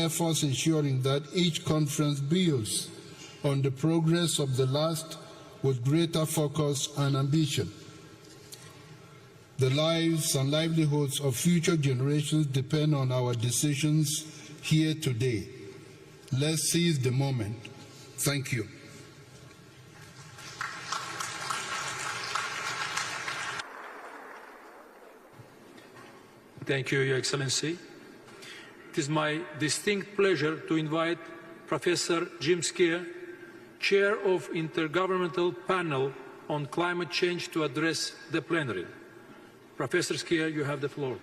efforts ensuring that each conference builds on the progress of the last with greater focus and ambition. The lives and livelihoods of future generations depend on our decisions here today. Let's seize the moment. Thank you. Thank you, Your Excellency. It is my distinct pleasure to invite Professor Jim Skier, Chair of Intergovernmental Panel on Climate Change, to address the plenary. Professor Skier, you have the floor.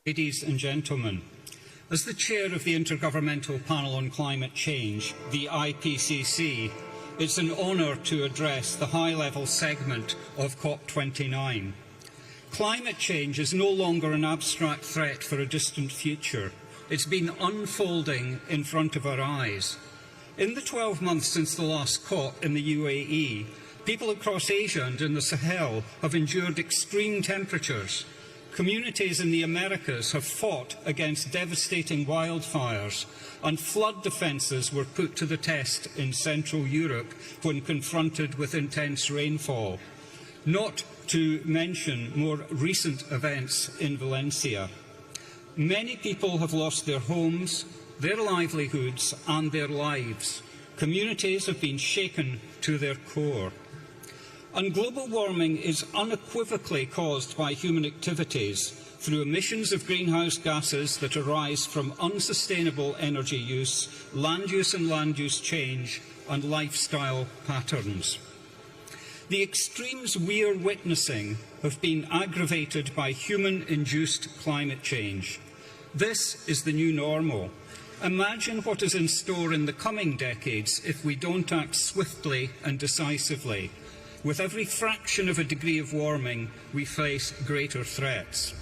Ladies and gentlemen, as the chair of the Intergovernmental Panel on Climate Change, the IPCC, it's an honour to address the high-level segment of COP29. Climate change is no longer an abstract threat for a distant future. It's been unfolding in front of our eyes. In the 12 months since the last COP in the UAE, people across Asia and in the Sahel have endured extreme temperatures. Communities in the Americas have fought against devastating wildfires, and flood defences were put to the test in Central Europe when confronted with intense rainfall, not to mention more recent events in Valencia. Many people have lost their homes, their livelihoods and their lives. Communities have been shaken to their core. And global warming is unequivocally caused by human activities through emissions of greenhouse gases that arise from unsustainable energy use, land use and land use change, and lifestyle patterns. The extremes we are witnessing have been aggravated by human-induced climate change. This is the new normal. Imagine what is in store in the coming decades if we don't act swiftly and decisively. With every fraction of a degree of warming, we face greater threats.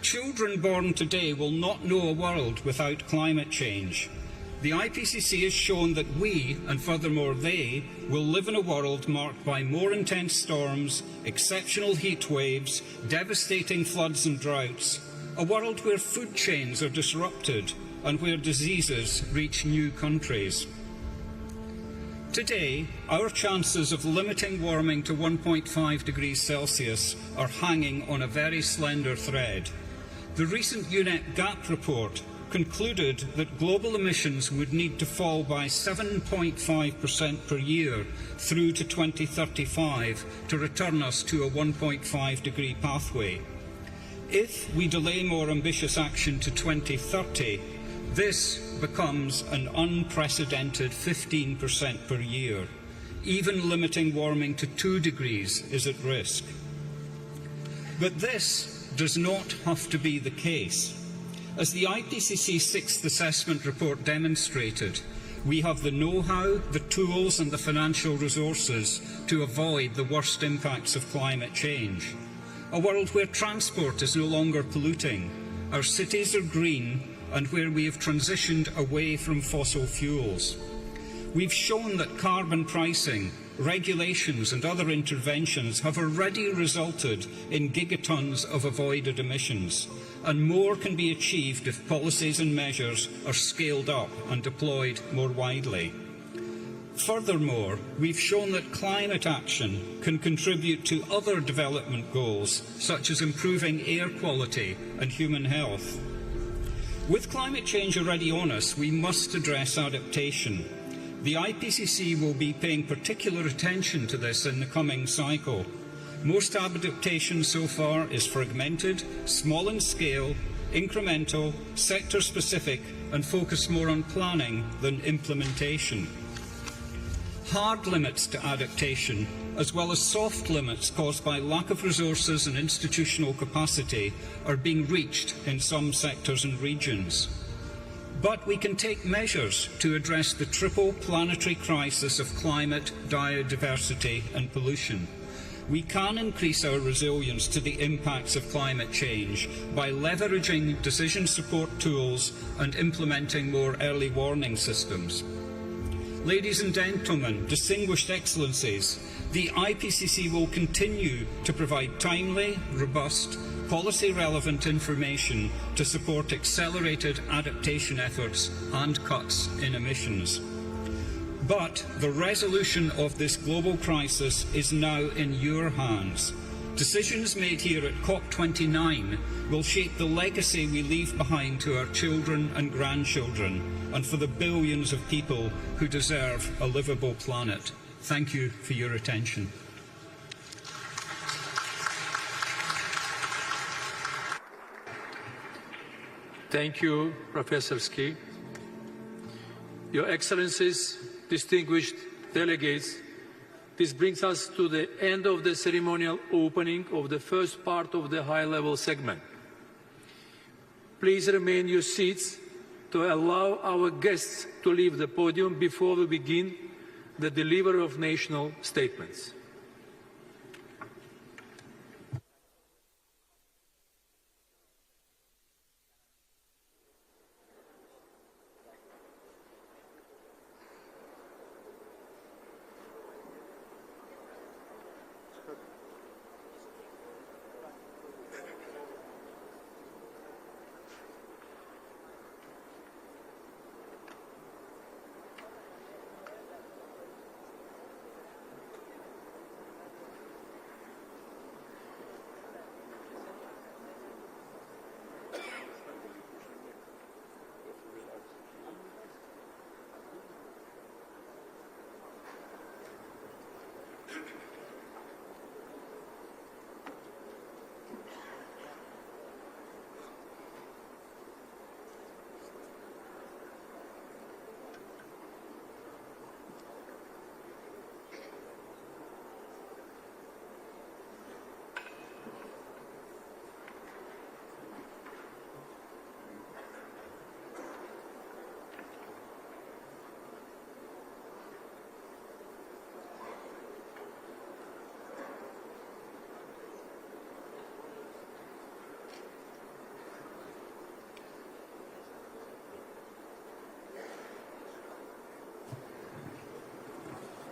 Children born today will not know a world without climate change. The IPCC has shown that we, and furthermore they, will live in a world marked by more intense storms, exceptional heat waves, devastating floods and droughts, a world where food chains are disrupted and where diseases reach new countries. Today, our chances of limiting warming to 1.5 degrees Celsius are hanging on a very slender thread. The recent UNEP GAP report concluded that global emissions would need to fall by 7.5% per year through to 2035 to return us to a 1.5 degree pathway. If we delay more ambitious action to 2030, this becomes an unprecedented 15% per year. Even limiting warming to 2 degrees is at risk. But this does not have to be the case. As the IPCC 6th Assessment Report demonstrated, we have the know-how, the tools and the financial resources to avoid the worst impacts of climate change. A world where transport is no longer polluting, our cities are green, and where we have transitioned away from fossil fuels. We've shown that carbon pricing, regulations and other interventions have already resulted in gigatons of avoided emissions, and more can be achieved if policies and measures are scaled up and deployed more widely. Furthermore, we've shown that climate action can contribute to other development goals, such as improving air quality and human health. With climate change already on us, we must address adaptation. The IPCC will be paying particular attention to this in the coming cycle. Most adaptation so far is fragmented, small in scale, incremental, sector-specific, and focused more on planning than implementation. Hard limits to adaptation, as well as soft limits caused by lack of resources and institutional capacity, are being reached in some sectors and regions. But we can take measures to address the triple planetary crisis of climate, biodiversity and pollution. We can increase our resilience to the impacts of climate change by leveraging decision support tools and implementing more early warning systems. Ladies and gentlemen, distinguished excellencies, the IPCC will continue to provide timely, robust, policy-relevant information to support accelerated adaptation efforts and cuts in emissions. But the resolution of this global crisis is now in your hands. Decisions made here at COP29 will shape the legacy we leave behind to our children and grandchildren, and for the billions of people who deserve a livable planet. Thank you for your attention. Thank you, Professor Ski. Your Excellencies, distinguished delegates, this brings us to the end of the ceremonial opening of the first part of the high-level segment. Please remain in your seats to allow our guests to leave the podium before we begin the delivery of national statements.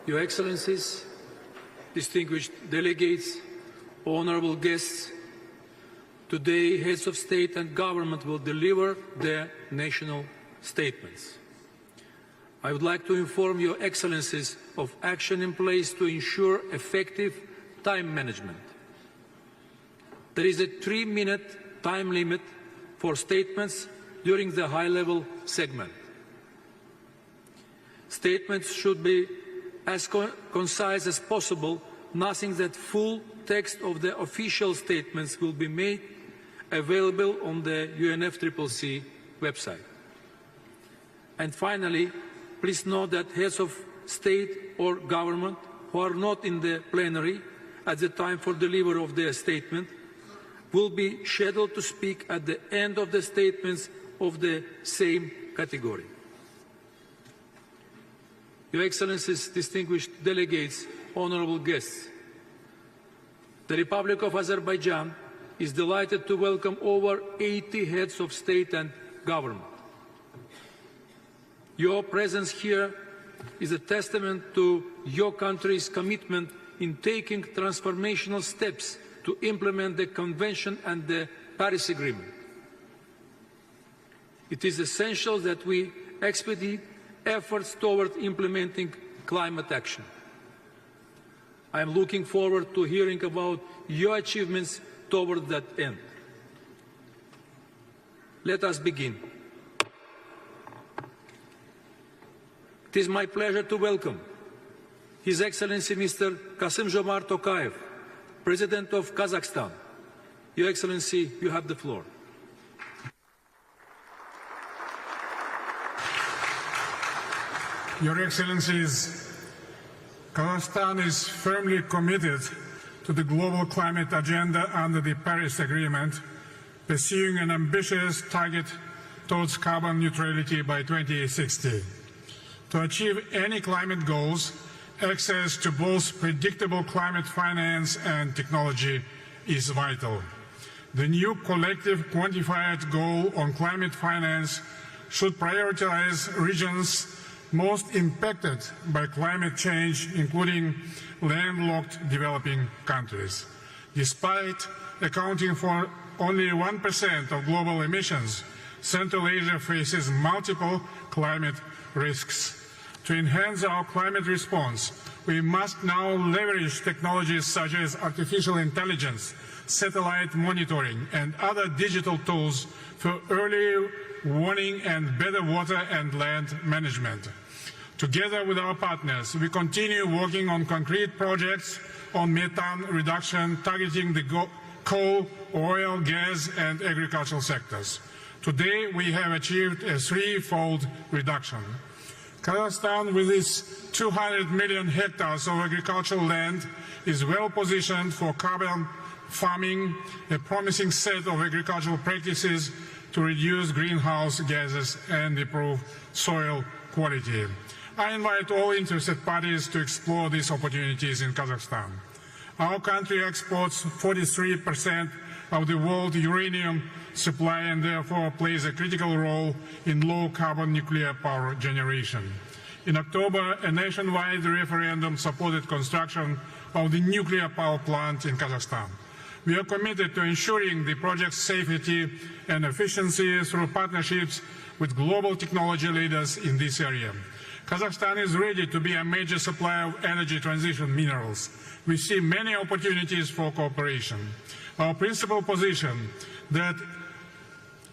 Your Excellencies, distinguished delegates, honourable guests, today heads of state and government will deliver their national statements. I would like to inform Your Excellencies of action in place to ensure effective time management. There is a 3-minute time limit for statements during the high-level segment. Statements should be as concise as possible, noting that full text of the official statements will be made available on the UNFCCC website. And finally, please note that heads of state or government who are not in the plenary at the time for delivery of their statement will be scheduled to speak at the end of the statements of the same category. Your Excellencies, distinguished delegates, honourable guests, the Republic of Azerbaijan is delighted to welcome over 80 heads of state and government. Your presence here is a testament to your country's commitment in taking transformational steps to implement the Convention and the Paris Agreement. It is essential that we expedite efforts toward implementing climate action. I am looking forward to hearing about your achievements toward that end. Let us begin. It is my pleasure to welcome His Excellency Mr. Kassym-Jomart Tokayev, President of Kazakhstan. Your Excellency, you have the floor. Your Excellencies, Kazakhstan is firmly committed to the global climate agenda under the Paris Agreement, pursuing an ambitious target towards carbon neutrality by 2060. To achieve any climate goals, access to both predictable climate finance and technology is vital. The new collective quantified goal on climate finance should prioritize regions most impacted by climate change, including landlocked developing countries. Despite accounting for only 1% of global emissions, Central Asia faces multiple climate risks. To enhance our climate response, we must now leverage technologies such as artificial intelligence, satellite monitoring, and other digital tools for early warning and better water and land management. Together with our partners, we continue working on concrete projects on methane reduction, targeting the coal, oil, gas, and agricultural sectors. Today, we have achieved a threefold reduction. Kazakhstan, with its 200 million hectares of agricultural land, is well positioned for carbon farming, a promising set of agricultural practices to reduce greenhouse gases and improve soil quality. I invite all interested parties to explore these opportunities in Kazakhstan. Our country exports 43% of the world uranium supply and therefore plays a critical role in low-carbon nuclear power generation. In October, a nationwide referendum supported construction of the nuclear power plant in Kazakhstan. We are committed to ensuring the project's safety and efficiency through partnerships with global technology leaders in this area. Kazakhstan is ready to be a major supplier of energy transition minerals. We see many opportunities for cooperation. Our principal position that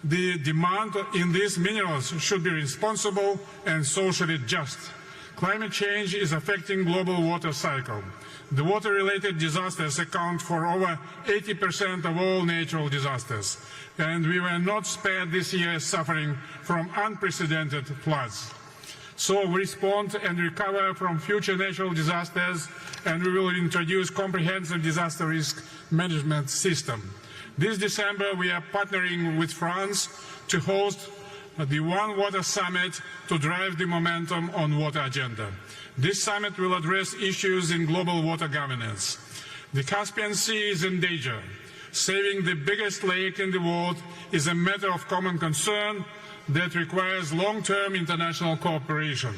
the demand in these minerals should be responsible and socially just. Climate change is affecting global water cycle. The water-related disasters account for over 80% of all natural disasters, and we were not spared this year suffering from unprecedented floods. So we respond and recover from future natural disasters, and we will introduce comprehensive disaster risk management system. This December, we are partnering with France to host the One Water Summit to drive the momentum on water agenda. This summit will address issues in global water governance. The Caspian Sea is in danger. Saving the biggest lake in the world is a matter of common concern that requires long-term international cooperation.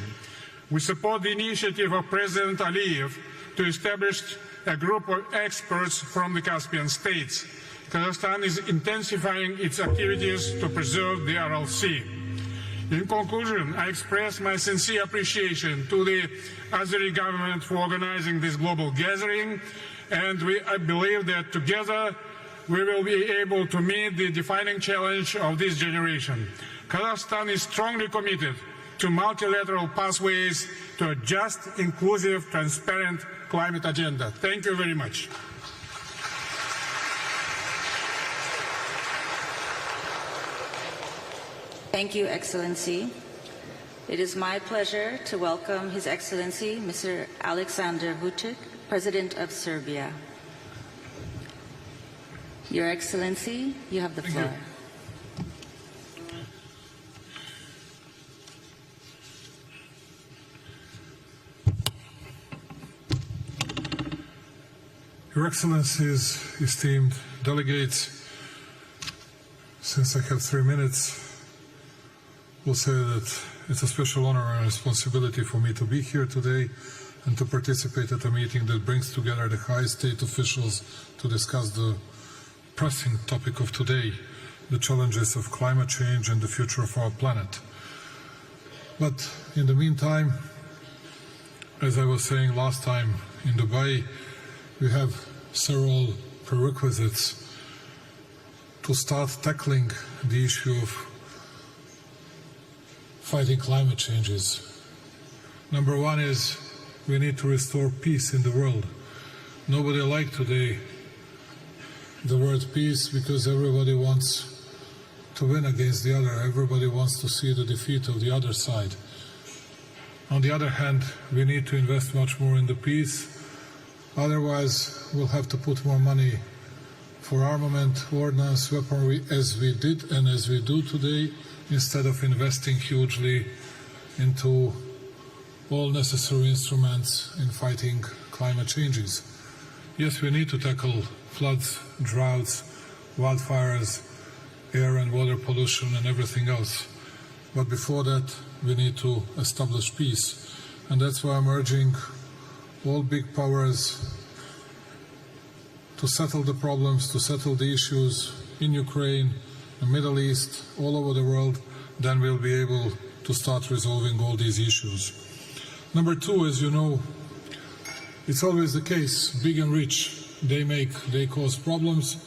We support the initiative of President Aliyev to establish a group of experts from the Caspian states. Kazakhstan is intensifying its activities to preserve the Aral Sea. In conclusion, I express my sincere appreciation to the Azeri government for organizing this global gathering, and I believe that together we will be able to meet the defining challenge of this generation. Kazakhstan is strongly committed to multilateral pathways to a just, inclusive, transparent climate agenda. Thank you very much. Thank you, Excellency. It is my pleasure to welcome His Excellency, Mr. Alexander Vučić, President of Serbia. Your Excellency, you have the floor. Your Excellencies, esteemed delegates, since I have 3 minutes, will say that it's a special honor and responsibility for me to be here today and to participate at a meeting that brings together the high state officials to discuss the pressing topic of today, the challenges of climate change and the future of our planet. But in the meantime, as I was saying last time in Dubai, we have several prerequisites to start tackling the issue of fighting climate changes. Number one is we need to restore peace in the world. Nobody likes today the word peace because everybody wants to win against the other. Everybody wants to see the defeat of the other side. On the other hand, we need to invest much more in the peace. Otherwise, we'll have to put more money for armament, ordnance, weaponry, as we did and as we do today, instead of investing hugely into all necessary instruments in fighting climate changes. Yes, we need to tackle floods, droughts, wildfires, air and water pollution and everything else. But before that, we need to establish peace. And that's why I'm urging all big powers to settle the problems, to settle the issues in Ukraine, the Middle East, all over the world. Then we'll be able to start resolving all these issues. Number two, as you know, it's always the case, big and rich, they cause problems,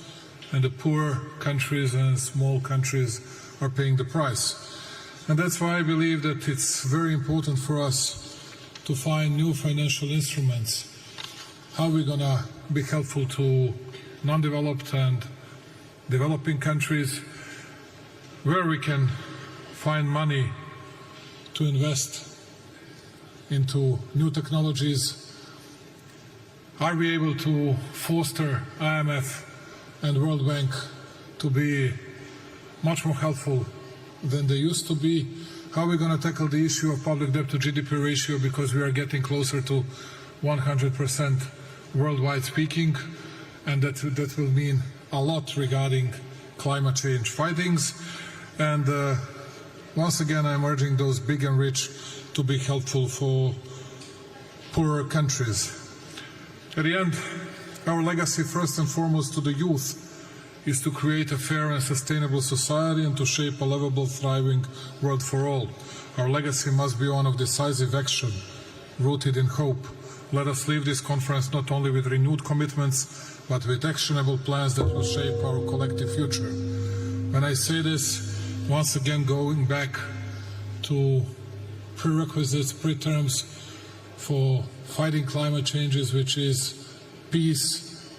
and the poor countries and small countries are paying the price. And that's why I believe that it's very important for us to find new financial instruments. How are we going to be helpful to non-developed and developing countries, where we can find money to invest into new technologies? Are we able to foster IMF and World Bank to be much more helpful than they used to be? How are we going to tackle the issue of public debt to GDP ratio, because we are getting closer to 100% worldwide speaking, and that will mean a lot regarding climate change fightings. And once again, I'm urging those big and rich to be helpful for poorer countries. At the end, our legacy, first and foremost to the youth, is to create a fair and sustainable society and to shape a livable, thriving world for all. Our legacy must be one of decisive action, rooted in hope. Let us leave this conference not only with renewed commitments, but with actionable plans that will shape our collective future. When I say this, once again going back to prerequisites, pre-terms for fighting climate changes, which is peace,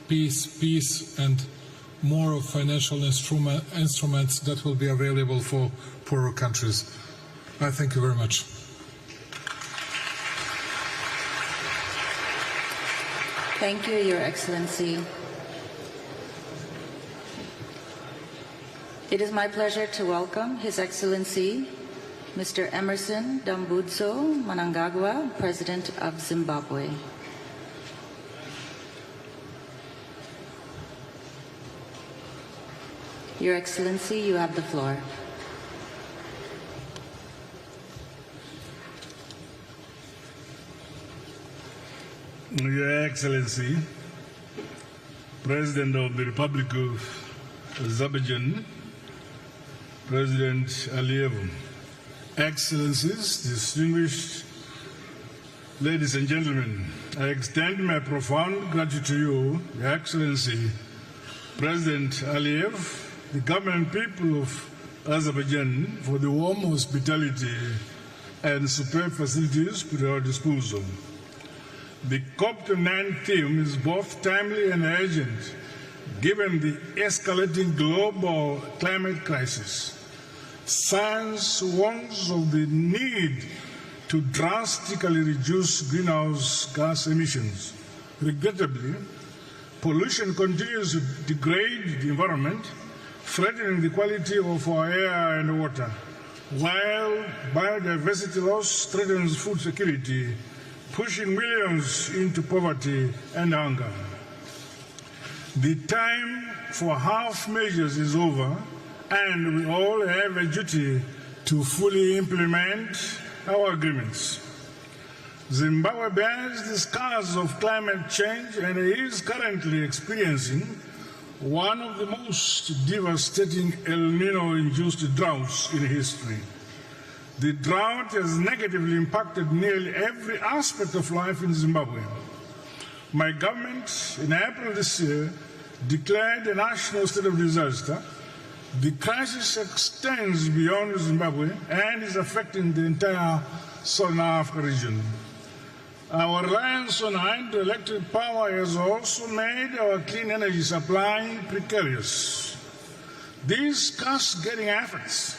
peace, peace, and more of financial instruments that will be available for poorer countries. I thank you very much. Thank you, Your Excellency. It is my pleasure to welcome His Excellency Mr. Emerson Dambudzo Mnangagwa, President of Zimbabwe. Your Excellency, you have the floor. Your Excellency, President of the Republic of Azerbaijan, President Aliyev, Excellencies, distinguished ladies and gentlemen, I extend my profound gratitude to you, Your Excellency, President Aliyev, the government and people of Azerbaijan, for the warm hospitality and superb facilities put at our disposal. The COP29 theme is both timely and urgent, given the escalating global climate crisis. Science warns of the need to drastically reduce greenhouse gas emissions. Regrettably, pollution continues to degrade the environment, threatening the quality of our air and water, while biodiversity loss threatens food security, pushing millions into poverty and hunger. The time for half measures is over, and we all have a duty to fully implement our agreements. Zimbabwe bears the scars of climate change and is currently experiencing one of the most devastating El Nino-induced droughts in history. The drought has negatively impacted nearly every aspect of life in Zimbabwe. My government, in April this year, declared a national state of disaster. The crisis extends beyond Zimbabwe and is affecting the entire Southern Africa region. Our reliance on hydroelectric power has also made our clean energy supply precarious. These cost-getting efforts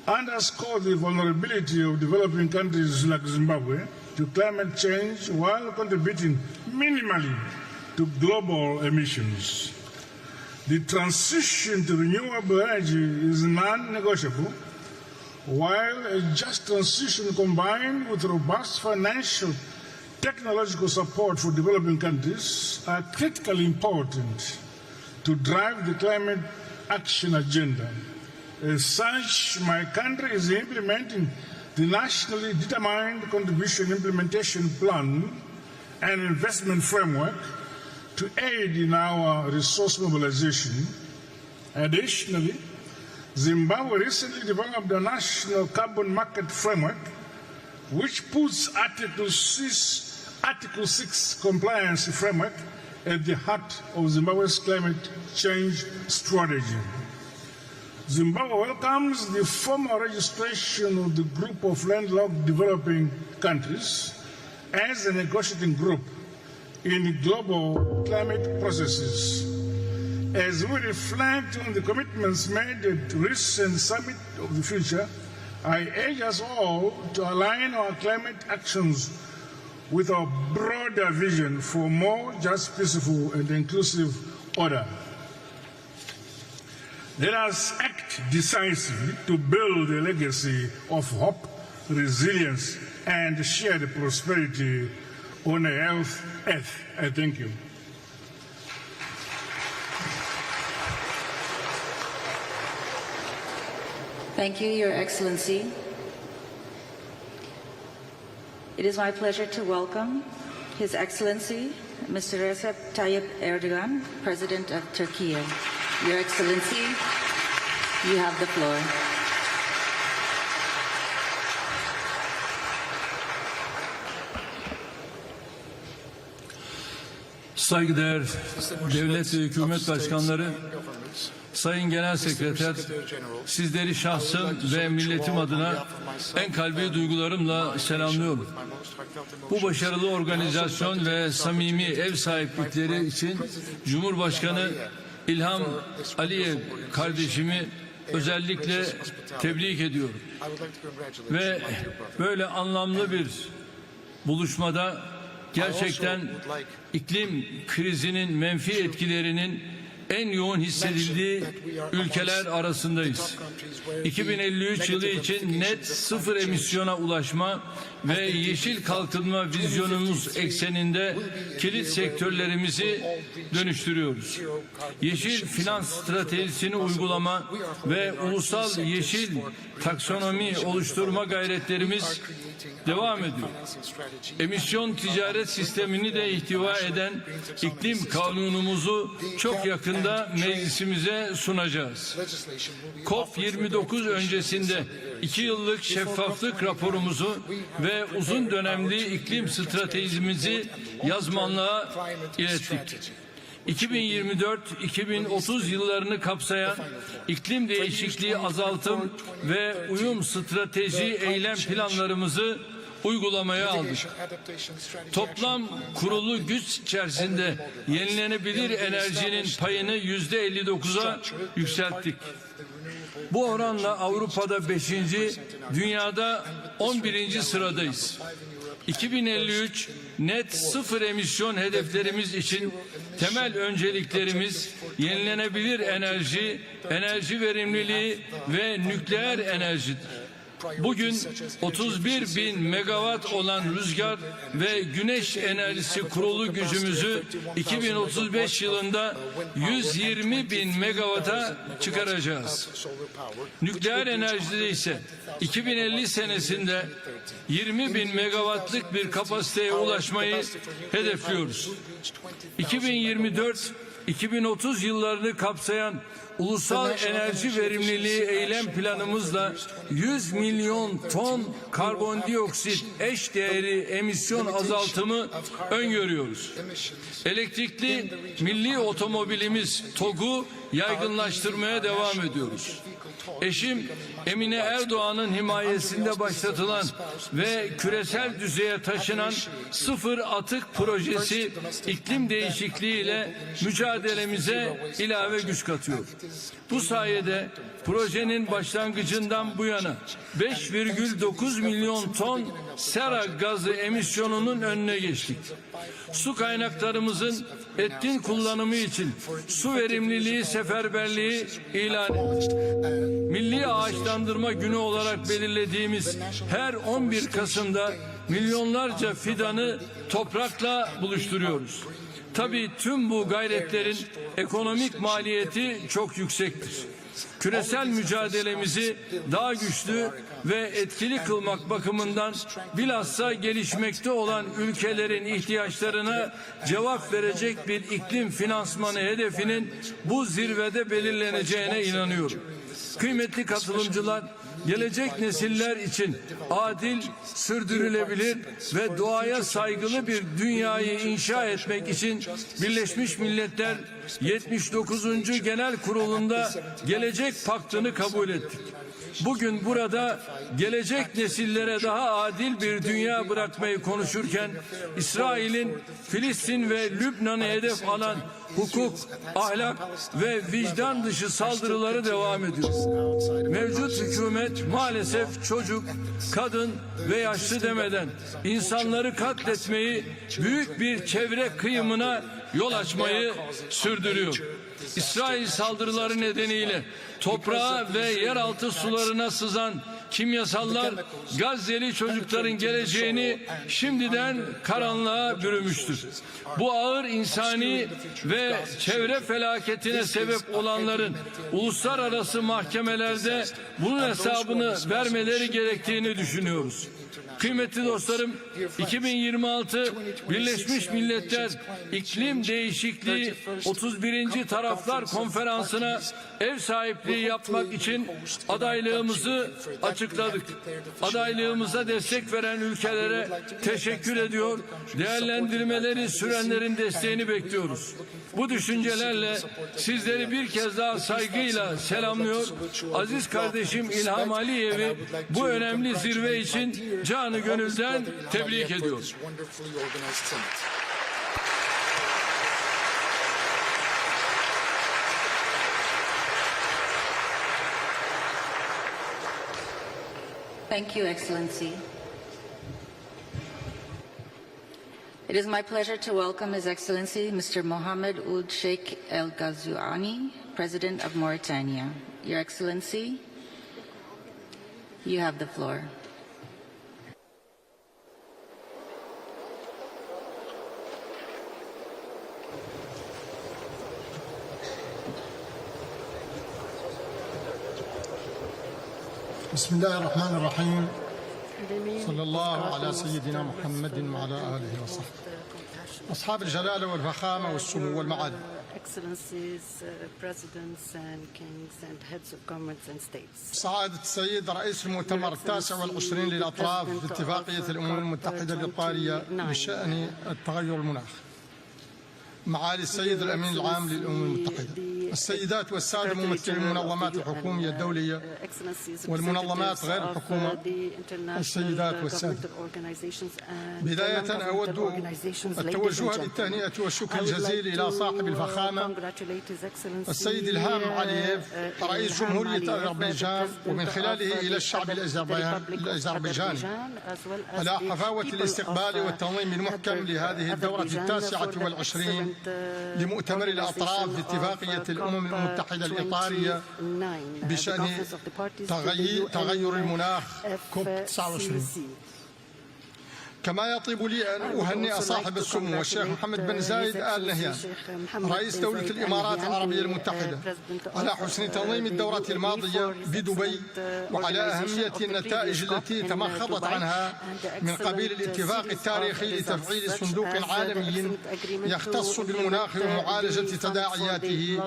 underscore the vulnerability of developing countries like Zimbabwe to climate change while contributing minimally to global emissions. The transition to renewable energy is non-negotiable. while a just transition combined with robust financial technological support for developing countries are critically important to drive the climate action agenda. As such, my country is implementing the nationally determined contribution implementation plan and investment framework to aid in our resource mobilization. Additionally, Zimbabwe recently developed a national carbon market framework which puts Article 6 compliance framework at the heart of Zimbabwe's climate change strategy. Zimbabwe welcomes the formal registration of the group of landlocked developing countries as a negotiating group in global climate processes. As we reflect on the commitments made at the recent Summit of the Future, I urge us all to align our climate actions with our broader vision for more just, peaceful, and inclusive order. Let us act decisively to build a legacy of hope, resilience, and shared prosperity on a healthy earth. I thank you. Thank you, Your Excellency. It is my pleasure to welcome His Excellency, Mr. Recep Tayyip Erdogan, President of Turkey. Your Excellency, you have the floor. Saygıdeğer devlet ve hükümet başkanları, Sayın Genel Sekreter, sizleri şahsım ve milletim adına en kalbi duygularımla selamlıyorum. Bu başarılı organizasyon ve samimi ev sahiplikleri için Cumhurbaşkanı İlham Aliyev kardeşimi özellikle tebrik ediyorum. Ve böyle anlamlı bir buluşmada gerçekten iklim krizinin menfi etkilerinin en yoğun hissedildiği ülkeler arasındayız. 2053 yılı için net sıfır emisyona ulaşma ve yeşil kalkınma vizyonumuz ekseninde kilit sektörlerimizi dönüştürüyoruz. Yeşil finans stratejisini uygulama ve ulusal yeşil taksonomi oluşturma gayretlerimiz devam ediyor. Emisyon ticaret sistemini de ihtiva eden iklim kanunumuzu çok yakında meclisimize sunacağız. COP29 öncesinde 2 yıllık şeffaflık raporumuzu ve uzun dönemli iklim stratejimizi yazmanlığa ilettik. 2024-2030 yıllarını kapsayan iklim değişikliği azaltım ve uyum strateji eylem planlarımızı uygulamaya aldık. Toplam kurulu güç içerisinde yenilenebilir enerjinin payını %59'a yükselttik. Bu oranla Avrupa'da 5. dünyada 11. sıradayız. 2053 net sıfır emisyon hedeflerimiz için temel önceliklerimiz yenilenebilir enerji, enerji verimliliği ve nükleer enerjidir. Bugün 31 bin megawatt olan rüzgar ve güneş enerjisi kurulu gücümüzü 2035 yılında 120 bin megawatt'a çıkaracağız. Nükleer enerjide ise 2050 senesinde 20 bin megawattlık bir kapasiteye ulaşmayı hedefliyoruz. 2024-2030 yıllarını kapsayan ulusal enerji verimliliği eylem planımızla 100 milyon ton karbondioksit eş değeri emisyon azaltımı öngörüyoruz. Elektrikli milli otomobilimiz TOG'u yaygınlaştırmaya devam ediyoruz. Eşim Emine Erdoğan'ın himayesinde başlatılan ve küresel düzeye taşınan sıfır atık projesi iklim değişikliğiyle mücadelemize ilave güç katıyor. Bu sayede projenin başlangıcından bu yana 5,9 milyon ton sera gazı emisyonunun önüne geçtik. Su kaynaklarımızın etkin kullanımı için su verimliliği seferberliği ilan ettik. Milli Ağaçlandırma Günü olarak belirlediğimiz her 11 Kasım'da milyonlarca fidanı toprakla buluşturuyoruz. Tabii tüm bu gayretlerin ekonomik maliyeti çok yüksektir. Küresel mücadelemizi daha güçlü ve etkili kılmak bakımından bilhassa gelişmekte olan ülkelerin ihtiyaçlarına cevap verecek bir iklim finansmanı hedefinin bu zirvede belirleneceğine inanıyorum. Kıymetli katılımcılar, gelecek nesiller için adil, sürdürülebilir ve doğaya saygılı bir dünyayı inşa etmek için Birleşmiş Milletler 79. Genel Kurulu'nda Gelecek Paktı'nı kabul ettik. Bugün burada gelecek nesillere daha adil bir dünya bırakmayı konuşurken İsrail'in Filistin ve Lübnan'ı hedef alan hukuk, ahlak ve vicdan dışı saldırıları devam ediyor. Mevcut hükümet maalesef çocuk, kadın ve yaşlı demeden insanları katletmeyi, büyük bir çevre kıyımına yol açmayı sürdürüyor. İsrail saldırıları nedeniyle toprağa ve yeraltı sularına sızan kimyasallar Gazze'li çocukların geleceğini şimdiden karanlığa bürümüştür. Bu ağır insani ve çevre felaketine sebep olanların uluslararası mahkemelerde bunun hesabını vermeleri gerektiğini düşünüyoruz. Kıymetli dostlarım, 2026 Birleşmiş Milletler İklim Değişikliği 31. Taraflar Konferansı'na ev sahipliği yapmak için adaylığımızı açıkladık. Adaylığımıza destek veren ülkelere teşekkür ediyor, değerlendirmeleri sürenlerin desteğini bekliyoruz. Bu düşüncelerle sizleri bir kez daha saygıyla selamlıyor, aziz kardeşim İlham Aliyev'i bu önemli zirve için canı gönülden tebrik ediyorum. Thank you, Excellency. It is my pleasure to welcome His Excellency Mr. Mohammed Ould Sheikh El Ghazouani, President of Mauritania. Your Excellency, you have the floor. بسم الله الرحمن الرحيم صلى الله على سيدنا محمد وعلى آله وصحبه أصحاب الجلالة والفخامة والسمو والمعالي Excellencies, presidents and kings and heads of governments and states. سعادة السيد رئيس المؤتمر التاسع والعشرين للأطراف باتفاقية الأمم المتحدة الإطارية بشأن التغير المناخي. معالي السيد الأمين العام للأمم المتحدة، السيدات والسادة ممثلي المنظمات الحكومية الدولية والمنظمات غير الحكومة، السيدات والسادة، بداية أود التوجه بالتهنئة والشكر الجزيل إلى صاحب الفخامة السيد إلهام علييف رئيس جمهورية أذربيجان ومن خلاله إلى الشعب الأذربيجاني على حفاوة الاستقبال والتنظيم المحكم لهذه الدورة التاسعة والعشرين لمؤتمر الأطراف باتفاقية الأمم المتحدة الإطارية بشأن تغير المناخ كوب 29. كما يطيب لي أن أهنئ صاحب السمو الشيخ محمد بن زايد آل نهيان رئيس دولة الإمارات العربية المتحدة على حسن تنظيم الدورة الماضية بدبي وعلى أهمية النتائج التي تمخضت عنها من قبيل الاتفاق التاريخي لتفعيل صندوق عالمي يختص بالمناخ ومعالجة تداعياته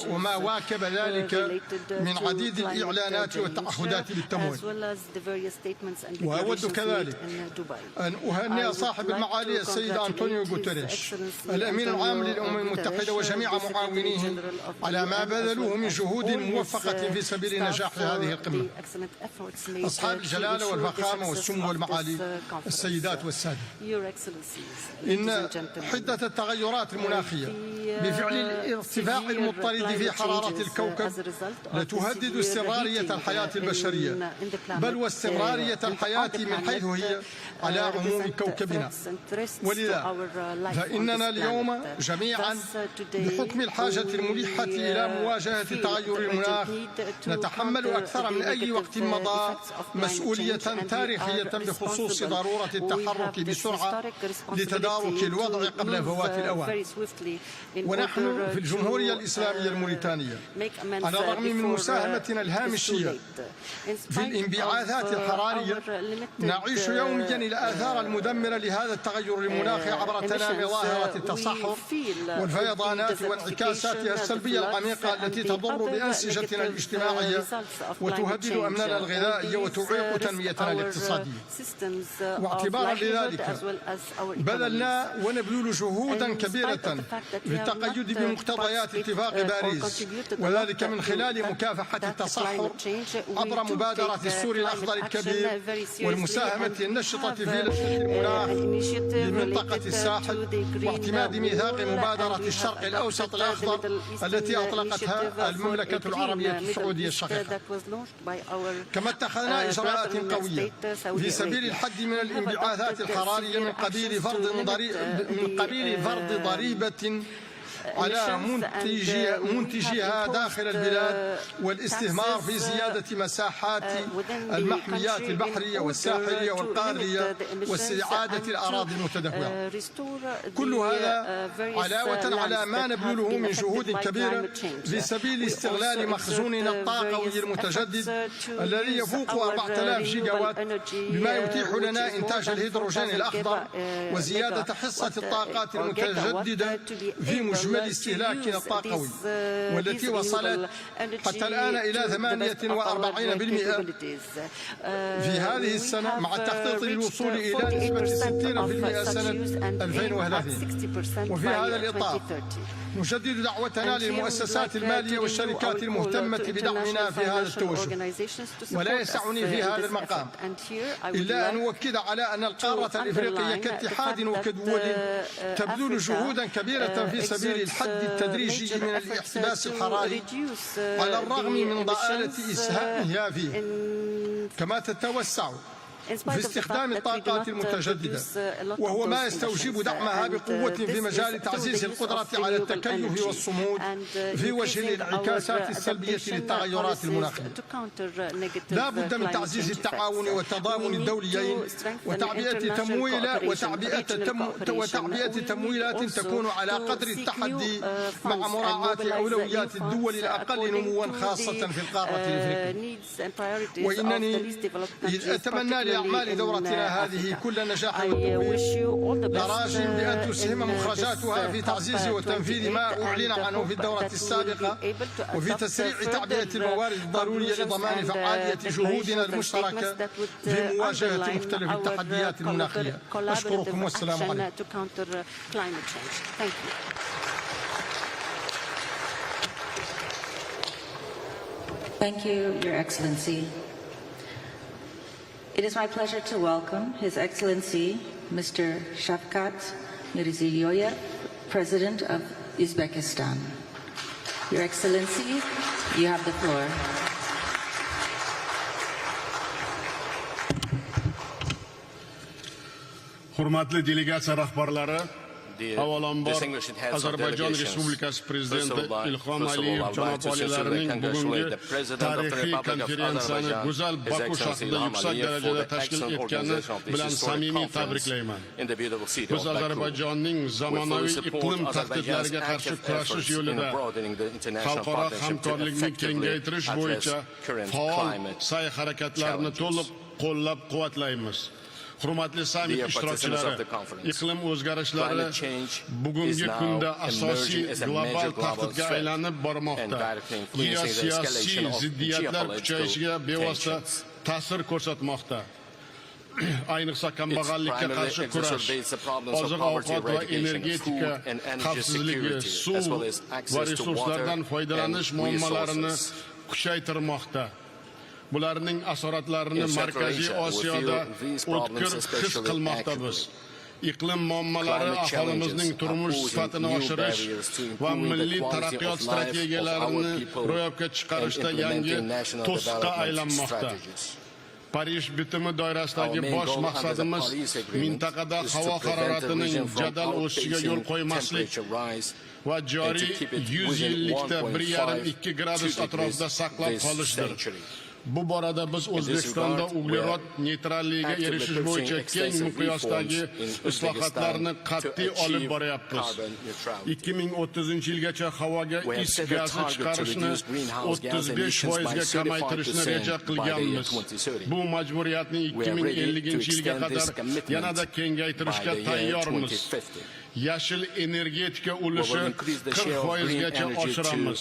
وما واكب ذلك من عديد الإعلانات والتعهدات بالتمويل. وأود كذلك أن أهنئ صاحب المعالي السيد أنطونيو غوتيريش الأمين العام للأمم المتحدة وجميع معاونيه على ما بذلوه من جهود موفقة في سبيل نجاح هذه القمة. أصحاب الجلالة والفخامة والسمو والمعالي، السيدات والسادة، إن حدة التغيرات المناخية بفعل الارتفاع المضطرد في حرارة الكوكب لتهدد استمرارية الحياة البشرية، بل واستمرارية الحياة من حيث هي على عموم كوكبنا. ولذا فإننا اليوم جميعا بحكم الحاجة الملحة إلى مواجهة تغير المناخ نتحمل أكثر من أي وقت مضى مسؤولية تاريخية بخصوص ضرورة التحرك بسرعة لتدارك الوضع قبل فوات الأوان. ونحن في الجمهورية الإسلامية الموريتانية على الرغم من مساهمتنا الهامشية في الانبعاثات الحرارية نعيش يوميا الآثار المدمرة لهذا التغير المناخي عبر تنامي ظاهرة التصحر والفيضانات وانعكاساتها السلبية العميقة التي تضر بأنسجتنا الاجتماعية وتهدد أمننا الغذائي وتعيق تنميتنا الاقتصادية. واعتبارا لذلك بذلنا ونبذل جهودا كبيرة للتقيد بمقتضيات اتفاق باريس، وذلك من خلال مكافحة التصحر عبر مبادرة السور الأخضر الكبير والمساهمة النشطة في لجنة المناخ لمنطقة الساحل واعتماد ميثاق مبادرة الشرق الأوسط الأخضر التي أطلقتها المملكة العربية السعودية الشقيقة. كما اتخذنا إجراءات قوية في سبيل الحد من الانبعاثات الحرارية من قبيل فرض ضريبة على منتجيها داخل البلاد والاستثمار في زيادة مساحات المحميات البحرية والساحلية والقارية واستعادة الأراضي المتدهورة. كل هذا علاوة على ما نبذله من جهود كبيرة في سبيل استغلال مخزوننا الطاقوي المتجدد الذي يفوق 4000 جيجا وات بما يتيح لنا إنتاج الهيدروجين الأخضر وزيادة حصة الطاقات المتجددة في مجمل استهلاكنا الطاقوي والتي وصلت حتى الآن إلى 48% في هذه السنة مع التخطيط للوصول إلى نسبة 60% سنة 2030. وفي هذا الإطار نجدد دعوتنا للمؤسسات المالية والشركات المهتمة بدعمنا في هذا التوجه. ولا يسعني في هذا المقام إلا أن أؤكد على أن القارة الإفريقية كاتحاد وكدول تبذل جهودا كبيرة في سبيل الحد التدريجي من الاحتباس الحراري على الرغم من ضآلة إسهامها فيه، كما تتوسع في استخدام الطاقات المتجددة، وهو ما يستوجب دعمها بقوة في مجال تعزيز القدرة على التكيف والصمود في وجه الانعكاسات السلبية للتغيرات المناخية. لا بد من تعزيز التعاون والتضامن الدوليين وتعبئة تمويلات تكون على قدر التحدي مع مراعاة أولويات الدول الأقل نموا خاصة في القارة الإفريقية. وإنني أتمنى لأعمال دورتنا هذه كل نجاح وتوفيق، لراجٍ بأن تسهم مخرجاتها في تعزيز وتنفيذ ما أعلن عنه في الدورة السابقة وفي تسريع تعبئة الموارد الضرورية لضمان فعالية جهودنا المشتركة في مواجهة مختلف التحديات المناخية. أشكركم والسلام عليكم. Thank you, Your Excellency. It is my pleasure to welcome His Excellency Mr. Shavkat Mirziyoyev, President of Uzbekistan. Your Excellency, you have the floor. Hurmatli delegatsiya rahbarlari, avvalambor Azerbayjon Respublikasi Prezidenti İlhom Aliyev janob olilarining bugungi tarixiy konferensiyani go'zal Baku shahrida yuksak darajada tashkil etgani bilan samimiy tabriklayman. Biz Azerbayjonning zamonaviy iqlim tahdidlariga qarshi kurashish yo'lida xalqaro hamkorlikni kengaytirish bo'yicha faol sa'y-harakatlarni to'liq qo'llab-quvvatlaymiz. Hurmatli sammit ishtirokchilari, iqlim o'zgarishlari bugungi kunda asosiy global tahdidga aylanib bormoqda. Geosiyosiy ziddiyatlar kuchayishiga bevosita ta'sir ko'rsatmoqda. Ayniqsa kambag'allikka qarshi kurash, oziq-ovqat va energetika xavfsizligi, suv va resurslardan foydalanish muammolarini kuchaytirmoqda. Bularning asoratlarini Markaziy Osiyoda o'tkir his qilmoqdamiz. Iqlim muammolari aholimizning turmush sifatini oshirish va milliy taraqqiyot strategiyalarini ro'yobga chiqarishda yangi to'siqqa aylanmoqda. Paris bitimi doirasidagi bosh maqsadimiz mintaqada havo haroratining jadal o'sishiga yo'l qo'ymaslik va joriy 100 yillikda 1,5-2 gradus atrofida saqlab qolishdir. Bu borada biz O'zbekistonda uglerod neytralligiga erishish bo'yicha keng miqyosdagi islohotlarni qat'iy olib boryapmiz. 2030-yilgacha havoga is gazi chiqarishni 35% ga kamaytirishni reja qilganmiz. Bu majburiyatni 2050-yilga qadar yanada kengaytirishga tayyormiz. Yashil energetika ulushi 40% gacha oshiramiz.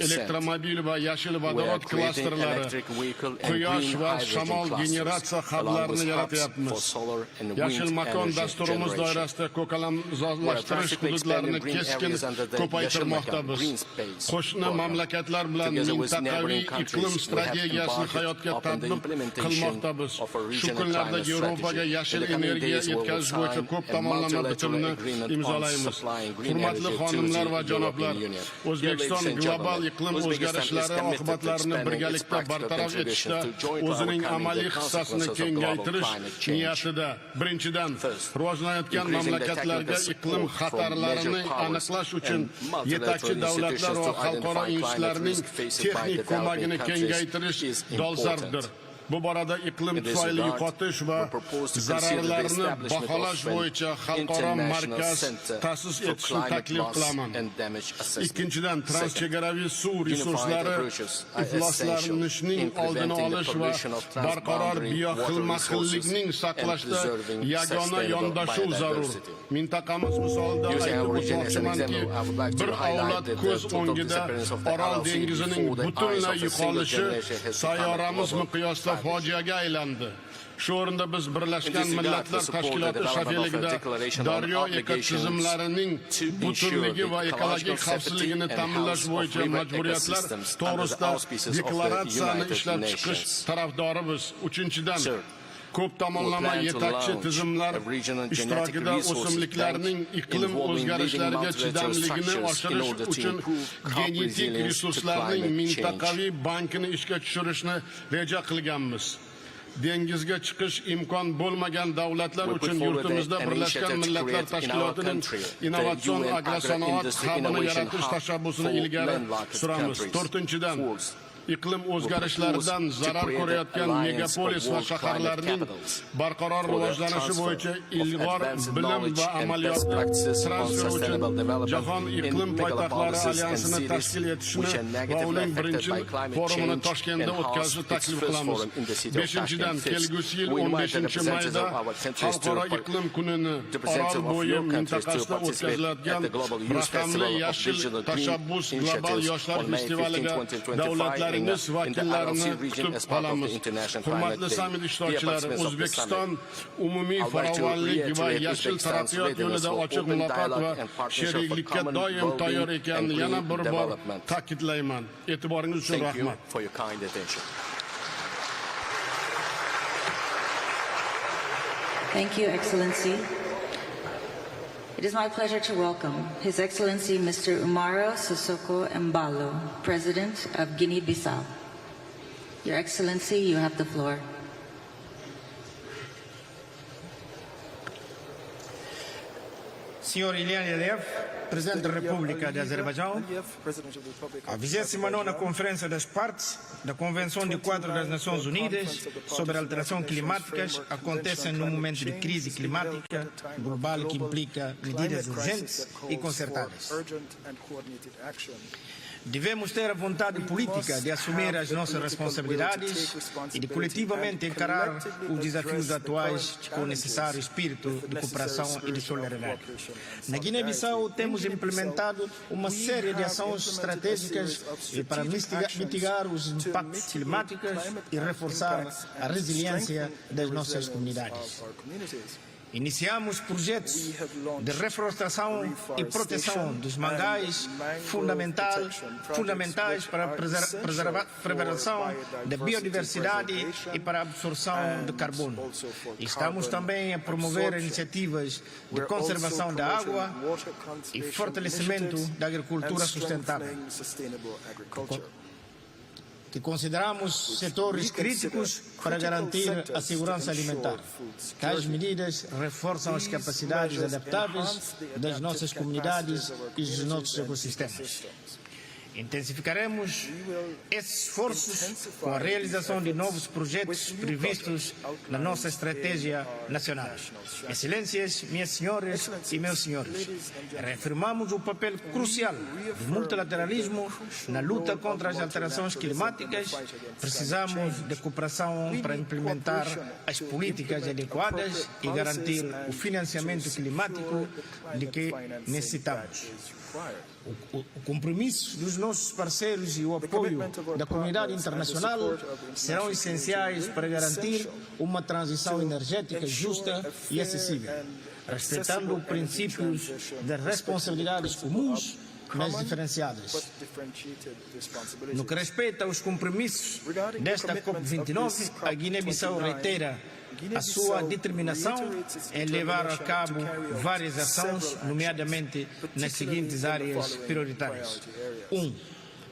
Elektromobil va yashil vodorod klasterlari, quyosh va shamol generatsiya hublarini yaratyapmiz. Yashil makon dasturimiz doirasida ko'kalamzorlashtirish hududlarini keskin ko'paytirmoqdamiz. Qo'shni mamlakatlar bilan mintaqaviy iqlim strategiyasini hayotga tatbiq qilmoqdamiz. Shu kunlarda Yevropaga yashil energiya yetkazish bo'yicha ko'p tomonlama bitimni imzolaymiz. Hurmatli xonimlar va janoblar, O'zbekiston global iqlim o'zgarishlari oqibatlarini birgalikda bartaraf etishda o'zining amaliy hissasini kengaytirish niyatida. Birinchidan, rivojlanayotgan mamlakatlarga iqlim xatarlarini aniqlash uchun yetakchi davlatlar va xalqaro institutlarning texnik ko'magini kengaytirish dolzarbdir. Bu borada iqlim tufayli yo'qotish va zararlarni baholash bo'yicha xalqaro markaz ta'sis etishni taklif qilaman. Ikkinchidan, transchegaraviy suv resurslari ifloslanishining oldini olish va barqaror bioxilma-xillikning saqlashda yagona yondashuv zarur. Mintaqamiz misolida aytib o'tmoqchimanki, bir avlod ko'z o'ngida Orol dengizining butunlay yo'qolishi sayyoramiz miqyosida fojiaga aylandi. Shu o'rinda biz Birlashgan Millatlar Tashkiloti shafeligida daryo ekotizimlarining butunligi va ekologik xavfsizligini ta'minlash bo'yicha majburiyatlar to'g'risida deklaratsiyani ishlab chiqish tarafdorimiz. Uchinchidan, ko'p tomonlama yetakchi tizimlar ishtirokida o'simliklarning iqlim o'zgarishlariga chidamligini oshirish uchun genetik resurslarning mintaqaviy bankini ishga tushirishni reja qilganmiz. Dengizga chiqish imkon bo'lmagan davlatlar uchun yurtimizda Birlashgan Millatlar Tashkilotining innovatsion agrosanoat hubini yaratish tashabbusini ilgari suramiz. To'rtinchidan, iqlim o'zgarishlaridan zarar ko'rayotgan megapolis va shaharlarning barqaror rivojlanishi bo'yicha ilg'or bilim va amaliyotni transfer uchun Jahon iqlim poytaxtlari alyansini tashkil etishni va uning birinchi forumini Toshkentda o'tkazishni taklif qilamiz. Beshinchidan, kelgusi yil 15-mayda Xalqaro iqlim kunini Orol bo'yi mintaqasida o'tkaziladigan raqamli yashil tashabbus global yoshlar festivaliga davlatlar vakillarini kutib qolamiz. Hurmatli sammit ishtirokchilari, O'zbekiston umumiy farovonlik va yashil taraqqiyot yo'lida ochiq muloqot va sheriklikka doim tayyor ekanini yana bir bor ta'kidlayman. E'tiboringiz uchun rahmat. Thank you, Excellency. It is my pleasure to welcome His Excellency Mr. Umaro Sissoko Embalo, President of Guinea-Bissau. Your Excellency, you have the floor. Senhor Ilhan Aliyev, Presidente da República de Azerbaijão, a 29ª Conferência das Partes da Convenção de Quadro das Nações Unidas sobre alterações climáticas acontece num momento de crise climática global que implica medidas urgentes e concertadas. Devemos ter a vontade política de assumir as nossas responsabilidades e de coletivamente encarar os desafios atuais com o necessário espírito de cooperação e de solidariedade. Na Guiné-Bissau temos implementado uma série de ações estratégicas para mitigar os impactos climáticos e reforçar a resiliência das nossas comunidades. Iniciamos projetos de reflorestação e proteção dos mangais fundamentais para a preservação da biodiversidade e para a absorção de carbono. Estamos também a promover iniciativas de conservação da água e fortalecimento da agricultura sustentável. que consideramos setores críticos para garantir a segurança alimentar. Tais medidas reforçam as capacidades adaptáveis das nossas comunidades e dos nossos ecossistemas. Intensificaremos esses esforços com a realização de novos projetos previstos na nossa estratégia nacional. Excelências, minhas senhoras e meus senhores, reafirmamos o papel crucial do multilateralismo na luta contra as alterações climáticas. Precisamos de cooperação para implementar as políticas adequadas e garantir o financiamento climático de que necessitamos. O compromisso dos nossos parceiros e o apoio da comunidade internacional serão essenciais para garantir uma transição energética justa e acessível, respeitando princípios das responsabilidades comuns, mas diferenciadas. No que respeita aos compromissos desta COP29, a Guiné-Bissau reitera a sua determinação em levar a cabo várias ações, nomeadamente nas seguintes áreas prioritárias. 1.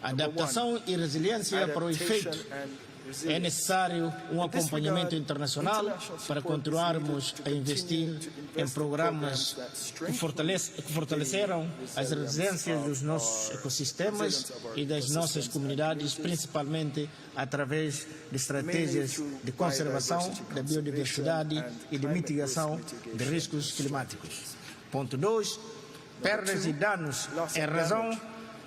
Adaptação e resiliência para o efeito. É necessário um acompanhamento internacional para continuarmos a investir em programas que fortalecerão as resiliências dos nossos ecossistemas e das nossas comunidades, principalmente através de estratégias de conservação da biodiversidade e de mitigação de riscos climáticos. Ponto 2. Perdas e danos em razão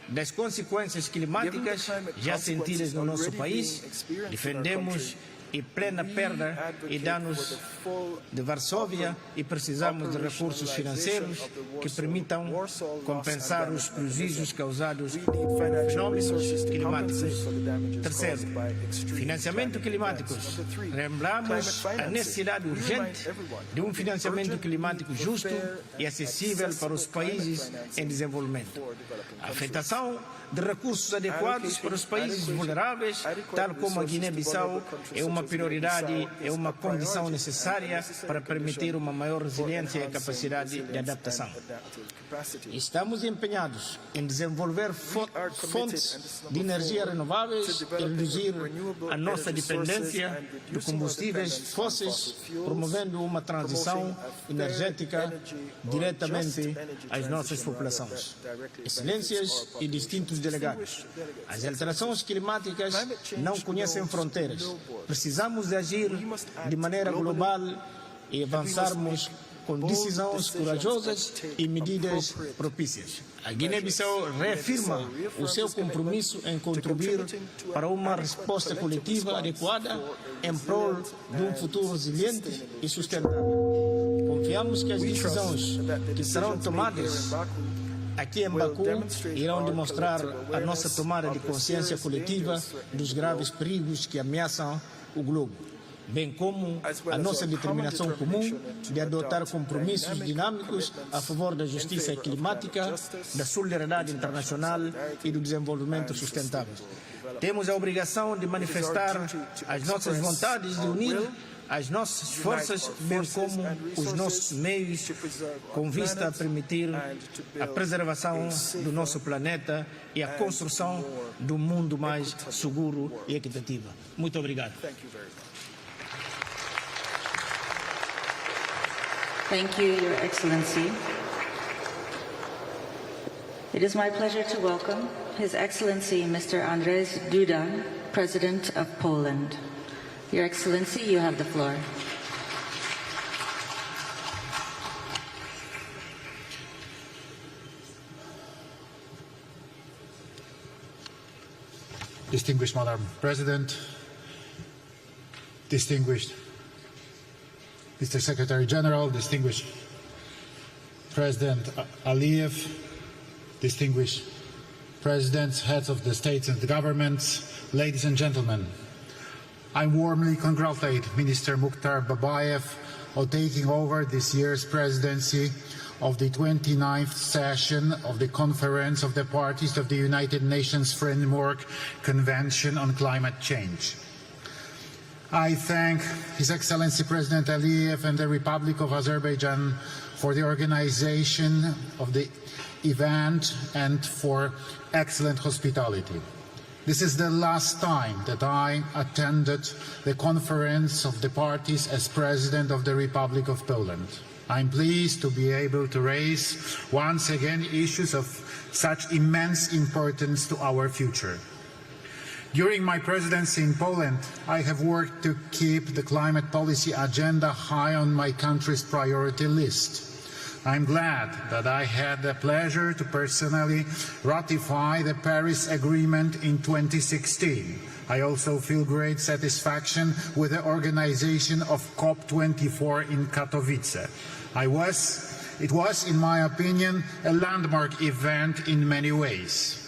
das consequências climáticas já sentidas no nosso país. Defendemos e plena perda e danos de Varsóvia e precisamos de recursos financeiros que permitam compensar os prejuízos causados por fenómenos climáticos. Terceiro, financiamento climáticos. Lembramos a necessidade urgente de um financiamento climático justo e acessível para os países em desenvolvimento. A afetação de recursos adequados para os países vulneráveis, tal como a Guiné-Bissau, é uma prioridade, é uma condição necessária para permitir uma maior resiliência e capacidade de adaptação. Estamos empenhados em desenvolver fontes de energia renováveis e reduzir a nossa dependência de combustíveis fósseis, promovendo uma transição energética diretamente às nossas populações. Excelências e distintos delegados, as alterações climáticas não conhecem fronteiras. Precisamos de agir de maneira global e avançarmos com decisões corajosas e medidas propícias. A Guiné-Bissau reafirma o seu compromisso em contribuir para uma resposta coletiva adequada em prol de um futuro resiliente e sustentável. Confiamos que as decisões que serão tomadas aqui em Baku irão demonstrar a nossa tomada de consciência coletiva dos graves perigos que ameaçam o globo, bem como a nossa determinação comum de adotar compromissos dinâmicos a favor da justiça climática, da solidariedade internacional e do desenvolvimento sustentável. Temos a obrigação de manifestar as nossas vontades de unir as nossas forças, bem como os nossos meios, com vista a permitir a preservação do nosso planeta e a construção de um mundo mais seguro e equitativo. Muito obrigado. Thank you, Your Excellency. It is my pleasure to welcome His Excellency Mr. Andrzej Duda, President of Poland. Your Excellency, you have the floor. Distinguished Madam President, distinguished Mr. Secretary General, distinguished President Aliyev, distinguished Presidents, heads of the states and the governments, ladies and gentlemen, I warmly congratulate Minister Mukhtar Babayev on taking over this year's presidency of the 29th session of the Conference of the Parties of the United Nations Framework Convention on Climate Change. I thank His Excellency President Aliyev and the Republic of Azerbaijan for the organization of the event and for excellent hospitality. This is the last time that I attended the conference of the parties as President of the Republic of Poland. I'm pleased to be able to raise once again issues of such immense importance to our future. During my presidency in Poland, I have worked to keep the climate policy agenda high on my country's priority list. I'm glad that I had the pleasure to personally ratify the Paris Agreement in 2016. I also feel great satisfaction with the organization of COP24 in Katowice. It was, in my opinion, a landmark event in many ways.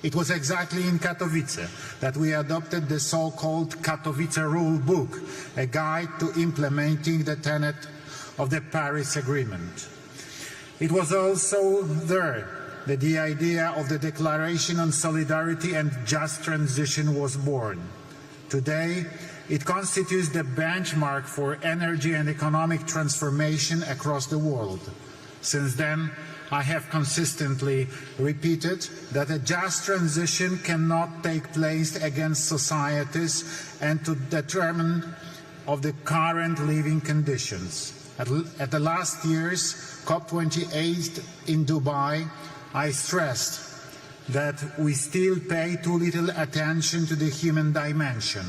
It was exactly in Katowice that we adopted the so-called Katowice Rule Book, a guide to implementing the tenet of the Paris Agreement. It was also there that the idea of the Declaration on Solidarity and Just Transition was born. Today, it constitutes the benchmark for energy and economic transformation across the world. Since then, I have consistently repeated that a just transition cannot take place against societies and to determine of the current living conditions. At the last year's COP28 in Dubai, I stressed that we still pay too little attention to the human dimension.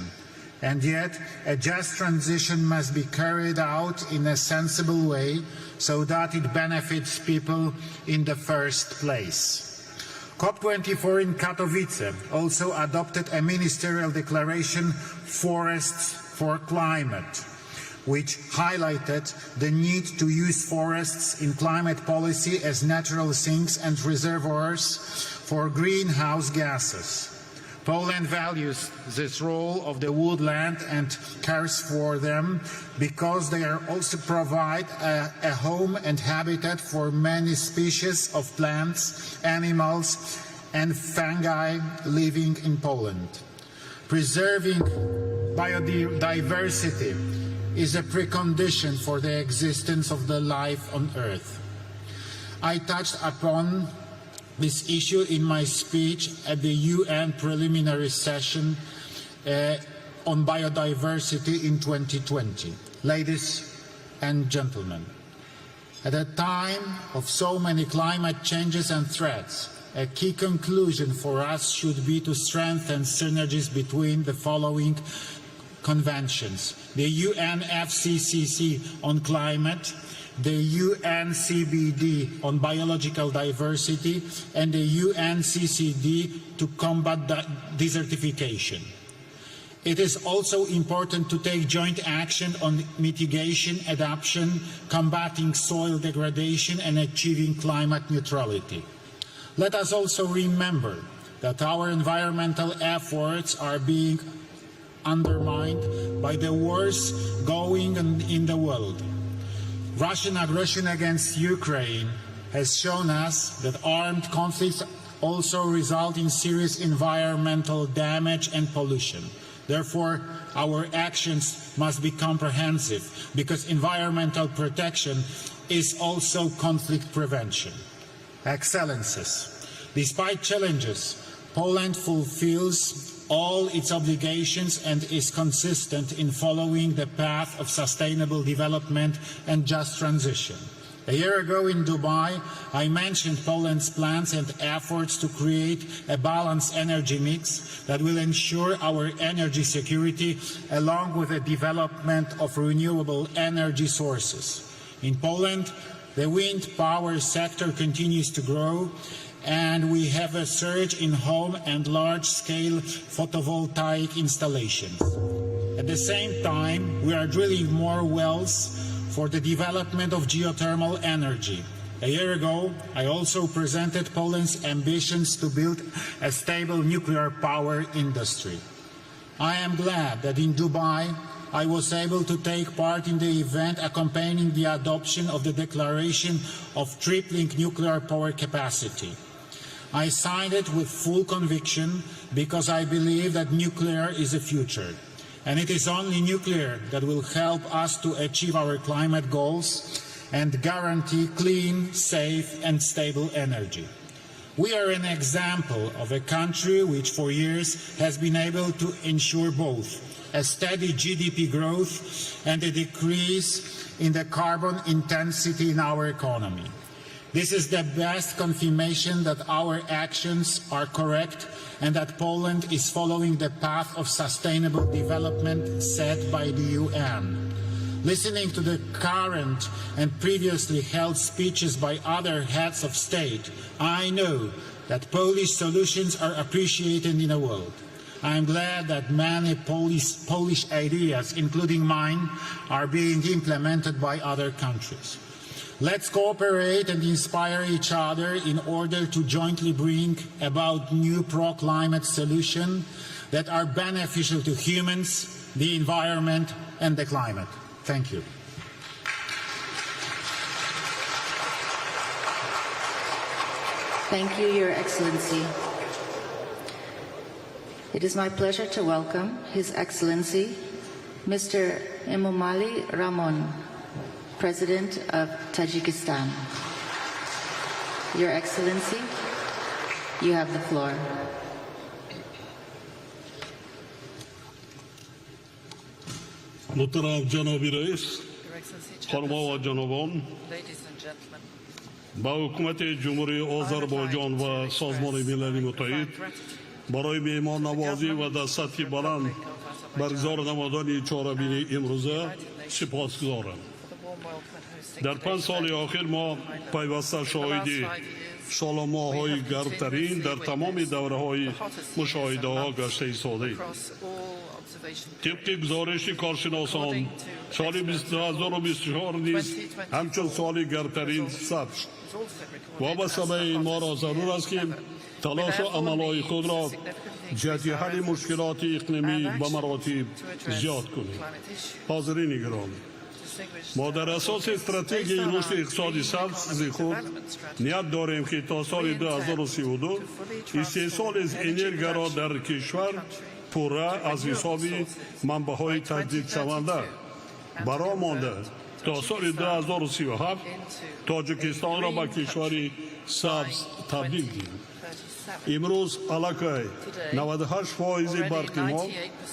And yet, a just transition must be carried out in a sensible way so that it benefits people in the first place. COP24 in Katowice also adopted a ministerial declaration, Forests for Climate, which highlighted the need to use forests in climate policy as natural sinks and reservoirs for greenhouse gases. Poland values this role of the woodland and cares for them because they are also provide a home and habitat for many species of plants, animals and fungi living in Poland. Preserving biodiversity is a precondition for the existence of the life on Earth. I touched upon this issue in my speech at the UN preliminary session on biodiversity in 2020. Ladies and gentlemen, at a time of so many climate changes and threats, a key conclusion for us should be to strengthen synergies between the following conventions: the UNFCCC on climate, the UNCBD on biological diversity, and the UNCCD to combat desertification. It is also important to take joint action on mitigation, adaptation, combating soil degradation, and achieving climate neutrality. Let us also remember that our environmental efforts are being undermined by the wars going on in the world. Russian aggression against Ukraine has shown us that armed conflicts also result in serious environmental damage and pollution. Therefore, our actions must be comprehensive, because environmental protection is also conflict prevention. Excellencies, despite challenges, Poland fulfills all its obligations and is consistent in following the path of sustainable development and just transition. A year ago in Dubai, I mentioned Poland's plans and efforts to create a balanced energy mix that will ensure our energy security, along with the development of renewable energy sources. In Poland, the wind power sector continues to grow, and we have a surge in home and large-scale photovoltaic installations. At the same time, we are drilling more wells for the development of geothermal energy. A year ago, I also presented Poland's ambitions to build a stable nuclear power industry. I am glad that in Dubai, I was able to take part in the event accompanying the adoption of the Declaration of Tripling Nuclear Power Capacity. I signed it with full conviction because I believe that nuclear is the future, and it is only nuclear that will help us to achieve our climate goals and guarantee clean, safe and stable energy. We are an example of a country which for years has been able to ensure both a steady GDP growth and a decrease in the carbon intensity in our economy. This is the best confirmation that our actions are correct and that Poland is following the path of sustainable development set by the UN. Listening to the current and previously held speeches by other heads of state, I know that Polish solutions are appreciated in the world. I am glad that many Polish ideas, including mine, are being implemented by other countries. Let's cooperate and inspire each other in order to jointly bring about new pro-climate solutions that are beneficial to humans, the environment, and the climate. Thank you. Thank you, Your Excellency. It is my pleasure to welcome His Excellency, Mr. Emomali Rahmon, President of Tajikistan. Your Excellency, you have the floor. Muhtaram Janobi Rais, Xonimo va Janobon, با حکومت جمهوری آذربایجان و سازمان ملل متحد برای مهمان نوازی و در سطح بلند برگزار نمودن چهارمین امروزه سپاسگزارم. در 5 سال آخر ما پیوسته شاهد سالماهای گرمترین در تمام دوره‌های مشاهده ها گشته ایستاده‌ایم. طبق گزارش کارشناسان سال 2024 نیز همچون سال گرمترین ثبت شد. وابسته به این ما را ضرور است که تلاش و عملهای خود را جهت حل مشکلات اقلیمی به مراتب زیاد کنیم. حاضرین گرامی، ما در اساس استراتژی رشد اقتصادی سبز خود نیت داریم که تا سال 2032 استحصال از انرژی را در کشور پوره از حساب منبع‌های تجدید شونده برآمده تا سال 2037 تاجیکستان را به کشوری سبز تبدیل کنیم. امروز علاقه 98% برق ما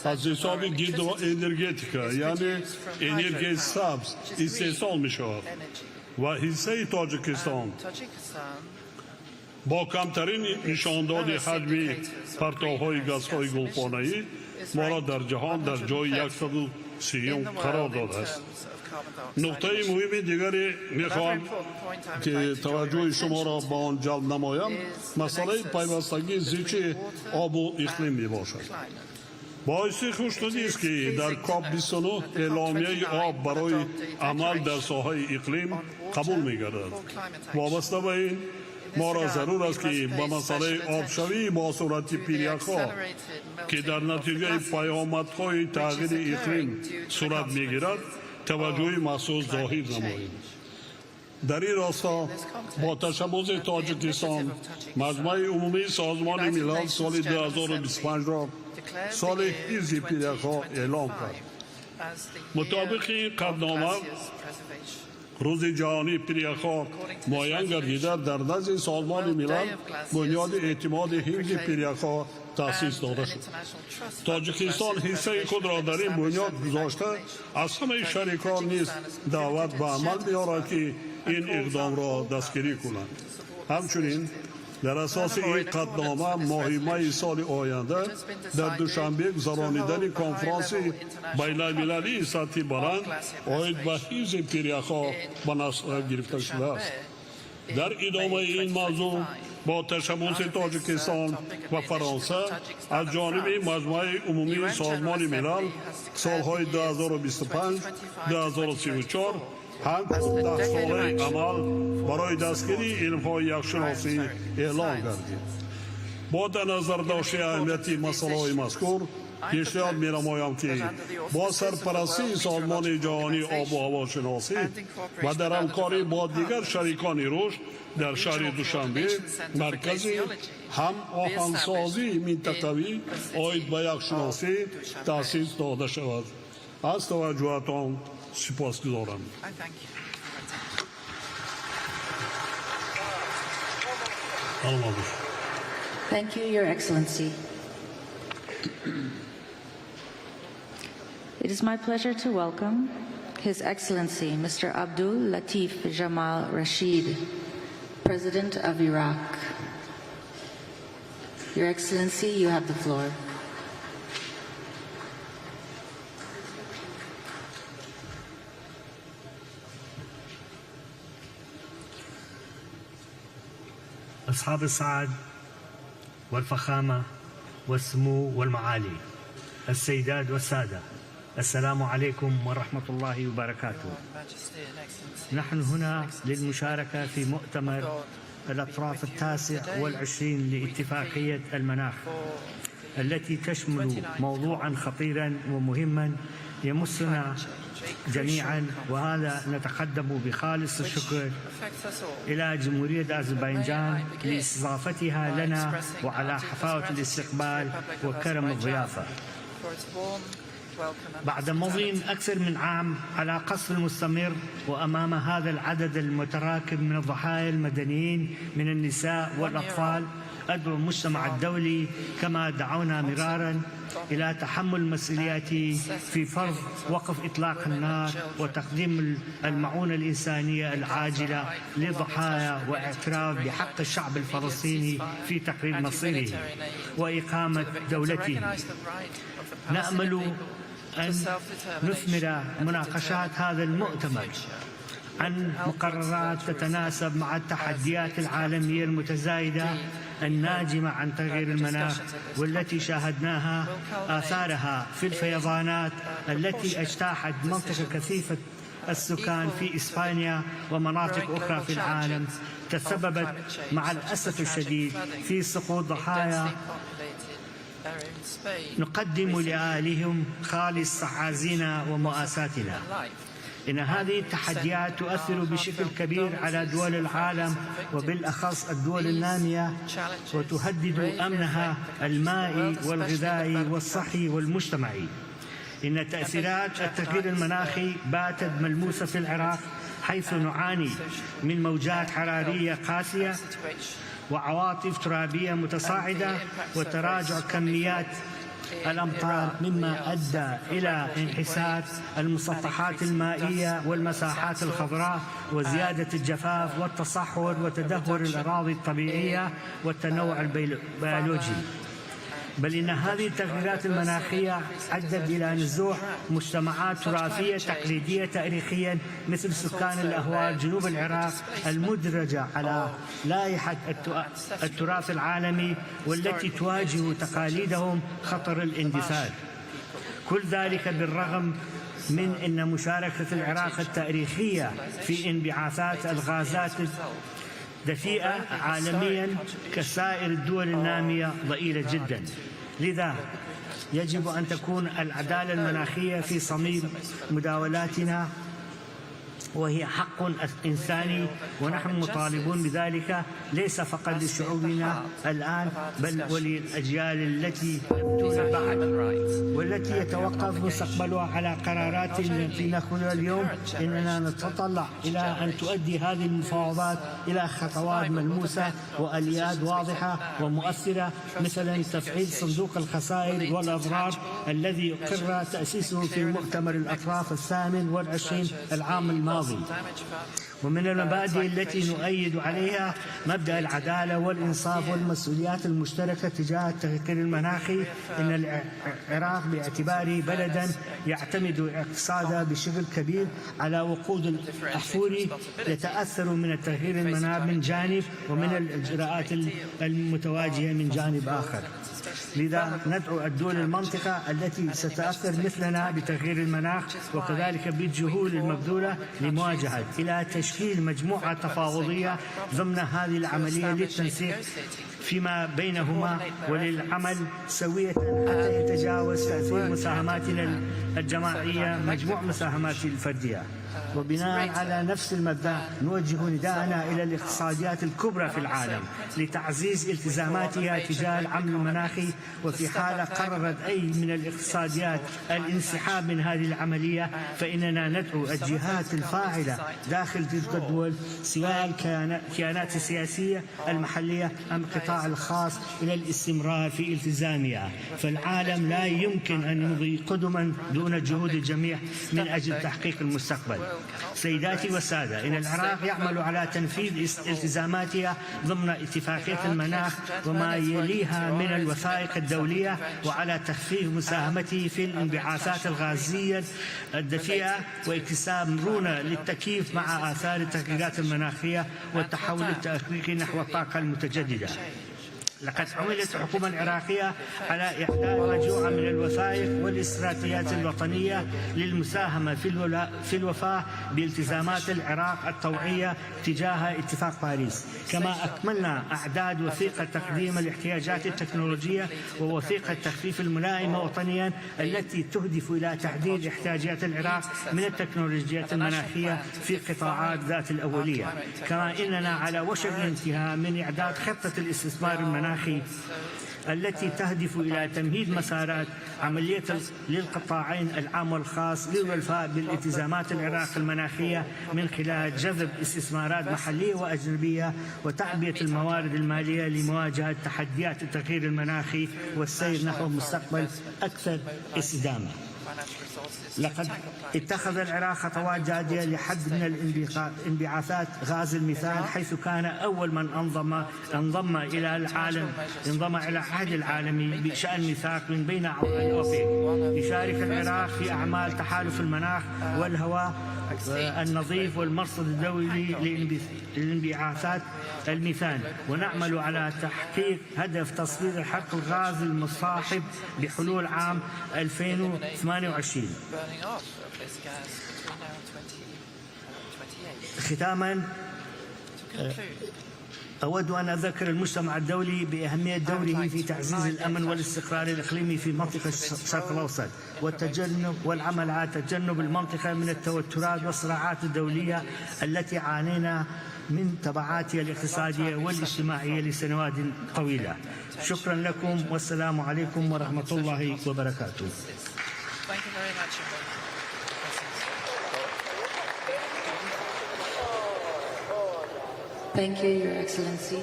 از حساب گرد و انرژتیکا یعنی انرژی سبز استحصال می شود و حصه تاجیکستان با کمترین نشانداد حجم پرتاب‌های گازهای گلخانه‌ای ما را در جهان در جای 130 قرار داده است. نقطه مهم دیگری میخوام که توجه شما را به آن جلب نمایم مسئله پیوستگی زیچ آب و اقلیم می باشد. باعث خوشنودی است که در کاپ 29 اعلامیه آب برای عمل در ساحه اقلیم قبول می گردد. وابسته به این ما را ضرور است که به مسئله آبشوی با صورت پیریک‌ها که در نتیجه پیامدهای تغییر اقلیم صورت می گیرد توجه مخصوص ظاهر نماییم. در این راستا با تشبث تاجیکستان مجمع عمومی سازمان ملل سال 2025 را سال حفظ پیریک‌ها اعلام کرد. مطابق قطعنامه روز جهانی پیریک‌ها معین گردیده در نزد سازمان ملل بنیاد اعتماد حفظ پیریک‌ها تأسیس داده شد. تاجیکستان حصه خود را در این بنیاد گذاشته از همه شریکان نیز دعوت به عمل می‌آورد که این اقدام را دستگیری کنند. همچنین در اساس این قطعنامه ماه می سال آینده در دوشنبه گذرانیدن کنفرانس بین المللی سطح بلند عاید به حفظ پیریک‌ها به نظر گرفته شده است. در ادامه این موضوع با تشبث تاجیکستان و فرانسه از جانب مجمع عمومی سازمان ملل سالهای 2025 2034 هم 10 ساله عمل برای دستگیری علم‌های یخشناسی اعلام گردید. با در نظر داشته اهمیت مسائل مذکور پیشنهاد می‌نمایم که با سرپرستی سازمان جهانی آب و هوا شناسی و در همکاری با دیگر شریکان رشد در شهر دوشنبه مرکز هم آهنگسازی منطقوی عاید به یخشناسی تأسیس داده شود. از توجهتان سپاسگزارم. kalmamış. Thank you, Your Excellency. It is my pleasure to welcome His Excellency Mr. Abdul Latif Jamal Rashid, President of Iraq. Your Excellency, you have the floor. أصحاب السعادة والفخامة والسمو والمعالي، السيدات والسادة، السلام عليكم ورحمة الله وبركاته. نحن هنا للمشاركة في مؤتمر الأطراف 29 لاتفاقية المناخ، التي تشمل موضوعا خطيرا ومهما يمسنا جميعا، وهذا نتقدم بخالص الشكر إلى جمهورية أذربيجان لاستضافتها لنا وعلى حفاوة الاستقبال وكرم الضيافة. بعد مضي أكثر من عام على قصف المستمر وأمام هذا العدد المتراكم من الضحايا المدنيين من النساء والأطفال، أدعو المجتمع الدولي كما دعونا مرارا إلى تحمل المسؤوليات في فرض وقف إطلاق النار وتقديم المعونة الإنسانية العاجلة للضحايا واعتراف بحق الشعب الفلسطيني في تقرير مصيره وإقامة دولته. نأمل أن نثمر مناقشات هذا المؤتمر عن مقررات تتناسب مع التحديات العالمية المتزايدة الناجمة عن تغيير المناخ، والتي شاهدناها آثارها في الفيضانات التي اجتاحت منطقة كثيفة السكان في إسبانيا ومناطق أخرى في العالم، تسببت مع الأسف الشديد في سقوط ضحايا. نقدم لأهلهم خالص تعازينا ومؤاساتنا. إن هذه التحديات تؤثر بشكل كبير على دول العالم وبالأخص الدول النامية، وتهدد أمنها المائي والغذائي والصحي والمجتمعي. إن تأثيرات التغيير المناخي باتت ملموسة في العراق، حيث نعاني من موجات حرارية قاسية وعواصف ترابية متصاعدة وتراجع كميات الأمطار، مما أدى إلى انحسار المسطحات المائية والمساحات الخضراء وزيادة الجفاف والتصحر وتدهور الأراضي الطبيعية والتنوع البيولوجي. بل إن هذه التغييرات المناخية أدت إلى نزوح مجتمعات تراثية تقليدية تاريخيا مثل سكان الأهوال جنوب العراق المدرجة على لائحة التراث العالمي، والتي تواجه تقاليدهم خطر الاندثار. كل ذلك بالرغم من أن مشاركة العراق التاريخية في انبعاثات الغازات دفيئة عالميا كسائر الدول النامية ضئيلة جدا. لذا يجب أن تكون العدالة المناخية في صميم مداولاتنا، وهي حق إنساني، ونحن مطالبون بذلك ليس فقط لشعوبنا الآن بل وللأجيال التي يأتون بعد، والتي يتوقف مستقبلها على قرارات التي نأخذها اليوم. إننا نتطلع إلى أن تؤدي هذه المفاوضات إلى خطوات ملموسة وآليات واضحة ومؤثرة، مثلا تفعيل صندوق الخسائر والأضرار الذي قرر تأسيسه في مؤتمر الأطراف 28 العام الماضي. ومن المبادئ التي نؤيد عليها مبدأ العدالة والإنصاف والمسؤوليات المشتركة تجاه التغيير المناخي. إن العراق باعتباره بلدا يعتمد اقتصاده بشكل كبير على وقود الأحفوري يتأثر من التغيير المناخي من جانب، ومن الإجراءات المتواجهة من جانب آخر. لذا ندعو الدول المنطقة التي ستتأثر مثلنا بتغيير المناخ وكذلك بالجهود المبذولة لمواجهة إلى تشكيل مجموعة تفاوضية ضمن هذه العملية للتنسيق فيما بينهما وللعمل سوية حتى يتجاوز تأثير مساهماتنا الجماعية مجموع مساهمات الفردية. وبناء على نفس المبدأ نوجه نداءنا إلى الاقتصاديات الكبرى في العالم لتعزيز التزاماتها تجاه العمل المناخي، وفي حال قررت أي من الاقتصاديات الانسحاب من هذه العملية فإننا ندعو الجهات الفاعلة داخل تلك الدول سواء الكيانات السياسية المحلية أم القطاع الخاص إلى الاستمرار في التزامها، فالعالم لا يمكن أن يمضي قدما دون جهود الجميع من أجل تحقيق المستقبل. سيداتي والسادة، إن العراق يعمل على تنفيذ التزاماتها ضمن اتفاقية المناخ وما يليها من الوثائق الدولية، وعلى تخفيف مساهمته في الانبعاثات الغازية الدفيئة واكتساب مرونة للتكييف مع آثار التغييرات المناخية والتحول التأكيدي نحو الطاقة المتجددة. لقد عملت الحكومة العراقية على إعداد مجموعة من الوثائق والاستراتيجيات الوطنية للمساهمة في الوفاء بالتزامات العراق الطوعية تجاه اتفاق باريس، كما أكملنا أعداد وثيقة تقديم الاحتياجات التكنولوجية ووثيقة تخفيف الملائمة وطنيا التي تهدف إلى تحديد احتياجات العراق من التكنولوجيات المناخية في قطاعات ذات الأولية، كما إننا على وشك الانتهاء من إعداد خطة الاستثمار المناخي التي تهدف إلى تمهيد مسارات عملية للقطاعين العام والخاص للوفاء بالالتزامات العراق المناخية من خلال جذب استثمارات محلية وأجنبية وتعبئة الموارد المالية لمواجهة تحديات التغيير المناخي والسير نحو مستقبل أكثر استدامة. لقد اتخذ العراق خطوات جادية لحد من انبعاثات غاز الميثان، حيث كان أول من انضم إلى العهد العالمي بشأن ميثاق من بين أعضاء الأوبك. يشارك العراق في أعمال تحالف المناخ والهواء النظيف والمرصد الدولي لانبعاثات الميثان، ونعمل على تحقيق هدف تصفير الحرق الغازي المصاحب بحلول عام 2028. ختاما، أود أن أذكر المجتمع الدولي بأهمية دوره في تعزيز الأمن والاستقرار الإقليمي في منطقة الشرق الأوسط والعمل على تجنب المنطقة من التوترات والصراعات الدولية التي عانينا من تبعاتها الاقتصادية والاجتماعية لسنوات طويلة. شكرا لكم والسلام عليكم ورحمة الله وبركاته. Thank you, Your Excellency.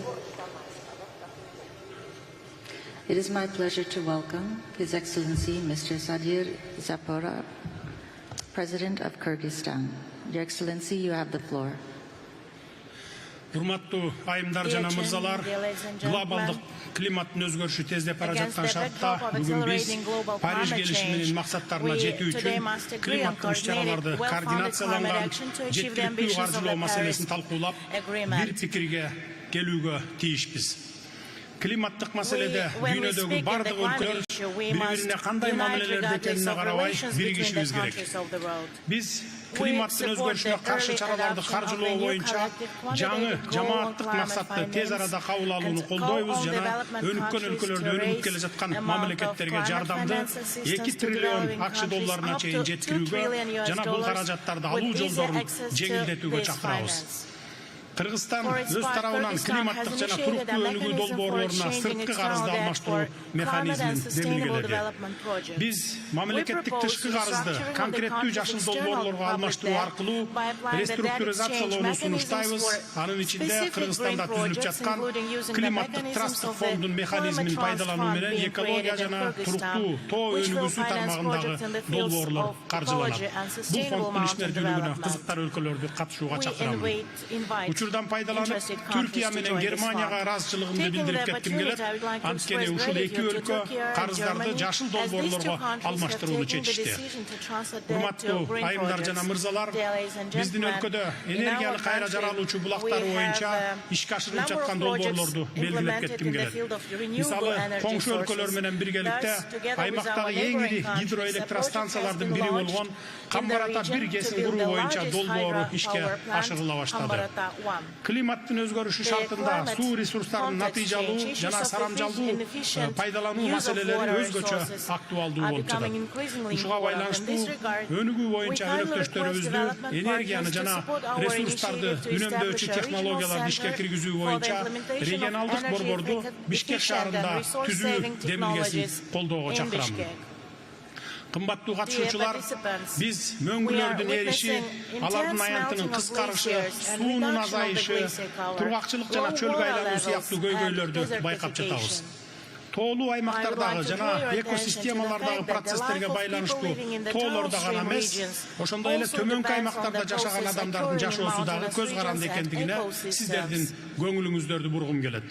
It is my pleasure to welcome His Excellency Mr. Sadir Zapora, President of Kyrgyzstan. Your Excellency, you have the floor. Урматтуу айымдар жана мырзалар, глобалдык климаттын өзгөрүшү тездеп бара жаткан шартта бүгүн биз Париж келишиминин максаттарына жетүү үчүн климаттык иш-чараларды координацияланган жеткиликтүү каржылоо маселесин талкуулап, бир пикирге келүүгө тийишпиз. Климаттык маселеде дүйнөдөгү бардык өлкөлөр бири-бирине кандай мамилелерде экенине карабай биригишибиз керек. Биз климаттын өзгөрүшүнө каршы чараларды каржылоо боюнча жаңы жамааттык максатты тез арада кабыл алууну колдойбуз жана өнүккөн өлкөлөрдө өнүгүп келе жаткан мамлекеттерге жардамды 2 триллион акч долларына чейин жеткирүүгө жана бул каражаттарды алуу жолдорун жеңилдетүүгө чакырабыз. Кыргызстан өз тарабынан климаттык жана туруктуу өнүгүү долбоорлоруна сырткы карызды алмаштыруу механизмин белгиледи. Биз мамлекеттик тышкы карызды конкреттүү жашыл долбоорлорго алмаштыруу аркылуу реструктуризациялоону сунуштайбыз. Анын ичинде Кыргызстанда түзүлүп жаткан климаттык трасттык фондун механизмин пайдалануу менен экология жана туруктуу тоо өнүгүүсү тармагындагы долбоорлор каржыланат. Бул фонддун ишмердүүлүгүнө кызыктар өлкөлөрдү катышууга чакырам. Учурдан пайдаланып, Түркия менен Германияга ыраазычылыгымды билдирип кетким келет. Анткени ушул эки өлкө карыздарды жашыл долбоорлорго алмаштырууну чечишти. Урматтуу айымдар жана мырзалар, биздин өлкөдө энергияны кайра жаралуучу булактары боюнча ишке ашырылып жаткан долбоорлорду белгилеп кетким келет. Мисалы, коңшу өлкөлөр менен биргеликте аймактагы эң ири гидроэлектростанциялардын бири болгон Камбарата 1 кесин куруу боюнча долбоору ишке ашырыла баштады. Климаттын өзгөрүшү шартында суу ресурстарынын натыйжалуу жана сарамжалдуу пайдалануу маселелери өзгөчө актуалдуу болуп жатат. Ушуга байланыштуу өнүгүү боюнча өнөктөштөрүбүздү энергияны жана ресурстарды үнөмдөөчү технологияларды ишке киргизүү боюнча регионалдык борборду Бишкек шаарында түзүү демилгесин колдоого чакырамын. Кымбаттуу катышуучулар, биз мөңгүлөрдүн эриши, алардын аянтынын кыскарышы, суунун азайышы, тургакчылык жана чөлгө айлануу сыяктуу көйгөйлөрдү байкап жатабыз. Тоолуу аймактардагы жана экосистемалардагы процесстерге байланыштуу тоолордо гана эмес, ошондой эле төмөнкү аймактарда жашаган адамдардын жашоосу дагы көз каранды экендигине сиздердин көңүлүңүздөрдү бургум келет.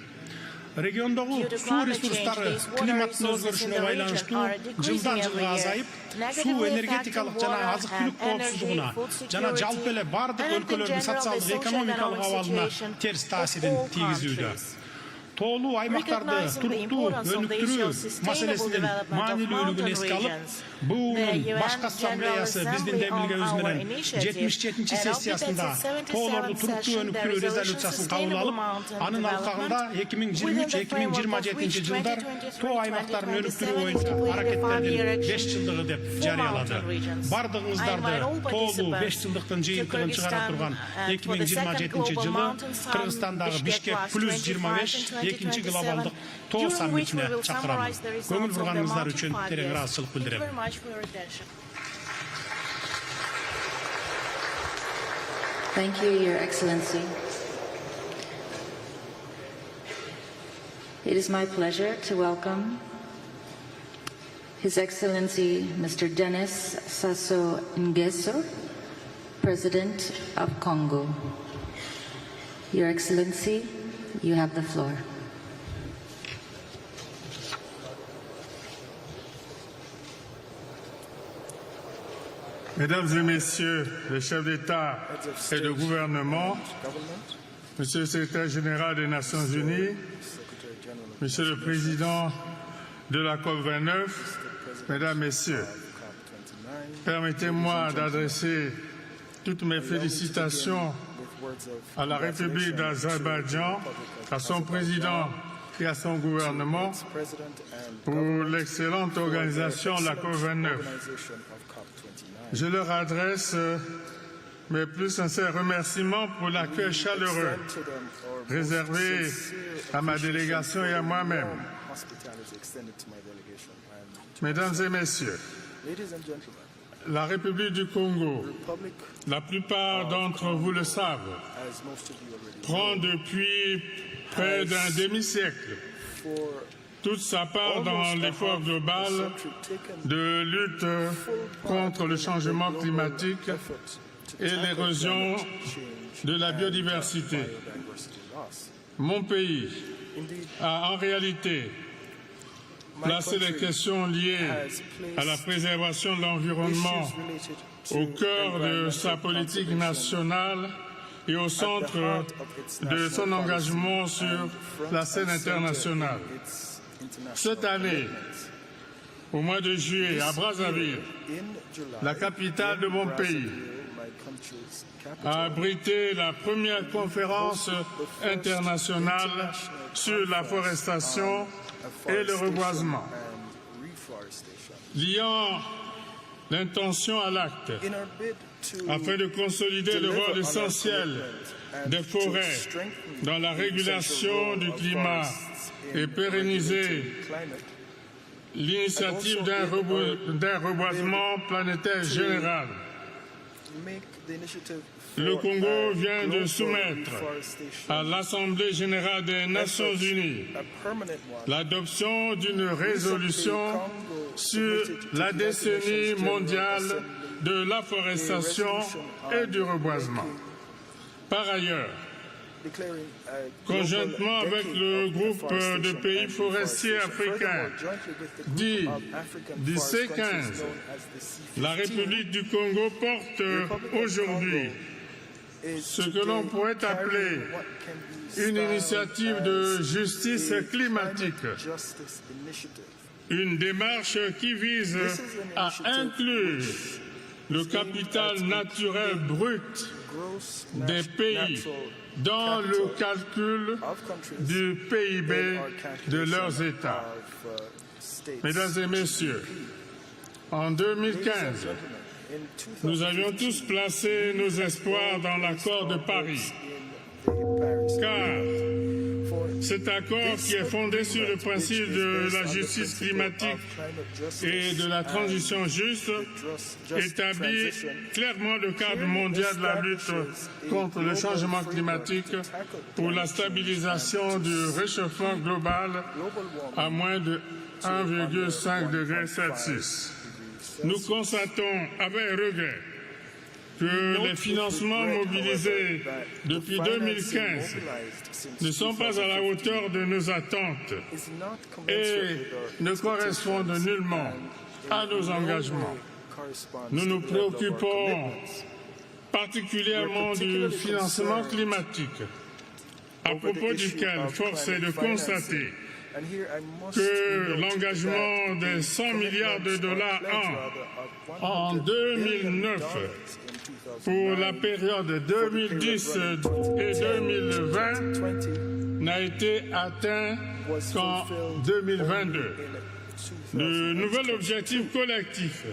Региондогу суу ресурстары климаттын өзгөрүшүнө байланыштуу жылдан жылга азайып, суу энергетикалык жана азык-түлүк коопсуздугуна жана жалпы эле бардык өлкөлөрдүн социалдык экономикалык абалына терс таасирин тийгизүүдө. Тоолуу аймактарды туруктуу өнүктүрүү маселесинин маанилүүлүгүн эске алып, БУнун башкы ассамблеясы биздин демилгебиз менен 77-чи сессиясында тоолорду туруктуу өнүктүрүү резолюциясын кабыл алып, анын алкагында 2023-2027 жылдар тоо аймактарын өнүктүрүү боюнча аракеттердин 5 жылдыгы деп жарыялады. Бардыгыңыздарды тоолуу 5 жылдыктын жыйынтыгын чыгара турган 2027 жылы Кыргызстандагы Бишкек плюс 25 экинчи глобалдык тоо саммитине чакырамын. Көңүл бурганыңыздар үчүн терең ыраазычылык билдирем. Thank you, Your Excellency. It is my pleasure to welcome His Excellency Mr. Denis Sassou Nguesso, President of Congo. Your Excellency, you have the floor. Mesdames et Messieurs les chefs d'État et de gouvernement, Monsieur le Secrétaire général des Nations Unies, Monsieur le Président de la COP29, Mesdames, Messieurs, permettez-moi d'adresser toutes mes félicitations à la République d'Azerbaïdjan, à son président et à son gouvernement pour l'excellente organisation de la COP29. Je leur adresse mes plus sincères remerciements pour l'accueil chaleureux réservé à ma délégation et à moi-même. Mesdames et Messieurs, la République du Congo, la plupart d'entre vous le savent, prend depuis près d'un demi-siècle toute sa part dans l'effort global de lutte contre le changement climatique et l'érosion de la biodiversité. Mon pays a en réalité placé les questions liées à la préservation de l'environnement au cœur de sa politique nationale et au centre de son engagement sur la scène internationale. Cette année, au mois de juillet, à Brazzaville, la capitale de mon pays, a abrité la première conférence internationale sur la forestation et le reboisement. Liant l'intention à l'acte, afin de consolider le rôle essentiel des forêts dans la régulation du climat et pérenniser l'initiative d'un reboisement planétaire général. Le Congo vient de soumettre à l'Assemblée générale des Nations Unies l'adoption d'une résolution sur la décennie mondiale de l'afforestation et du reboisement. Par ailleurs, conjointement avec le groupe de pays forestiers africains, dit C15, la République du Congo porte aujourd'hui ce que l'on pourrait appeler une initiative de justice climatique, une démarche qui vise à inclure le capital naturel brut des pays dans le calcul du PIB de leurs États. Mesdames et messieurs, en 2015, nous avions tous placé nos espoirs dans l'accord de Paris, car cet accord qui est fondé sur le principe de la justice climatique et de la transition juste établit clairement le cadre mondial de la lutte contre le changement climatique pour la stabilisation du réchauffement global à moins de 1,5 degré Celsius. Nous constatons avec regret que les financements mobilisés depuis 2015 ne sont pas à la hauteur de nos attentes et ne correspondent nullement à nos engagements. Nous nous préoccupons particulièrement du financement climatique, à propos duquel force est de constater que l'engagement des 100 milliards de dollars en 2009 pour la période 2010 et 2020 n'a été atteint qu'en 2022. Le nouvel objectif collectif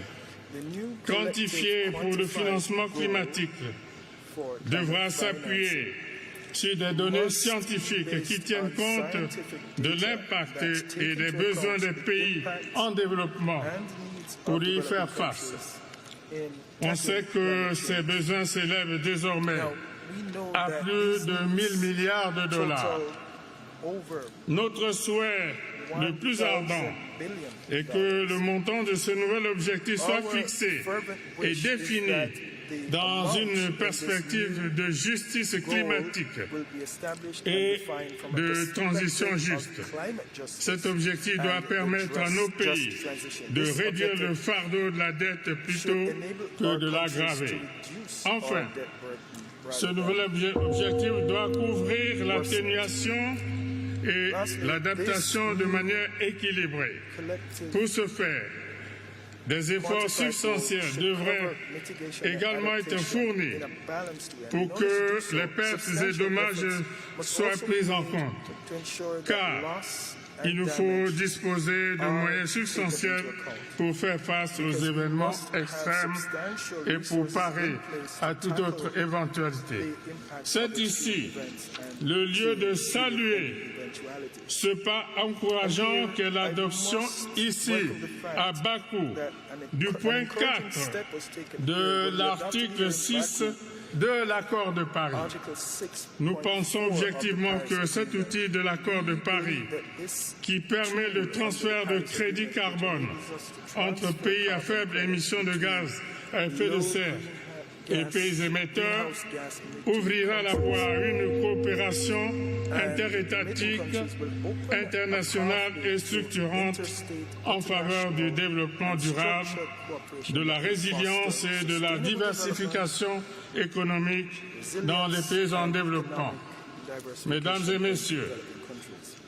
quantifié pour le financement climatique devra s'appuyer sur des données scientifiques qui tiennent compte de l'impact et des besoins des pays en développement pour y faire face. On sait que ces besoins s'élèvent désormais à plus de 1 000 milliards de dollars. Notre souhait le plus ardent est que le montant de ce nouvel objectif soit fixé et défini dans une perspective de justice climatique et de transition juste. Cet objectif doit permettre à nos pays de réduire le fardeau de la dette plutôt que de l'aggraver. Enfin, ce nouvel objectif doit couvrir l'atténuation et l'adaptation de manière équilibrée. Pour ce faire, des efforts substantiels devraient également être fournis pour que les pertes et dommages soient pris en compte, car il nous faut disposer de moyens substantiels pour faire face aux événements extrêmes et pour parer à toute autre éventualité. C'est ici le lieu de saluer ce pas encourageant qu'est l'adoption ici, à Bakou, du point 4 de l'article 6 de l'accord de Paris. Nous pensons objectivement que cet outil de l'accord de Paris, qui permet le transfert de crédits carbone entre pays à faible émission de gaz à effet de serre et pays émetteurs, ouvrira la voie à une coopération interétatique, internationale et structurante en faveur du développement durable, de la résilience et de la diversification économique dans les pays en développement. Mesdames et messieurs,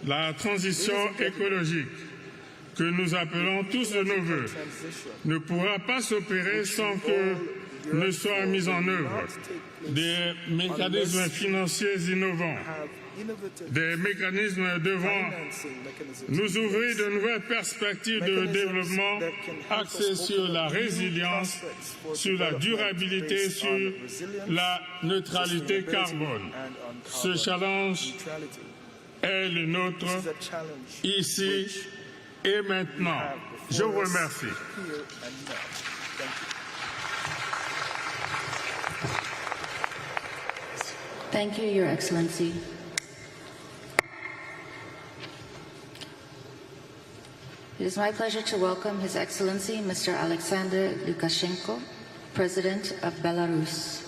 la transition écologique que nous appelons tous de nos vœux ne pourra pas s'opérer sans que ne soient mis en œuvre des mécanismes financiers innovants, des mécanismes devant nous ouvrir de nouvelles perspectives de développement axées sur la résilience, sur la durabilité, sur la neutralité carbone. Ce challenge est le nôtre ici et maintenant. Je vous remercie. Thank you, Your Excellency. It is my pleasure to welcome His Excellency Mr. Alexander Lukashenko, President of Belarus.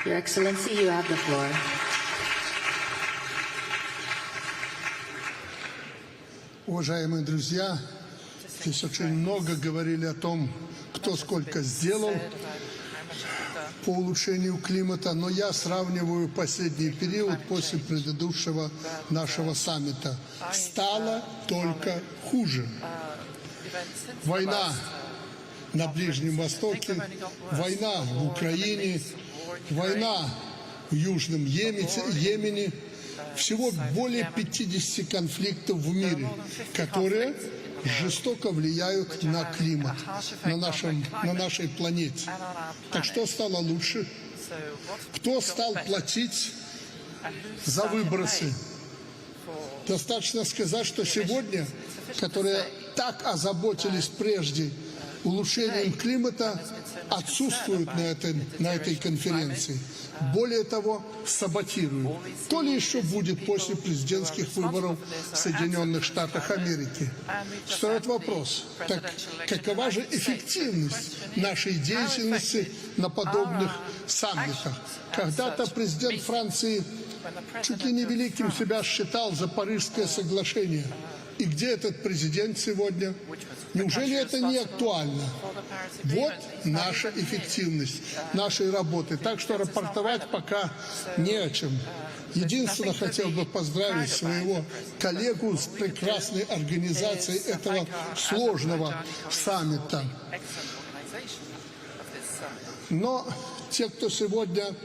Your Excellency, you have the floor. Уважаемые друзья, здесь очень много говорили о том, кто сколько сделал по улучшению климата, но я сравниваю последний период после предыдущего нашего саммита. Стало только хуже. Война на Ближнем Востоке, война в Украине, война в Южном Йемене, всего более 50 конфликтов в мире, которые жестоко влияют на климат, на нашей планете. Так что стало лучше? Кто стал платить за выбросы? Достаточно сказать, что сегодня, которые так озаботились прежде улучшением климата, отсутствуют на этой конференции. Более того, саботируют. То ли еще будет после президентских выборов в Соединенных Штатах Америки. Встает вопрос, так какова же эффективность нашей деятельности на подобных саммитах? Когда-то президент Франции чуть ли не великим себя считал за Парижское соглашение. И где этот президент сегодня? Неужели это не актуально? Вот наша эффективность нашей работы. Так что рапортовать пока не о чем. Единственное, хотел бы поздравить своего коллегу с прекрасной организацией этого сложного саммита. Но те, кто сегодня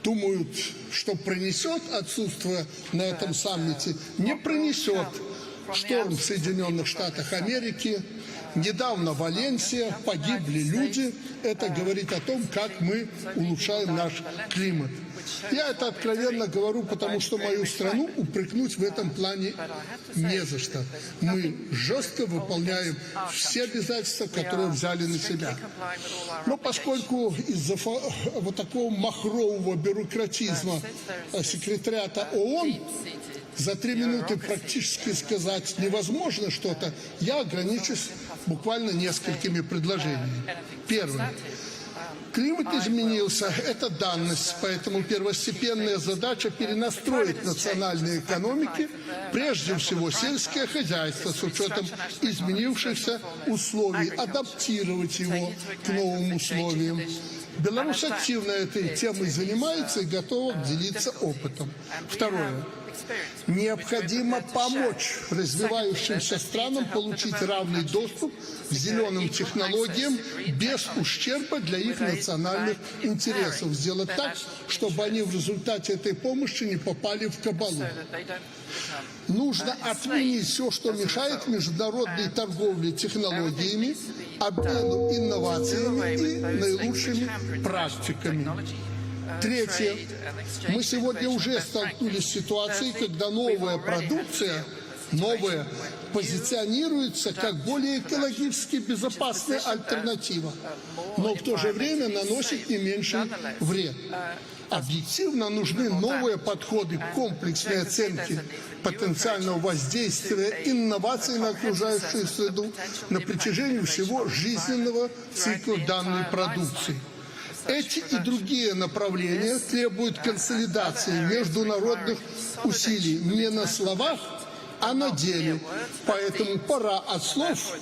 думают, что принесет отсутствие на этом саммите, не принесет. Шторм в Соединенных Штатах Америки, недавно Валенсия, погибли люди. Это говорит о том, как мы улучшаем наш климат. Я это откровенно говорю, потому что мою страну упрекнуть в этом плане не за что. Мы жестко выполняем все обязательства, которые взяли на себя. Но поскольку из-за вот такого махрового бюрократизма секретариата ООН за 3 минуты практически сказать невозможно что-то, я ограничусь буквально несколькими предложениями. Первое. Климат изменился, это данность, поэтому первостепенная задача перенастроить национальные экономики, прежде всего сельское хозяйство, с учетом изменившихся условий, адаптировать его к новым условиям. Беларусь активно этой темой занимается и готова делиться опытом. Второе. Необходимо помочь развивающимся странам получить равный доступ к зеленым технологиям без ущерба для их национальных интересов. Сделать так, чтобы они в результате этой помощи не попали в кабалу. Нужно отменить все, что мешает международной торговле технологиями, обмену инновациями и наилучшими практиками. Третье. Мы сегодня уже столкнулись с ситуацией, когда новая продукция, позиционируется как более экологически безопасная альтернатива, но в то же время наносит не меньший вред. Объективно нужны новые подходы к комплексной оценке потенциального воздействия инноваций на окружающую среду на протяжении всего жизненного цикла данной продукции. Эти и другие направления требуют консолидации международных усилий не на словах, а на деле. Поэтому пора от слов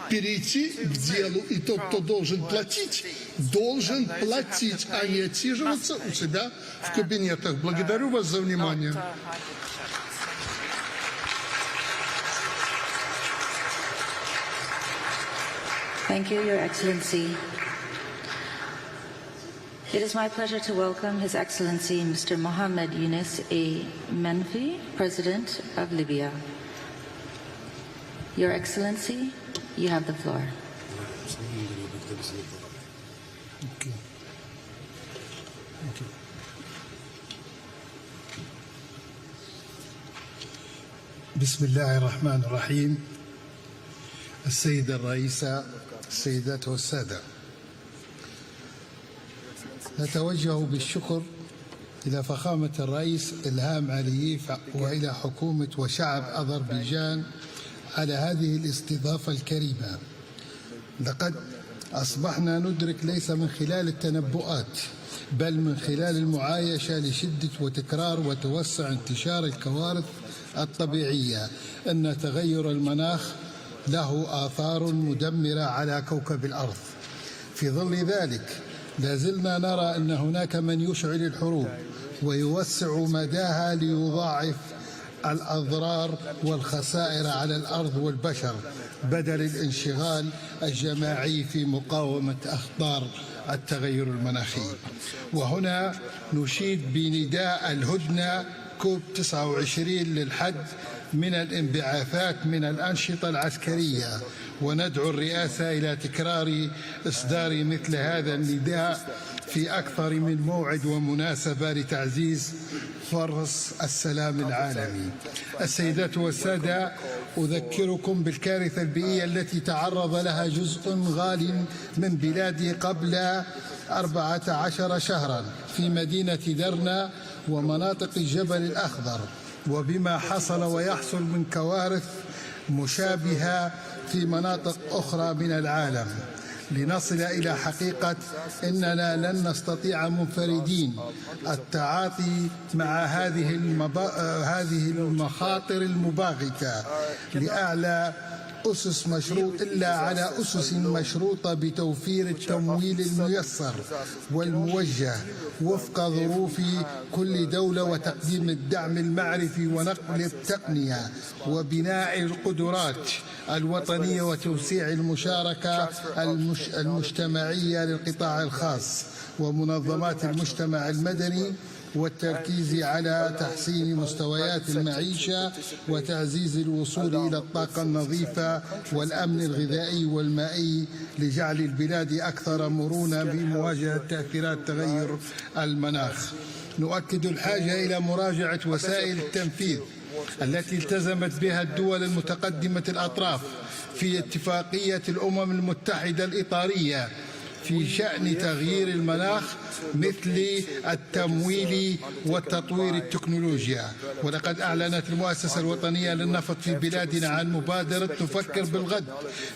перейти к делу. И тот, кто должен платить, а не отсиживаться у себя в кабинетах. Благодарю вас за внимание. Thank you, Your Excellency. It is my pleasure to welcome His Excellency Mr. Mohammed Yunus A. Menfi, President of Libya. Your Excellency, you have the floor. بسم الله الرحمن الرحيم. السيدة الرئيسة، السيدات والسادة، نتوجه بالشكر إلى فخامة الرئيس إلهام علييف وإلى حكومة وشعب أذربيجان على هذه الاستضافة الكريمة. لقد أصبحنا ندرك ليس من خلال التنبؤات بل من خلال المعايشة لشدة وتكرار وتوسع انتشار الكوارث الطبيعية أن تغير المناخ له آثار مدمرة على كوكب الأرض. في ظل ذلك لازلنا نرى أن هناك من يشعل الحروب ويوسع مداها ليضاعف الأضرار والخسائر على الأرض والبشر بدل الانشغال الجماعي في مقاومة أخطار التغير المناخي. وهنا نشيد بنداء الهدنة كوب 29 للحد من الانبعاثات من الأنشطة العسكرية، وندعو الرئاسة إلى تكرار إصدار مثل هذا النداء في أكثر من موعد ومناسبة لتعزيز فرص السلام العالمي. السيدات والسادة، أذكركم بالكارثة البيئية التي تعرض لها جزء غال من بلادي قبل 14 شهرا في مدينة درنا ومناطق الجبل الأخضر، وبما حصل ويحصل من كوارث مشابهة في مناطق أخرى من العالم، لنصل إلى حقيقة أننا لن نستطيع منفردين التعاطي مع هذه المخاطر المباغتة لأعلى أسس مشروط إلا على أسس مشروطة بتوفير التمويل الميسر والموجه وفق ظروف كل دولة، وتقديم الدعم المعرفي ونقل التقنية وبناء القدرات الوطنية وتوسيع المشاركة المجتمعية للقطاع الخاص ومنظمات المجتمع المدني، والتركيز على تحسين مستويات المعيشة وتعزيز الوصول إلى الطاقة النظيفة والأمن الغذائي والمائي لجعل البلاد أكثر مرونة بمواجهة تأثيرات تغير المناخ. نؤكد الحاجة إلى مراجعة وسائل التنفيذ التي التزمت بها الدول المتقدمة الأطراف في اتفاقية الأمم المتحدة الإطارية في شأن تغيير المناخ، مثل التمويل وتطوير التكنولوجيا. ولقد أعلنت المؤسسة الوطنية للنفط في بلادنا عن مبادرة نفكر بالغد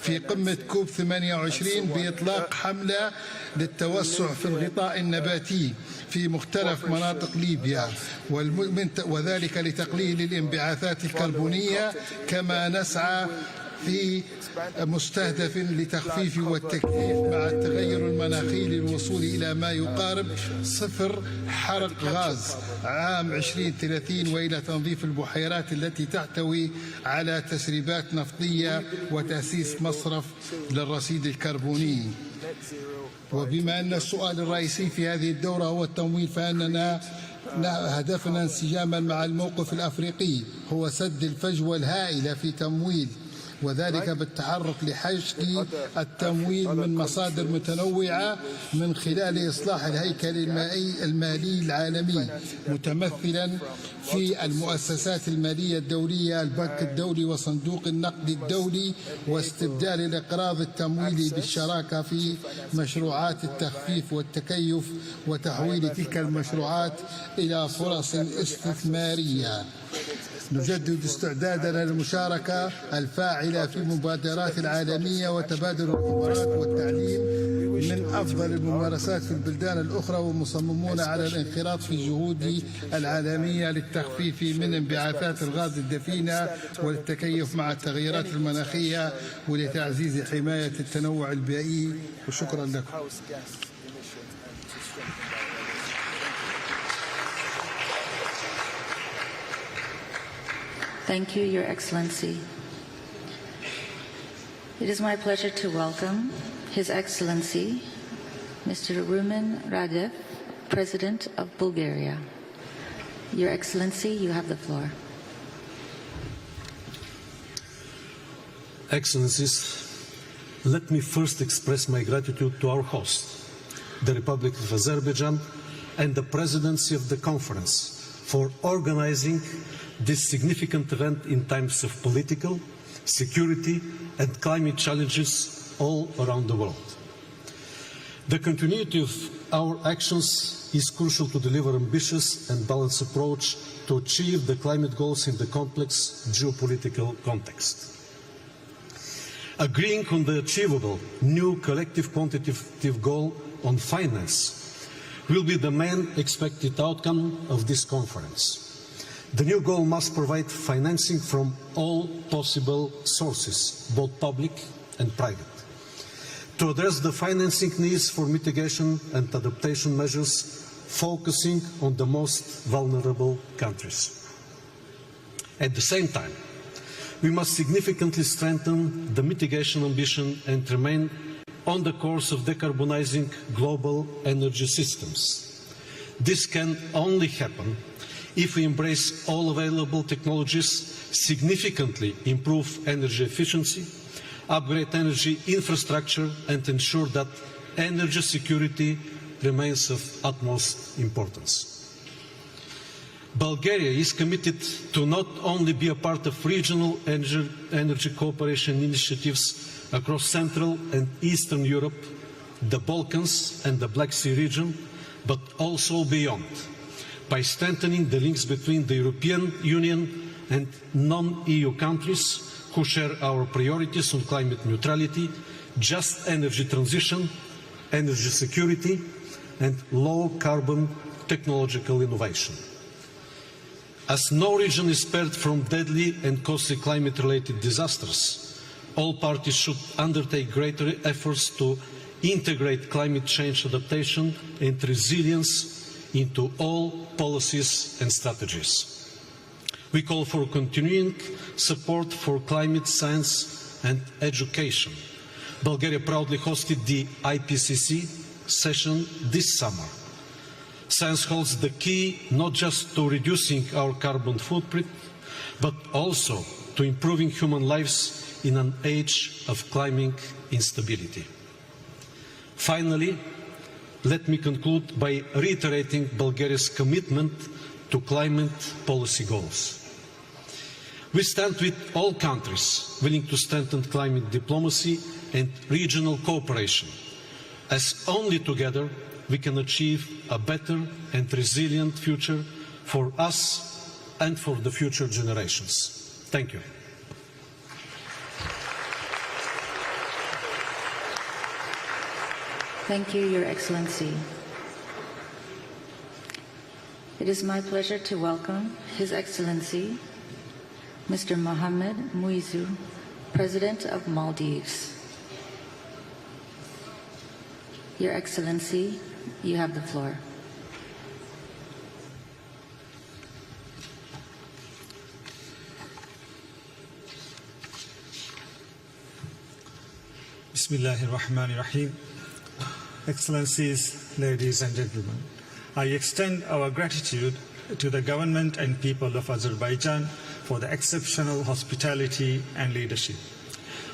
في قمة كوب 28 بإطلاق حملة للتوسع في الغطاء النباتي في مختلف مناطق ليبيا، وذلك لتقليل الانبعاثات الكربونية، كما نسعى في مستهدف لتخفيف والتكييف مع التغير المناخي للوصول إلى ما يقارب 0 حرق غاز عام 2030، وإلى تنظيف البحيرات التي تحتوي على تسريبات نفطية وتأسيس مصرف للرصيد الكربوني. وبما أن السؤال الرئيسي في هذه الدورة هو التمويل، فإننا هدفنا انسجاما مع الموقف الأفريقي هو سد الفجوة الهائلة في تمويل، وذلك بالتحرك لحشد التمويل من مصادر متنوعة من خلال إصلاح الهيكل المالي العالمي، متمثلا في المؤسسات المالية الدولية، البنك الدولي وصندوق النقد الدولي، واستبدال الإقراض التمويلي بالشراكة في مشروعات التخفيف والتكيف، وتحويل تلك المشروعات إلى فرص استثمارية. نجدد استعدادنا للمشاركة الفاعلة في المبادرات العالمية وتبادل الخبرات والتعليم من أفضل الممارسات في البلدان الأخرى، ومصممون على الانخراط في الجهود العالمية للتخفيف من انبعاثات الغاز الدفينة والتكيف مع التغيرات المناخية ولتعزيز حماية التنوع البيئي. وشكرا لكم. Thank you, Your Excellency. It is my pleasure to welcome His Excellency, Mr. Rumen Radev, President of Bulgaria. Your Excellency, you have the floor. Excellencies, let me first express my gratitude to our host, the Republic of Azerbaijan, and the Presidency of the Conference for organizing this significant event in times of political, security and climate challenges all around the world. The continuity of our actions is crucial to deliver ambitious and balanced approach to achieve the climate goals in the complex geopolitical context. Agreeing on the achievable new collective quantitative goal on finance will be the main expected outcome of this conference. The new goal must provide financing from all possible sources, both public and private, to address the financing needs for mitigation and adaptation measures, focusing on the most vulnerable countries. At the same time, we must significantly strengthen the mitigation ambition and remain on the course of decarbonizing global energy systems. This can only happen if we embrace all available technologies, significantly improve energy efficiency, upgrade energy infrastructure, and ensure that energy security remains of utmost importance. Bulgaria is committed to not only be a part of regional energy cooperation initiatives across Central and Eastern Europe, the Balkans and the Black Sea region, but also beyond, by strengthening the links between the European Union and non-EU countries who share our priorities on climate neutrality, just energy transition, energy security, and low-carbon technological innovation. As no region is spared from deadly and costly climate-related disasters, all parties should undertake greater efforts to integrate climate change adaptation and resilience into all policies and strategies. We call for continuing support for climate science and education. Bulgaria proudly hosted the IPCC session this summer. Science holds the key not just to reducing our carbon footprint, but also to improving human lives in an age of climbing instability. Finally, let me conclude by reiterating Bulgaria's commitment to climate policy goals. We stand with all countries willing to strengthen climate diplomacy and regional cooperation, as only together we can achieve a better and resilient future for us and for the future generations. Thank you. Thank you, Your Excellency. It is my pleasure to welcome His Excellency, Mr. Mohammed Muizu, President of Maldives. Your Excellency, you have the floor. Bismillahirrahmanirrahim. Excellencies, ladies and gentlemen, I extend our gratitude to the government and people of Azerbaijan for the exceptional hospitality and leadership.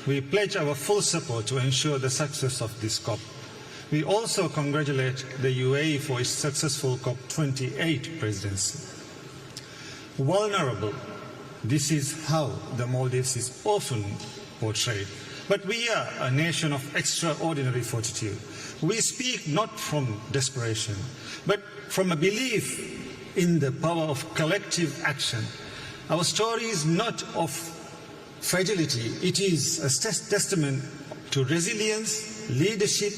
We pledge our full support to ensure the success of this COP. We also congratulate the UAE for its successful COP28 presidency. Vulnerable, this is how the Maldives is often portrayed. But we are a nation of extraordinary fortitude. We speak not from desperation, but from a belief in the power of collective action. Our story is not of fragility. It is a testament to resilience, leadership,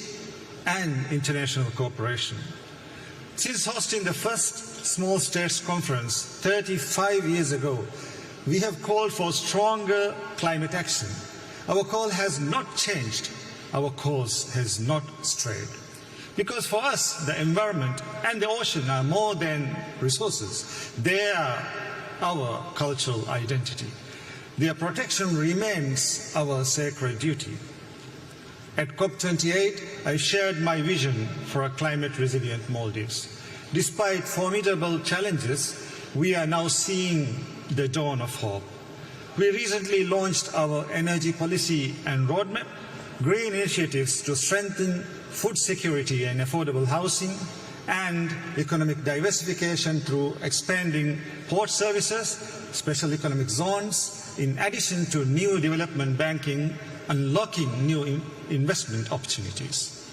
and international cooperation. Since hosting the first Small States Conference 35 years ago, we have called for stronger climate action. Our call has not changed. Our course has not strayed. Because for us, the environment and the ocean are more than resources. They are our cultural identity. Their protection remains our sacred duty. At COP28, I shared my vision for a climate-resilient Maldives. Despite formidable challenges, we are now seeing the dawn of hope. We recently launched our energy policy and roadmap, green initiatives to strengthen food security and affordable housing, and economic diversification through expanding port services, special economic zones, in addition to new development banking, unlocking new investment opportunities.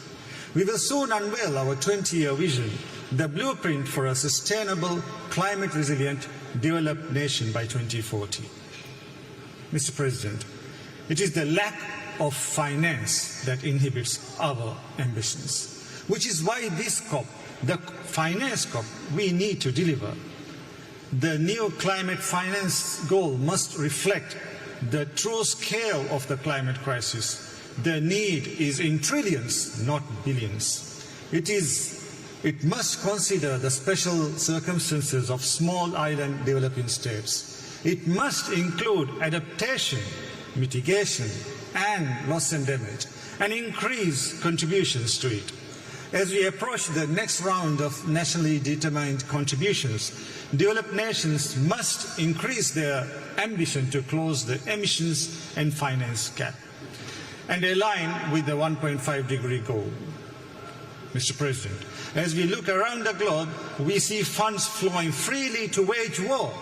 We will soon unveil our 20-year vision, the blueprint for a sustainable, climate-resilient, developed nation by 2040. Mr. President, it is the lack of finance that inhibits our ambitions, which is why this COP, the finance COP, we need to deliver. The new climate finance goal must reflect the true scale of the climate crisis. The need is in trillions, not billions. It must consider the special circumstances of small island developing states. It must include adaptation, mitigation, and loss and damage, and increase contributions to it. As we approach the next round of nationally determined contributions, developed nations must increase their ambition to close the emissions and finance gap and align with the 1.5-degree goal. Mr. President, as we look around the globe, we see funds flowing freely to wage war,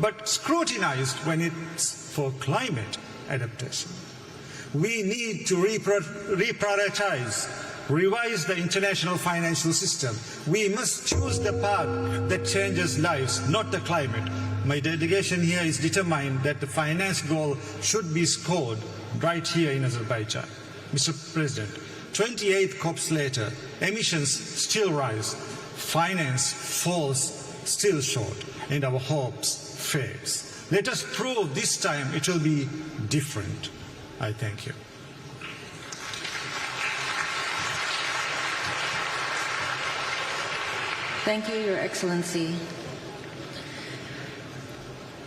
but scrutinized when it's for climate adaptation. We need to reprioritize, revise the international financial system. We must choose the path that changes lives, not the climate. My delegation here is determined that the finance goal should be scored right here in Azerbaijan. Mr. President, 28 COPs later, emissions still rise, finance falls still short, and our hopes fades. Let us prove this time it will be different. I thank you. Thank you, Your Excellency.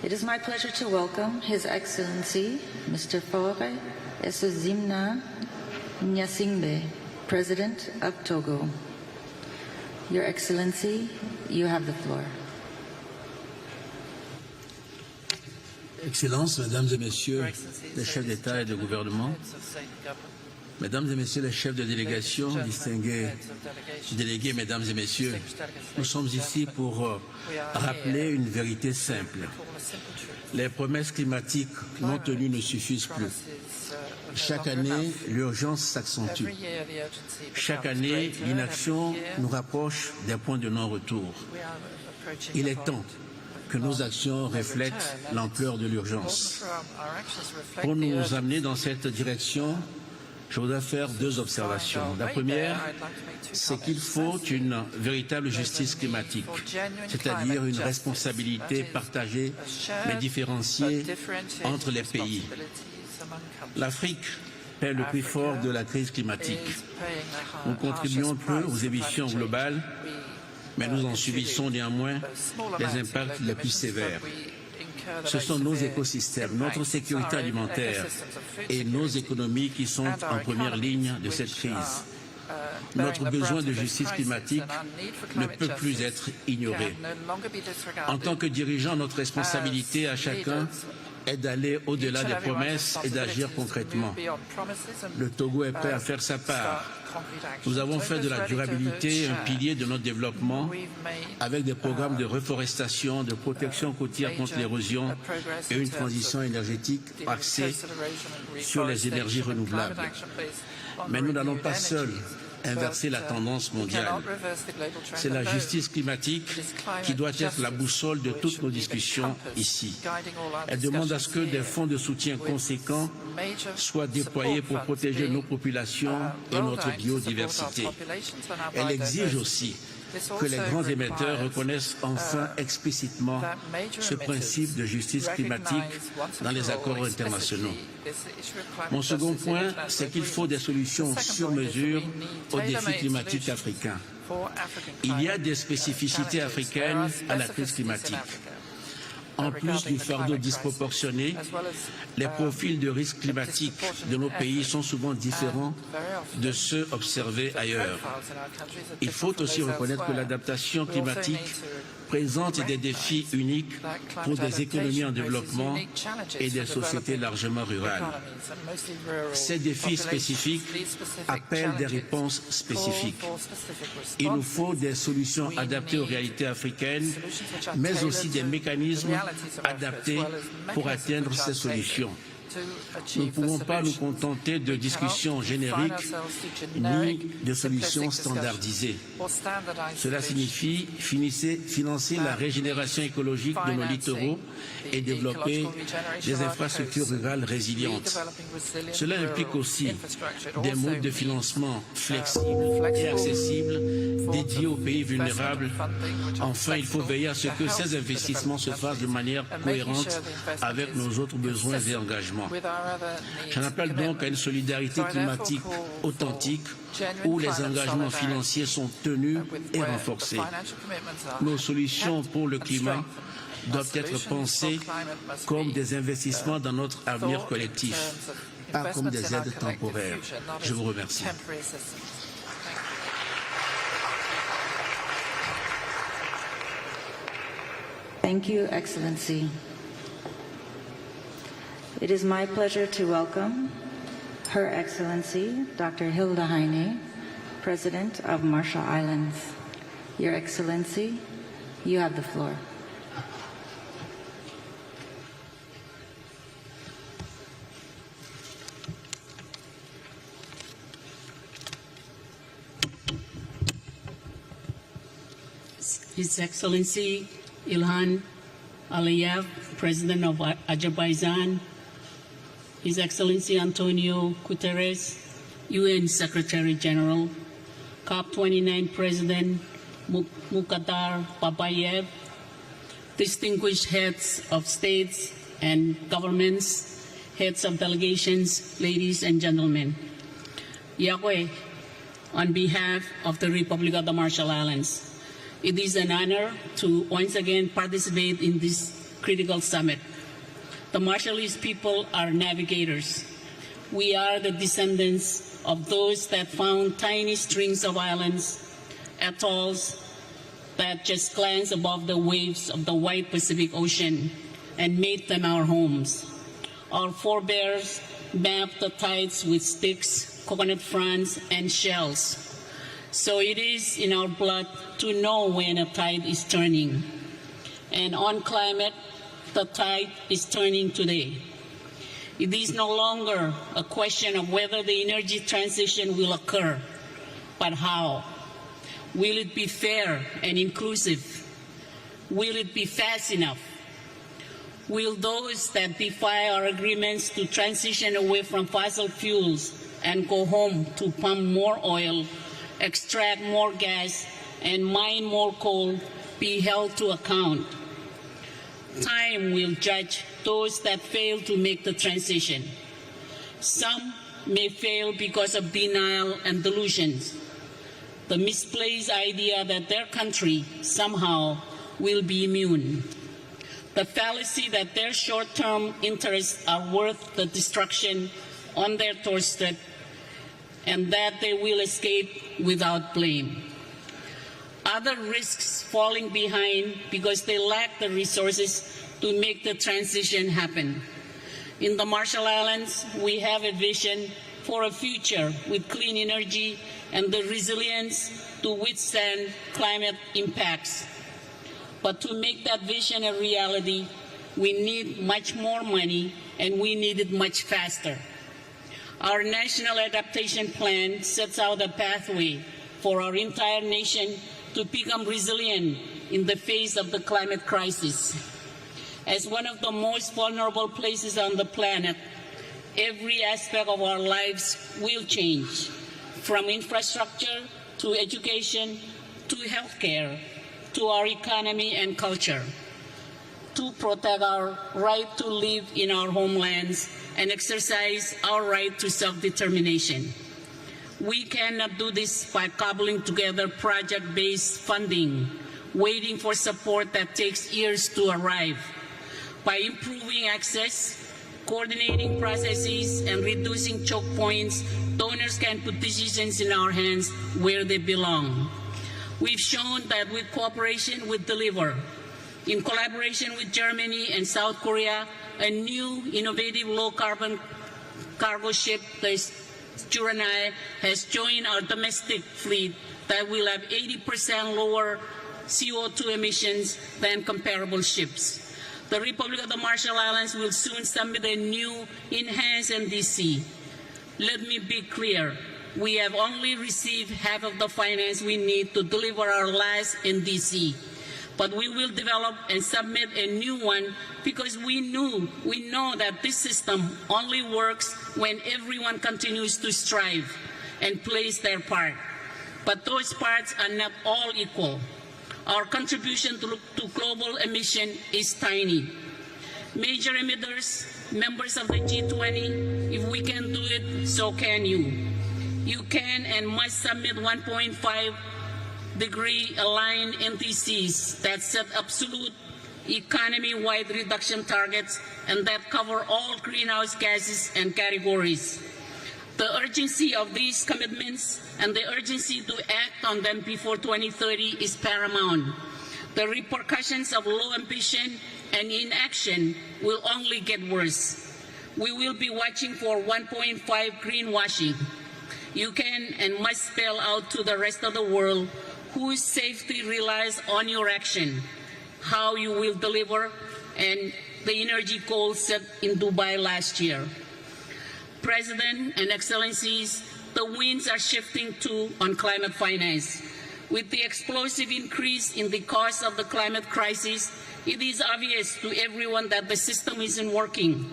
It is my pleasure to welcome His Excellency, Mr. Faure Esozimna Nyasingbe, President of Togo. Your Excellency, you have the floor. Excellences, Mesdames et Messieurs les chefs d'État et de gouvernement, Mesdames et Messieurs les chefs de délégation, distingués délégués, Mesdames et Messieurs, nous sommes ici pour rappeler une vérité simple. Les promesses climatiques non tenues ne suffisent plus. Chaque année, l'urgence s'accentue. Chaque année, l'inaction nous rapproche des points de non-retour. Il est temps que nos actions reflètent l'ampleur de l'urgence. Pour nous amener dans cette direction, je voudrais faire deux observations. La première, c'est qu'il faut une véritable justice climatique, c'est-à-dire une responsabilité partagée mais différenciée entre les pays. L'Afrique paie le prix fort de la crise climatique. Nous contribuons peu aux émissions globales, mais nous en subissons néanmoins les impacts les plus sévères. Ce sont nos écosystèmes, notre sécurité alimentaire et nos économies qui sont en première ligne de cette crise. Notre besoin de justice climatique ne peut plus être ignoré. En tant que dirigeants, notre responsabilité à chacun est d'aller au-delà des promesses et d'agir concrètement. Le Togo est prêt à faire sa part. Nous avons fait de la durabilité un pilier de notre développement avec des programmes de reforestation, de protection côtière contre l'érosion et une transition énergétique axée sur les énergies renouvelables. Mais nous n'allons pas seuls inverser la tendance mondiale. C'est la justice climatique qui doit être la boussole de toutes nos discussions ici. Elle demande à ce que des fonds de soutien conséquents soient déployés pour protéger nos populations et notre biodiversité. Elle exige aussi que les grands émetteurs reconnaissent enfin explicitement ce principe de justice climatique dans les accords internationaux. Mon second point, c'est qu'il faut des solutions sur mesure aux défis climatiques africains. Il y a des spécificités africaines à la crise climatique. En plus du fardeau disproportionné, les profils de risques climatiques de nos pays sont souvent différents de ceux observés ailleurs. Il faut aussi reconnaître que l'adaptation climatique présente des défis uniques pour des économies en développement et des sociétés largement rurales. Ces défis spécifiques appellent des réponses spécifiques. Il nous faut des solutions adaptées aux réalités africaines, mais aussi des mécanismes adaptés pour atteindre ces solutions. Nous ne pouvons pas nous contenter de discussions génériques ni de solutions standardisées. Cela signifie financer la régénération écologique de nos littoraux et développer des infrastructures rurales résilientes. Cela implique aussi des modes de financement flexibles et accessibles dédiés aux pays vulnérables. Enfin, il faut veiller à ce que ces investissements se fassent de manière cohérente avec nos autres besoins et engagements. J'en appelle donc à une solidarité climatique authentique où les engagements financiers sont tenus et renforcés. Nos solutions pour le climat doivent être pensées comme des investissements dans notre avenir collectif. pas comme des aides temporaires. Je vous remercie. Thank you, Excellency. It is my pleasure to welcome Her Excellency, Dr. Hilda Heine, President of Marshall Islands. Your Excellency, you have the floor. His Excellency Ilhan Aliyev, President of Azerbaijan, His Excellency Antonio Guterres, UN Secretary General, COP29 President Mukhtar Babayev, distinguished heads of states and governments, heads of delegations, ladies and gentlemen. Yahweh, on behalf of the Republic of the Marshall Islands, it is an honor to once again participate in this critical summit. The Marshallese people are navigators. We are the descendants of those that found tiny strings of islands, atolls that just glance above the waves of the wide Pacific Ocean and made them our homes. Our forebears mapped the tides with sticks, coconut fronds, and shells. So it is in our blood to know when a tide is turning. And on climate, the tide is turning today. It is no longer a question of whether the energy transition will occur, but how. Will it be fair and inclusive? Will it be fast enough? Will those that defy our agreements to transition away from fossil fuels and go home to pump more oil, extract more gas, and mine more coal be held to account? Time will judge those that fail to make the transition. Some may fail because of denial and delusions, the misplaced idea that their country somehow will be immune, the fallacy that their short-term interests are worth the destruction on their doorstep, and that they will escape without blame. Other risks falling behind because they lack the resources to make the transition happen. In the Marshall Islands, we have a vision for a future with clean energy and the resilience to withstand climate impacts. But to make that vision a reality, we need much more money, and we need it much faster. Our National Adaptation Plan sets out a pathway for our entire nation to become resilient in the face of the climate crisis. As one of the most vulnerable places on the planet, every aspect of our lives will change, from infrastructure to education to healthcare to our economy and culture. To protect our right to live in our homelands and exercise our right to self-determination. We cannot do this by cobbling together project-based funding, waiting for support that takes years to arrive. By improving access, coordinating processes, and reducing choke points, donors can put decisions in our hands where they belong. We've shown that with cooperation, we deliver. In collaboration with Germany and South Korea, a new innovative low-carbon cargo ship, the Juranai, has joined our domestic fleet that will have 80% lower CO2 emissions than comparable ships. The Republic of the Marshall Islands will soon submit a new enhanced NDC. Let me be clear. We have only received half of the finance we need to deliver our last NDC. But we will develop and submit a new one because we know that this system only works when everyone continues to strive and plays their part. But those parts are not all equal. Our contribution to global emission is tiny. Major emitters, members of the G20, if we can do it, so can you. You can and must submit 1.5-degree aligned NDCs that set absolute economy-wide reduction targets, and that cover all greenhouse gases and categories. The urgency of these commitments and the urgency to act on them before 2030 is paramount. The repercussions of low ambition and inaction will only get worse. We will be watching for 1.5 greenwashing. You can and must spell out to the rest of the world whose safety relies on your action, how you will deliver, and the energy goals set in Dubai last year. President and Excellencies, the winds are shifting too on climate finance. With the explosive increase in the cost of the climate crisis, it is obvious to everyone that the system isn't working.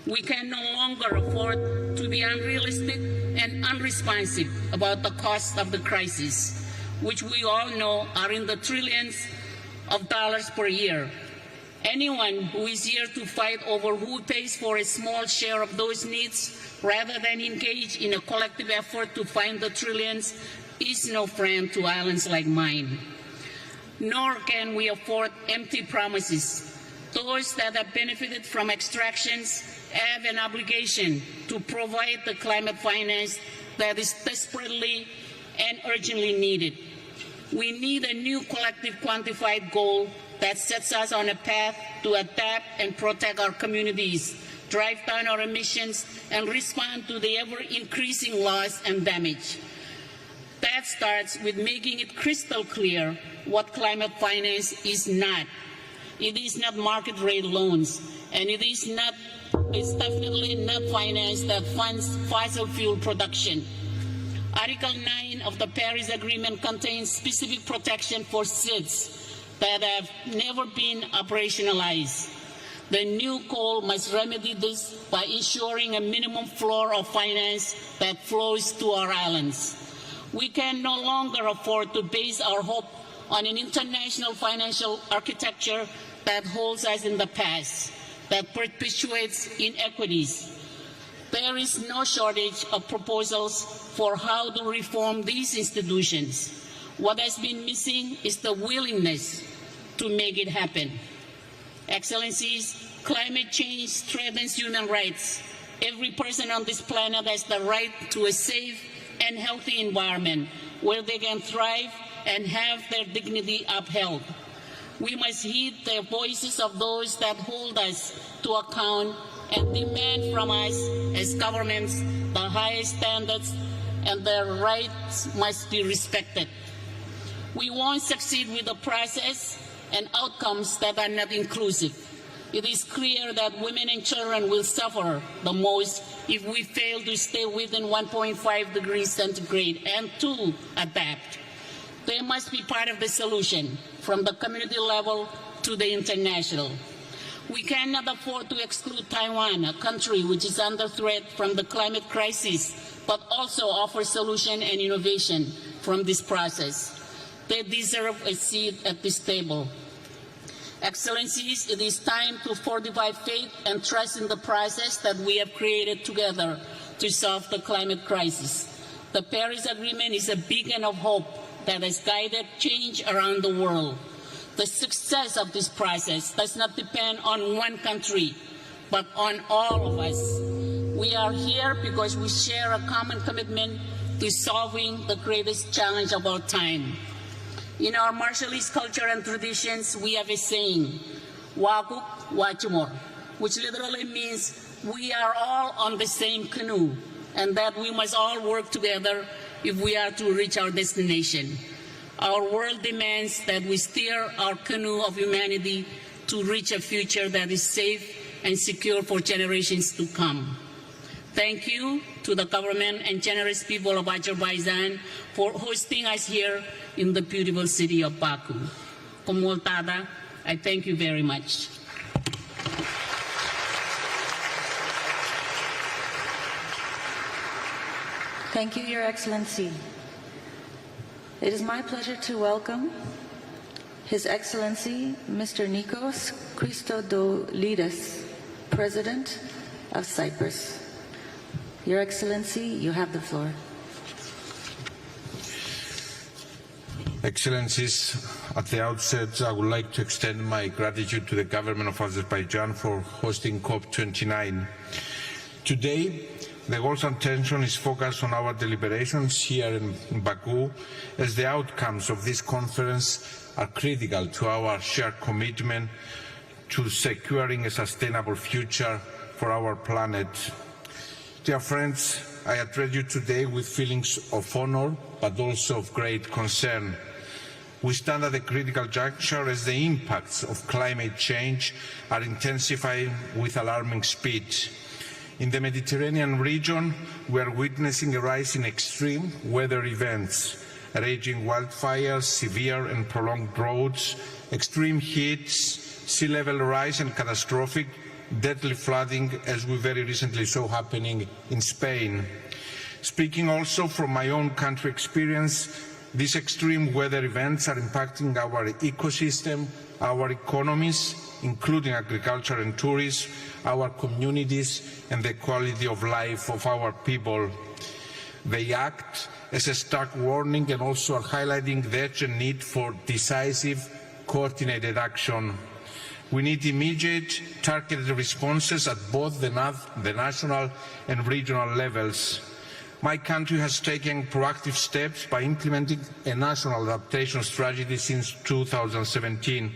We can no longer afford to be unrealistic and unresponsive about the cost of the crisis, which we all know are in the trillions of dollars per year. Anyone who is here to fight over who pays for a small share of those needs rather than engage in a collective effort to find the trillions is no friend to islands like mine. Nor can we afford empty promises. Those that have benefited from extractions have an obligation to provide the climate finance that is desperately and urgently needed. We need a new collective quantified goal that sets us on a path to adapt and protect our communities, drive down our emissions, and respond to the ever-increasing loss and damage. That starts with making it crystal clear what climate finance is not. It is not market rate loans, and it's definitely not finance that funds fossil fuel production. Article 9 of the Paris Agreement contains specific protection for seeds that have never been operationalized. The new call must remedy this by ensuring a minimum floor of finance that flows to our islands. We can no longer afford to base our hope on an international financial architecture that holds us in the past, that perpetuates inequities. There is no shortage of proposals for how to reform these institutions. What has been missing is the willingness to make it happen. Excellencies, climate change threatens human rights. Every person on this planet has the right to a safe and healthy environment where they can thrive and have their dignity upheld. We must heed the voices of those that hold us to account and demand from us as governments the highest standards, and their rights must be respected. We won't succeed with a process and outcomes that are not inclusive. It is clear that women and children will suffer the most if we fail to stay within 1.5 degrees centigrade and to adapt. They must be part of the solution from the community level to the international. We cannot afford to exclude Taiwan, a country which is under threat from the climate crisis, but also offer solution and innovation from this process. They deserve a seat at this table. Excellencies, it is time to fortify faith and trust in the process that we have created together to solve the climate crisis. The Paris Agreement is a beacon of hope that has guided change around the world. The success of this process does not depend on one country, but on all of us. We are here because we share a common commitment to solving the greatest challenge of our time. In our Marshallese culture and traditions, we have a saying, "Waguk Wachimor," which literally means we are all on the same canoe, and that we must all work together if we are to reach our destination. Our world demands that we steer our canoe of humanity to reach a future that is safe and secure for generations to come. Thank you to the government and generous people of Azerbaijan for hosting us here in the beautiful city of Baku. Komoltada, I thank you very much. Thank you, Your Excellency. It is my pleasure to welcome His Excellency Mr. Nikos Christodoulidis, President of Cyprus. Your Excellency, you have the floor. Excellencies, At the outset, I would like to extend my gratitude to the government of Azerbaijan for hosting COP29. Today, the goals and attention is focused on our deliberations here in Baku, as the outcomes of this conference are critical to our shared commitment to securing a sustainable future for our planet. Dear friends, I address you today with feelings of honor, but also of great concern. We stand at a critical juncture as the impacts of climate change are intensifying with alarming speed. In the Mediterranean region, we are witnessing a rise in extreme weather events, raging wildfires, severe and prolonged droughts, extreme heats, sea level rise and catastrophic, deadly flooding, as we very recently saw happening in Spain. Speaking also from my own country experience, these extreme weather events are impacting our ecosystem, our economies, including agriculture and tourism, our communities, and the quality of life of our people. They act as a stark warning and also are highlighting the urgent need for decisive, coordinated action. We need immediate, targeted responses at both the national and regional levels. My country has taken proactive steps by implementing a national adaptation strategy since 2017.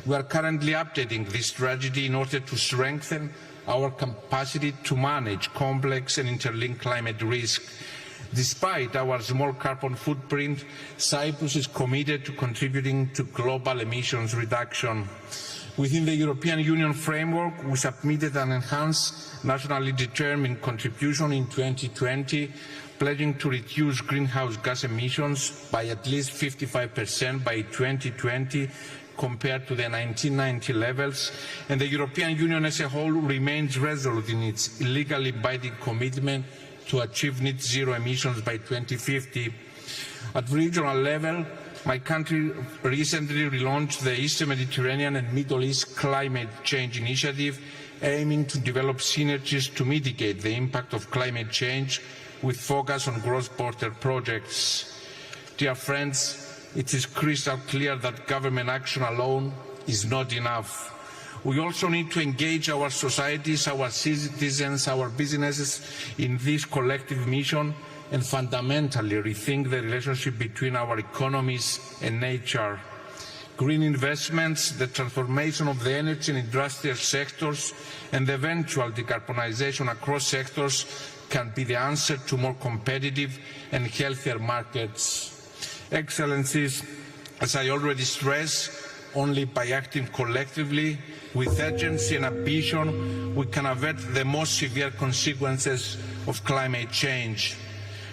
We are currently updating this strategy in order to strengthen our capacity to manage complex and interlinked climate risk. Despite our small carbon footprint, Cyprus is committed to contributing to global emissions reduction. Within the European Union framework, we submitted an enhanced nationally determined contribution in 2020, pledging to reduce greenhouse gas emissions by at least 55% by 2020 compared to the 1990 levels, and the European Union as a whole remains resolute in its legally binding commitment to achieve net zero emissions by 2050. At regional level, my country recently relaunched the Eastern Mediterranean and Middle East Climate Change Initiative, aiming to develop synergies to mitigate the impact of climate change with focus on cross-border projects. Dear friends, it is crystal clear that government action alone is not enough. We also need to engage our societies, our citizens, our businesses in this collective mission and fundamentally rethink the relationship between our economies and nature. Green investments, the transformation of the energy and industrial sectors, and the eventual decarbonization across sectors can be the answer to more competitive and healthier markets. Excellencies, as I already stressed, only by acting collectively with urgency and ambition, we can avert the most severe consequences of climate change.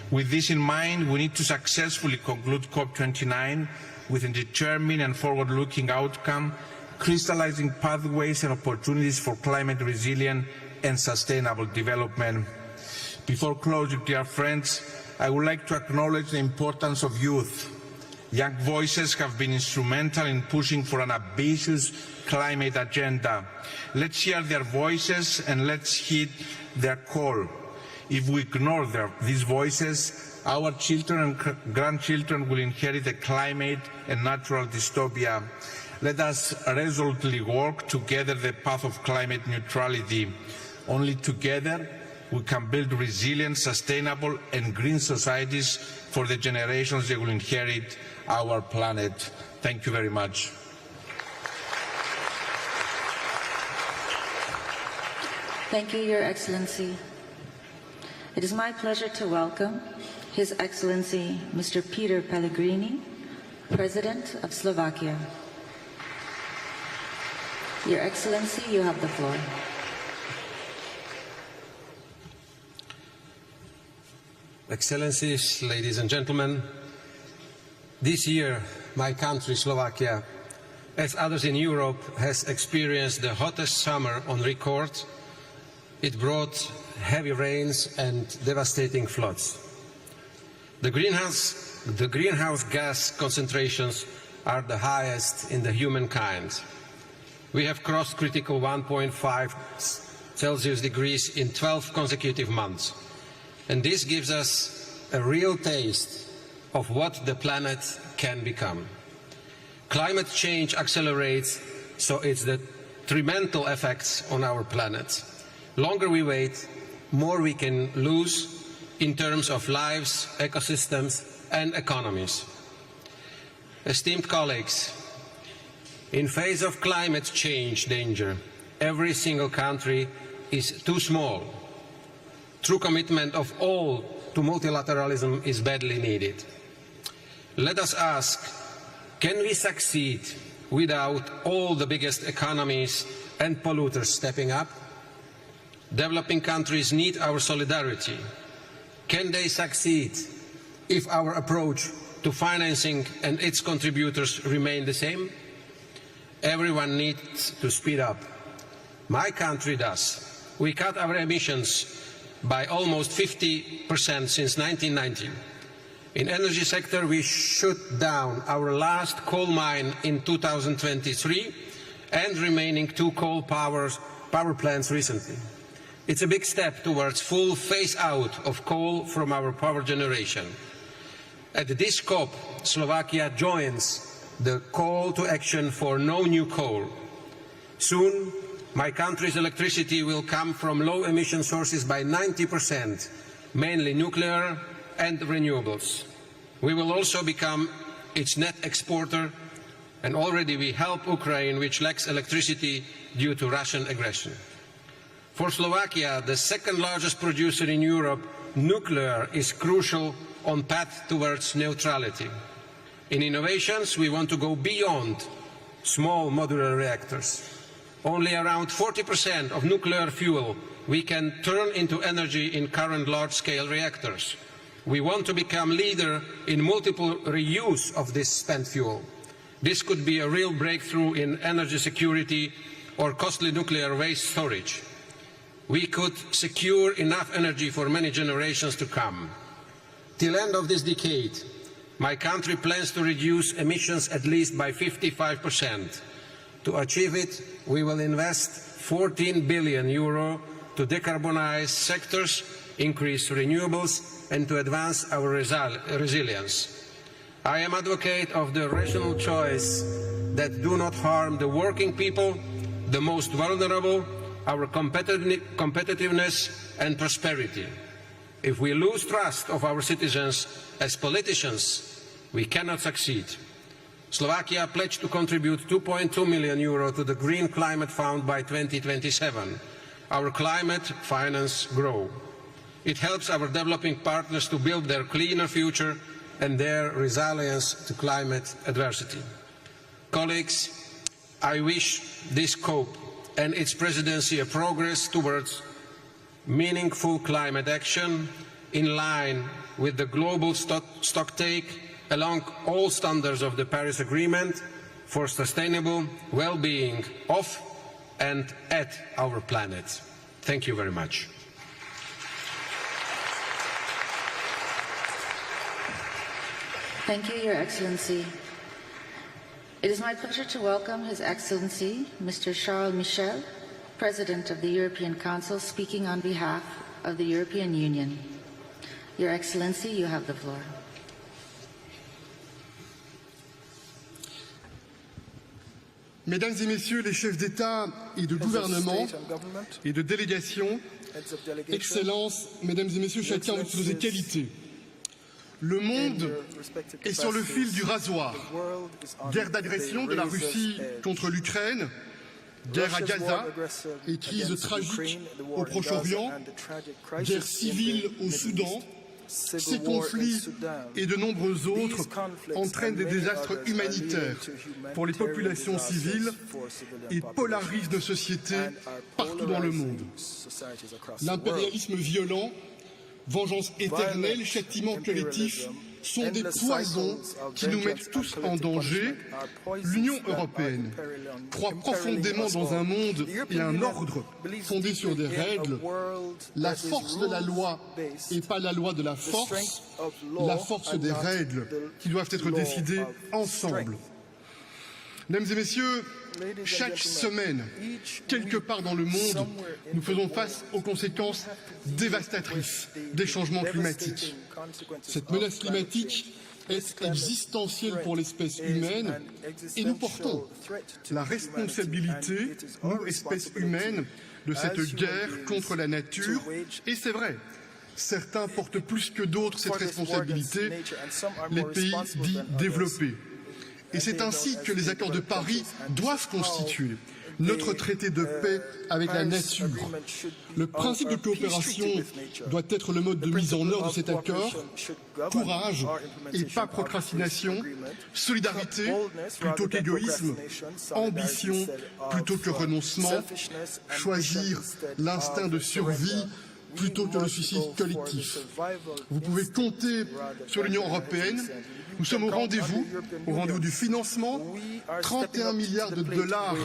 With this in mind, we need to successfully conclude COP29 with a determined and forward-looking outcome, crystallizing pathways and opportunities for climate resilient and sustainable development. Before closing, dear friends, I would like to acknowledge the importance of youth. Young voices have been instrumental in pushing for an ambitious climate agenda. Let's hear their voices and let's heed their call. If we ignore these voices, our children and grandchildren will inherit a climate and natural dystopia. Let us resolutely work together the path of climate neutrality. Only together we can build resilient, sustainable and green societies for the generations that will inherit our planet. Thank you very much. Thank you, Your Excellency. It is my pleasure to welcome His Excellency Mr. Peter Pellegrini, President of Slovakia. Your Excellency, you have the floor. Excellencies, ladies and gentlemen, this year my country, Slovakia, as others in Europe, has experienced the hottest summer on record. It brought heavy rains and devastating floods. The greenhouse gas concentrations are the highest in the humankind. We have crossed critical 1.5 Celsius degrees in 12 consecutive months. And this gives us a real taste of what the planet can become. Climate change accelerates, so it's the detrimental effects on our planet. Longer we wait, more we can lose in terms of lives, ecosystems, and economies. Esteemed colleagues, in face of climate change danger, every single country is too small. True commitment of all to multilateralism is badly needed. Let us ask, can we succeed without all the biggest economies and polluters stepping up? Developing countries need our solidarity. Can they succeed if our approach to financing and its contributors remain the same? Everyone needs to speed up. My country does. We cut our emissions by almost 50% since 1990. In the energy sector, we shut down our last coal mine in 2023 and remaining 2 coal power plants recently. It's a big step towards full phase-out of coal from our power generation. At this COP, Slovakia joins the call to action for no new coal. Soon, my country's electricity will come from low-emission sources by 90%, mainly nuclear and renewables. We will also become its net exporter, and already we help Ukraine, which lacks electricity due to Russian aggression. For Slovakia, the second largest producer in Europe, nuclear is crucial on path towards neutrality. In innovations, we want to go beyond small modular reactors. Only around 40% of nuclear fuel we can turn into energy in current large-scale reactors. We want to become leader in multiple reuse of this spent fuel. This could be a real breakthrough in energy security or costly nuclear waste storage. We could secure enough energy for many generations to come. Till end of this decade, my country plans to reduce emissions at least by 55%. To achieve it, we will invest €14 billion to decarbonize sectors, increase renewables, and to advance our resilience. I am advocate of the rational choice that do not harm the working people, the most vulnerable, our competitiveness and prosperity. If we lose trust of our citizens as politicians, we cannot succeed. Slovakia pledged to contribute €2.2 million to the Green Climate Fund by 2027. Our climate finance grow. It helps our developing partners to build their cleaner future and their resilience to climate adversity. Colleagues, I wish this COP and its presidency a progress towards meaningful climate action in line with the global stocktake along all standards of the Paris Agreement for sustainable well-being of and at our planet. Thank you very much. Thank you, Your Excellency. It is my pleasure to welcome His Excellency, Mr. Charles Michel, President of the European Council, speaking on behalf of the European Union. Your Excellency, you have the floor. Mesdames et Messieurs les chefs d'État et de gouvernement et de délégation, Excellences, Mesdames et Messieurs, chacun de vos qualités. Le monde est sur le fil du rasoir. Guerre d'agression de la Russie contre l'Ukraine, guerre à Gaza et crise tragique au Proche-Orient, guerre civile au Soudan. Ces conflits et de nombreux autres entraînent des désastres humanitaires pour les populations civiles et polarisent nos sociétés partout dans le monde. L'impérialisme violent, vengeance éternelle, châtiment collectif sont des poisons qui nous mettent tous en danger. L'Union européenne croit profondément dans un monde et un ordre fondé sur des règles. La force de la loi et pas la loi de la force des règles qui doivent être décidées ensemble. Mesdames et Messieurs, chaque semaine, quelque part dans le monde, nous faisons face aux conséquences dévastatrices des changements climatiques. Cette menace climatique est existentiel pour l'espèce humaine et nous portons la responsabilité, nous, espèce humaine, de cette guerre contre la nature. Et c'est vrai, certains portent plus que d'autres cette responsabilité, les pays dits développés. Et c'est ainsi que les accords de Paris doivent constituer notre traité de paix avec la nature. Le principe de coopération doit être le mode de mise en œuvre de cet accord. Courage et pas procrastination, solidarité plutôt qu'égoïsme, ambition plutôt que renoncement, choisir l'instinct de survie plutôt que le suicide collectif. Vous pouvez compter sur l'Union européenne. Nous sommes au rendez-vous du financement. 31 milliards de dollars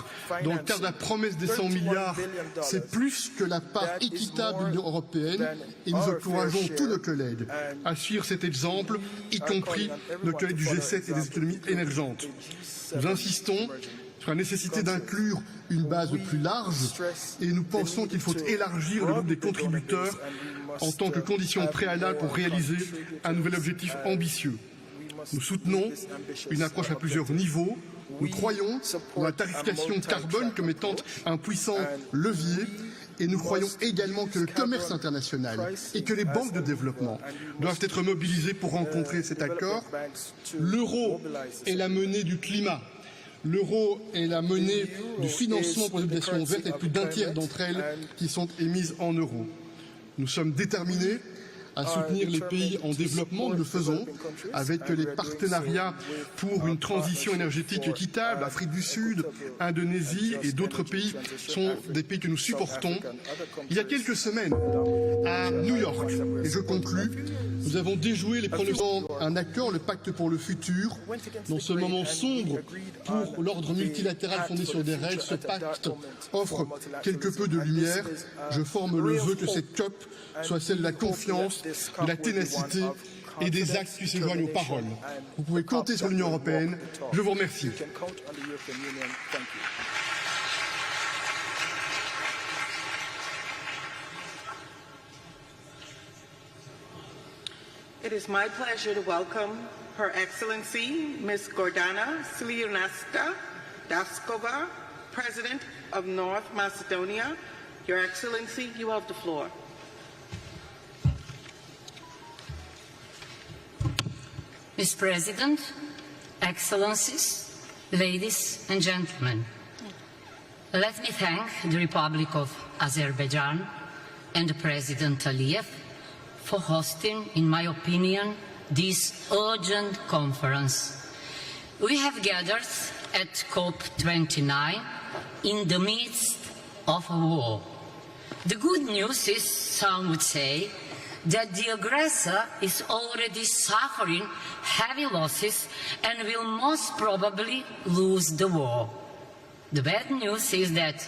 dans le cadre de la promesse des 100 milliards. C'est plus que la part équitable de l'Union européenne et nous encourageons tous nos collègues à suivre cet exemple, y compris nos collègues du G7 et des économies émergentes. Nous insistons sur la nécessité d'inclure une base plus large et nous pensons qu'il faut élargir le groupe des contributeurs en tant que condition préalable pour réaliser un nouvel objectif ambitieux. Nous soutenons une approche à plusieurs niveaux. Nous croyons dans la tarification carbone comme étant un puissant levier et nous croyons également que le commerce international et que les banques de développement doivent être mobilisées pour rencontrer cet accord. L'euro est la monnaie du climat. L'euro est la monnaie du financement pour les obligations vertes et plus d'un tiers d'entre elles qui sont émises en euros. Nous sommes déterminés à soutenir les pays en développement. Nous le faisons avec les partenariats pour une transition énergétique équitable. Afrique du Sud, Indonésie et d'autres pays sont des pays que nous supportons. Il y a quelques semaines, à New York, et je conclus, nous avons déjoué les pronostics un accord, le pacte pour le futur. Dans ce moment sombre pour l'ordre multilatéral fondé sur des règles, ce pacte offre quelque peu de lumière. Je forme le vœu que cette COP soit celle de la confiance, de la ténacité et des actes qui s'éloignent aux paroles. Vous pouvez compter sur l'Union européenne. Je vous remercie. It is my pleasure to welcome Her Excellency Ms. Gordana Sliunasta Daskova, President of North Macedonia. Your Excellency, you have the floor. Mr. President, Excellencies, ladies and gentlemen, let me thank the Republic of Azerbaijan and the President Aliyev for hosting, in my opinion, this urgent conference. We have gathered at COP29 in the midst of a war. The good news is, some would say, that the aggressor is already suffering heavy losses and will most probably lose the war. The bad news is that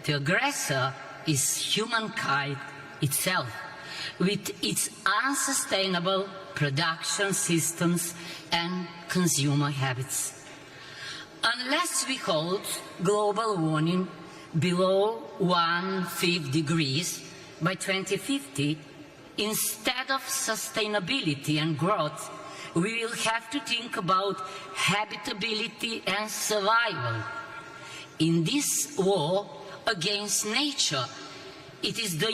the aggressor is humankind itself, with its unsustainable production systems and consumer habits. Unless we hold global warming below 1.5 degrees by 2050, instead of sustainability and growth, we will have to think about habitability and survival. In this war against nature, it is the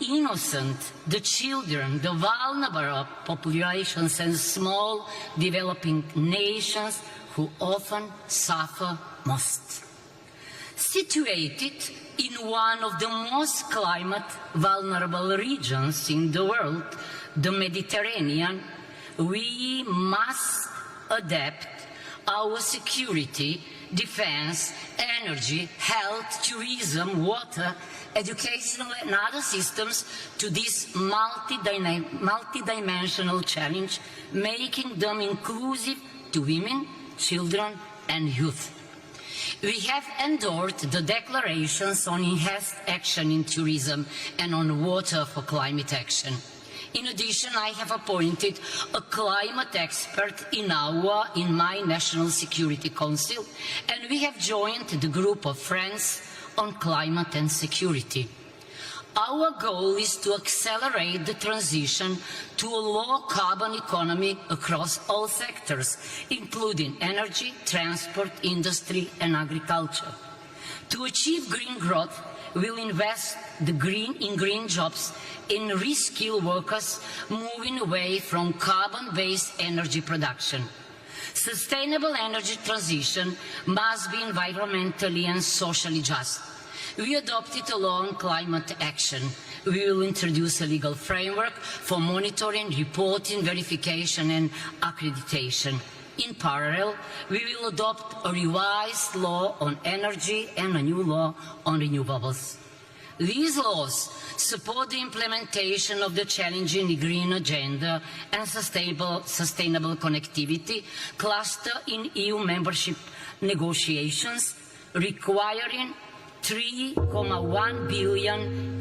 innocent, the children, the vulnerable populations and small developing nations who often suffer most. Situated in one of the most climate vulnerable regions in the world, the Mediterranean, we must adapt our security, defense, energy, health, tourism, water, educational and other systems to this multidimensional challenge, making them inclusive to women, children and youth. We have endorsed the declarations on enhanced action in tourism and on water for climate action. In addition, I have appointed a climate expert in my National Security Council, and we have joined the group of friends on climate and security. Our goal is to accelerate the transition to a low-carbon economy across all sectors, including energy, transport, industry, and agriculture. To achieve green growth, we'll invest in green jobs and reskill workers, moving away from carbon-based energy production. Sustainable energy transition must be environmentally and socially just. We adopted a law on climate action. We will introduce a legal framework for monitoring, reporting, verification and accreditation. In parallel, we will adopt a revised law on energy and a new law on renewables. These laws support the implementation of the challenging green agenda and sustainable connectivity cluster in EU membership negotiations, requiring €3.1 billion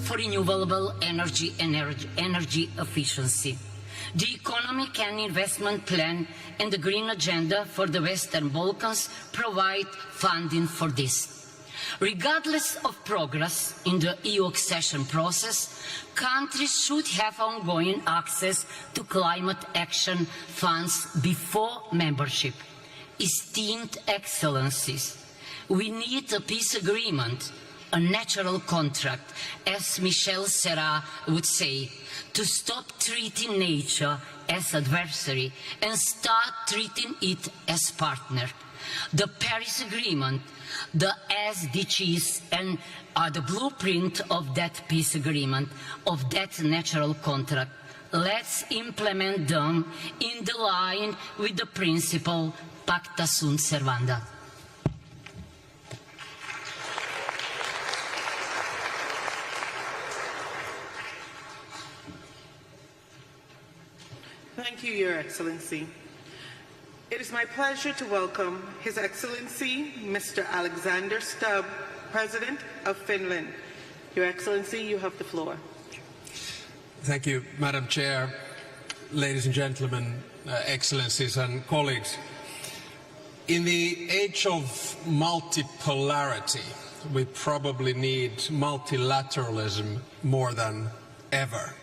for renewable energy and energy efficiency. The Economic and Investment Plan and the Green Agenda for the Western Balkans provide funding for this. Regardless of progress in the EU accession process, countries should have ongoing access to climate action funds before membership. Esteemed Excellencies, we need a peace agreement, a natural contract, as Michel Serra would say, to stop treating nature as adversary and start treating it as partner. The Paris Agreement, the SDGs, and are the blueprint of that peace agreement, of that natural contract. Let's implement them in the line with the principle Pacta sunt servanda. Thank you, Your Excellency. It is my pleasure to welcome His Excellency, Mr. Alexander Stubb, President of Finland. Your Excellency, you have the floor. Thank you, Madam Chair, ladies and gentlemen, Excellencies and colleagues. In the age of multipolarity, we probably need multilateralism more than ever.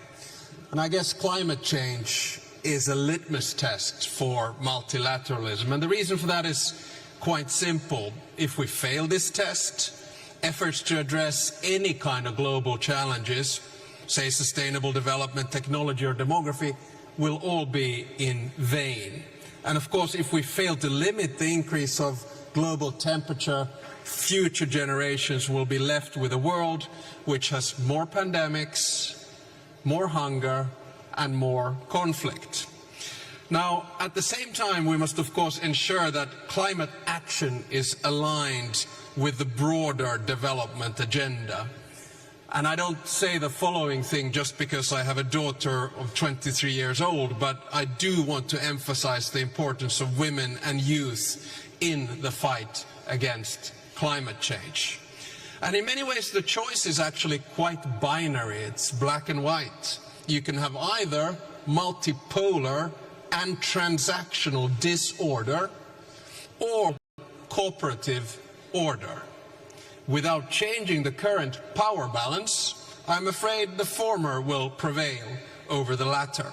And I guess climate change is a litmus test for multilateralism. And the reason for that is quite simple. If we fail this test, efforts to address any kind of global challenges, say sustainable development, technology or demography, will all be in vain. And of course, if we fail to limit the increase of global temperature, future generations will be left with a world which has more pandemics, more hunger and more conflict. Now, at the same time, we must of course ensure that climate action is aligned with the broader development agenda. And I don't say the following thing just because I have a daughter of 23 years old, but I do want to emphasize the importance of women and youth in the fight against climate change. And in many ways, the choice is actually quite binary. It's black and white. You can have either multipolar and transactional disorder or cooperative order. Without changing the current power balance, I'm afraid the former will prevail over the latter.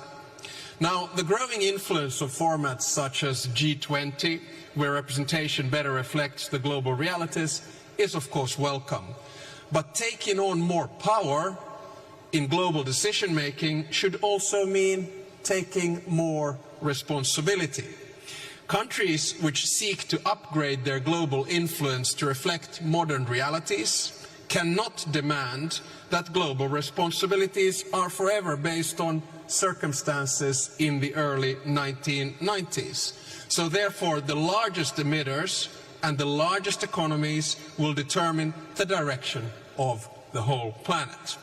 Now, the growing influence of formats such as G20, where representation better reflects the global realities, is of course welcome. But taking on more power in global decision-making should also mean taking more responsibility. Countries which seek to upgrade their global influence to reflect modern realities cannot demand that global responsibilities are forever based on circumstances in the early 1990s. So therefore, the largest emitters and the largest economies will determine the direction of the whole planet.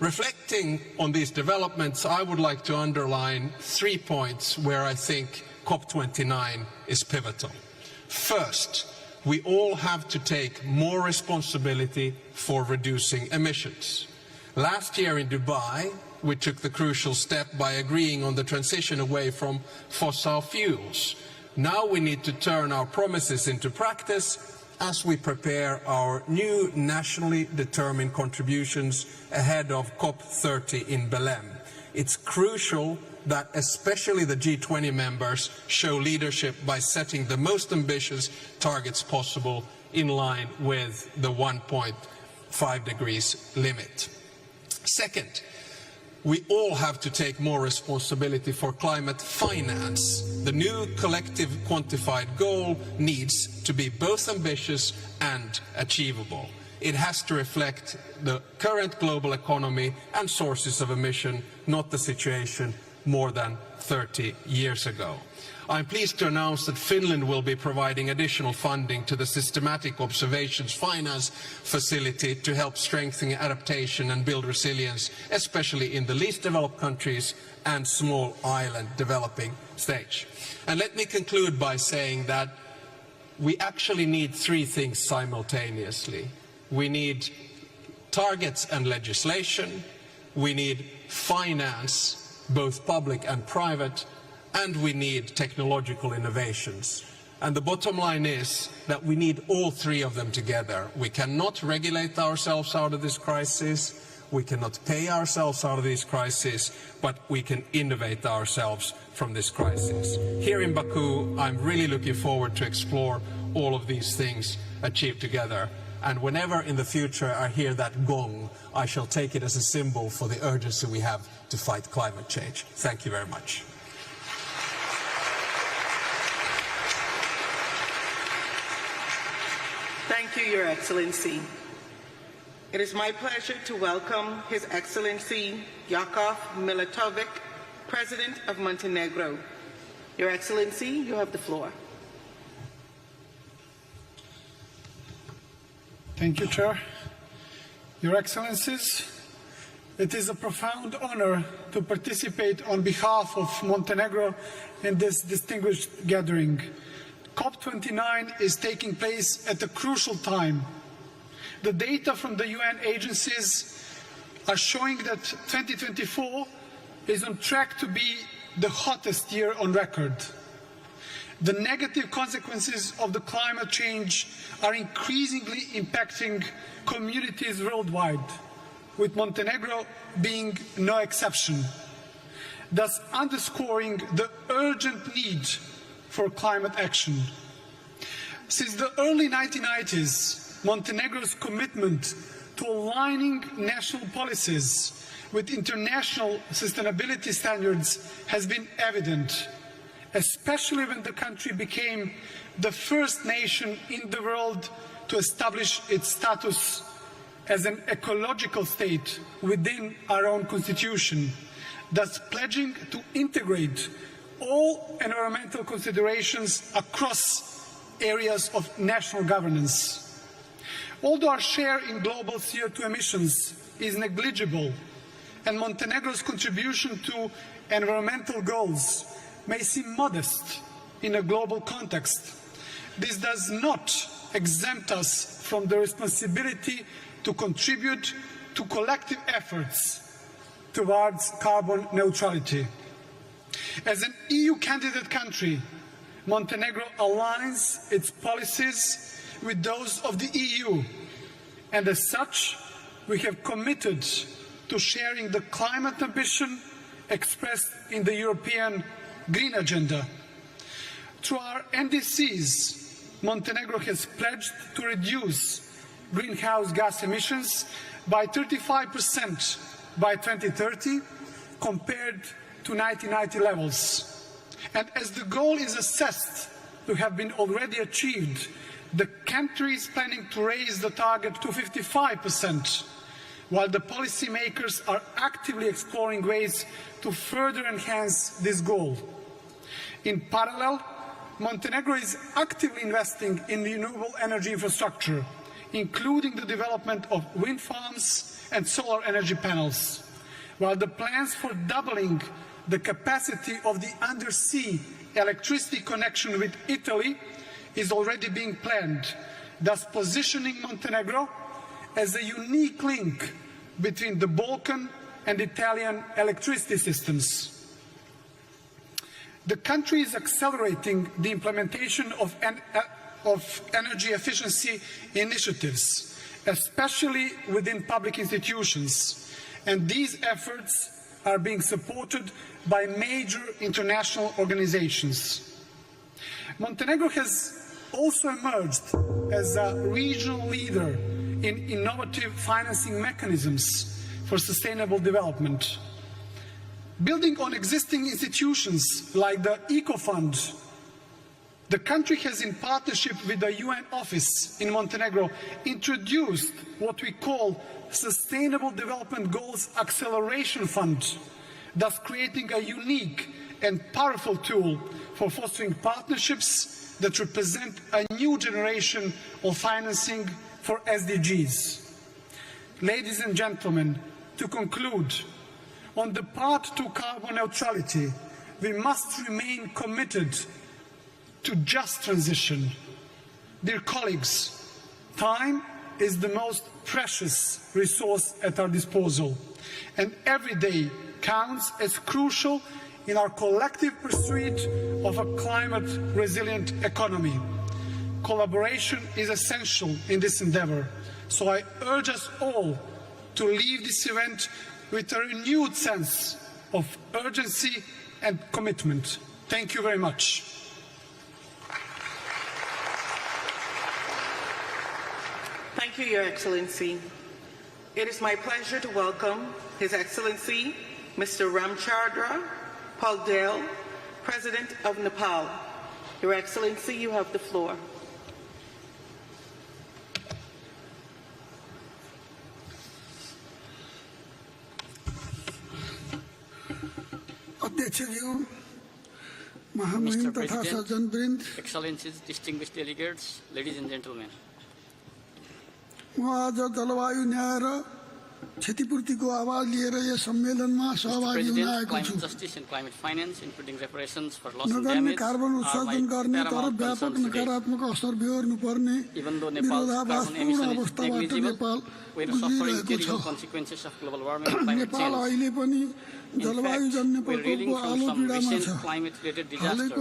Reflecting on these developments, I would like to underline 3 points where I think COP29 is pivotal. First, we all have to take more responsibility for reducing emissions. Last year in Dubai, we took the crucial step by agreeing on the transition away from fossil fuels. Now we need to turn our promises into practice as we prepare our new nationally determined contributions ahead of COP30 in Belém. It's crucial that especially the G20 members show leadership by setting the most ambitious targets possible in line with the 1.5 degrees limit. Second, we all have to take more responsibility for climate finance. The new collective quantified goal needs to be both ambitious and achievable. It has to reflect the current global economy and sources of emission, not the situation more than 30 years ago. I'm pleased to announce that Finland will be providing additional funding to the Systematic Observations Finance Facility to help strengthen adaptation and build resilience, especially in the least developed countries and small island developing stage. And let me conclude by saying that we actually need three things simultaneously. We need targets and legislation, we need finance, both public and private, and we need technological innovations. And the bottom line is that we need all three of them together. We cannot regulate ourselves out of this crisis, we cannot pay ourselves out of this crisis, but we can innovate ourselves from this crisis. Here in Baku, I'm really looking forward to explore all of these things achieved together. And whenever in the future I hear that gong, I shall take it as a symbol for the urgency we have to fight climate change. Thank you very much. Thank you, Your Excellency. It is my pleasure to welcome His Excellency Jakov Milatovic, President of Montenegro. Your Excellency, you have the floor. Thank you, Chair. Your Excellencies, it is a profound honor to participate on behalf of Montenegro in this distinguished gathering. COP29 is taking place at a crucial time. The data from the UN agencies are showing that 2024 is on track to be the hottest year on record. The negative consequences of the climate change are increasingly impacting communities worldwide, with Montenegro being no exception, thus underscoring the urgent need for climate action. Since the early 1990s, Montenegro's commitment to aligning national policies with international sustainability standards has been evident, especially when the country became the first nation in the world to establish its status as an ecological state within our own constitution, thus pledging to integrate all environmental considerations across areas of national governance. Although our share in global CO2 emissions is negligible and Montenegro's contribution to environmental goals may seem modest in a global context, this does not exempt us from the responsibility to contribute to collective efforts towards carbon neutrality. As an EU candidate country, Montenegro aligns its policies with those of the EU, and as such, we have committed to sharing the climate ambition expressed in the European Green Agenda. Through our NDCs, Montenegro has pledged to reduce greenhouse gas emissions by 35% by 2030 compared to 1990 levels. And as the goal is assessed to have been already achieved, the country is planning to raise the target to 55%, while the policymakers are actively exploring ways to further enhance this goal. In parallel, Montenegro is actively investing in renewable energy infrastructure, including the development of wind farms and solar energy panels, while the plans for doubling the capacity of the undersea electricity connection with Italy is already being planned, thus positioning Montenegro as a unique link between the Balkan and Italian electricity systems. The country is accelerating the implementation of of energy efficiency initiatives, especially within public institutions, and these efforts are being supported by major international organizations. Montenegro has also emerged as a regional leader in innovative financing mechanisms for sustainable development. Building on existing institutions like the Eco Fund, the country has, in partnership with the UN office in Montenegro, introduced what we call Sustainable Development Goals Acceleration Fund, thus creating a unique and powerful tool for fostering partnerships that represent a new generation of financing for SDGs. Ladies and gentlemen, to conclude, on the path to carbon neutrality, we must remain committed to just transition. Dear colleagues, time is the most precious resource at our disposal, and every day counts as crucial in our collective pursuit of a climate-resilient economy. Collaboration is essential in this endeavor, so I urge us all to leave this event with a renewed sense of urgency and commitment. Thank you very much. Thank you, Your Excellency. It is my pleasure to welcome His Excellency, Mr. Ramchandra Paldel, President of Nepal. Your Excellency, you have the floor. Mr. President, Excellencies, distinguished delegates, ladies and gentlemen. Mr. President, climate justice and climate finance, including reparations for loss and damage, are my paramount concerns today. Even though Nepal's carbon emission is negligible, we are suffering terrible consequences of global warming and climate change. In fact, we are reeling from some recent climate-related disasters,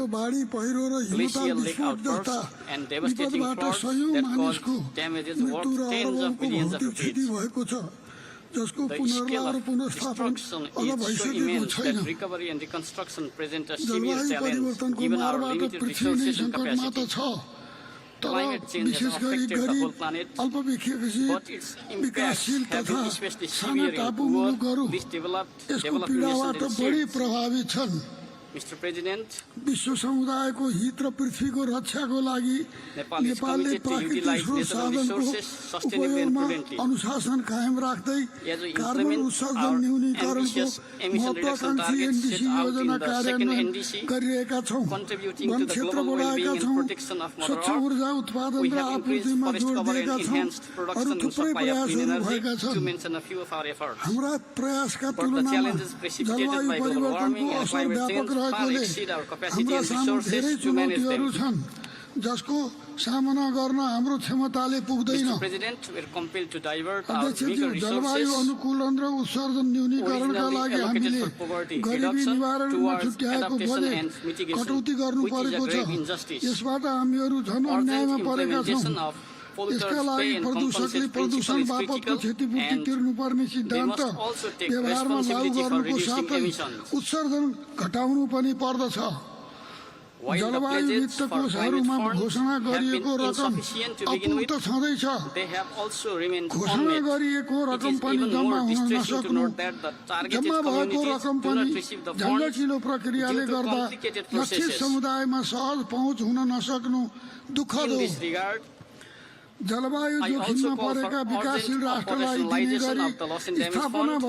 glacial lake outbursts, and devastating floods that caused damages worth tens of billions of rupees. The scale of destruction is so immense that recovery and reconstruction present a severe challenge given our limited resources and capacity. Climate change has affected the whole planet, but its impacts have been especially severe in poor, least developed nations and states. Mr. President, Nepal is committed to utilize natural resources sustainably and prudently. As we implement our ambitious emission reduction targets set out in the second NDC, contributing to the global well-being and protection of Mother Earth, we have increased forest cover and enhanced production and supply of clean energy, to mention a few of our efforts. But the challenges precipitated by global warming and climate change far exceed our capacity and resources to manage them. Mr. President, we are compelled to divert our bigger resources originally allocated for poverty reduction towards adaptation and mitigation, which is a grave injustice. Urgent implementation of polluters pay and compensate principle is critical, and they must also take responsibility for reducing emissions. While the pledges for climate funds have been insufficient to begin with, they have also remained unmet. It is even more distressing to note that the targeted communities do not receive the funds due to complicated processes. In this regard, I also call for urgent operationalization of the loss and damage fund,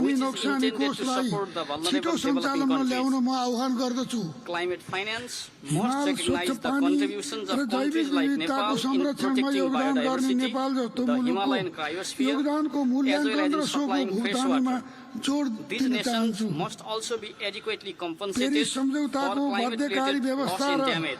which is intended to support the vulnerable developing countries. Climate finance must recognize the contributions of countries like Nepal in protecting biodiversity, the Himalayan cryosphere, as well as in supplying fresh water. These nations must also be adequately compensated for climate-related loss and damage.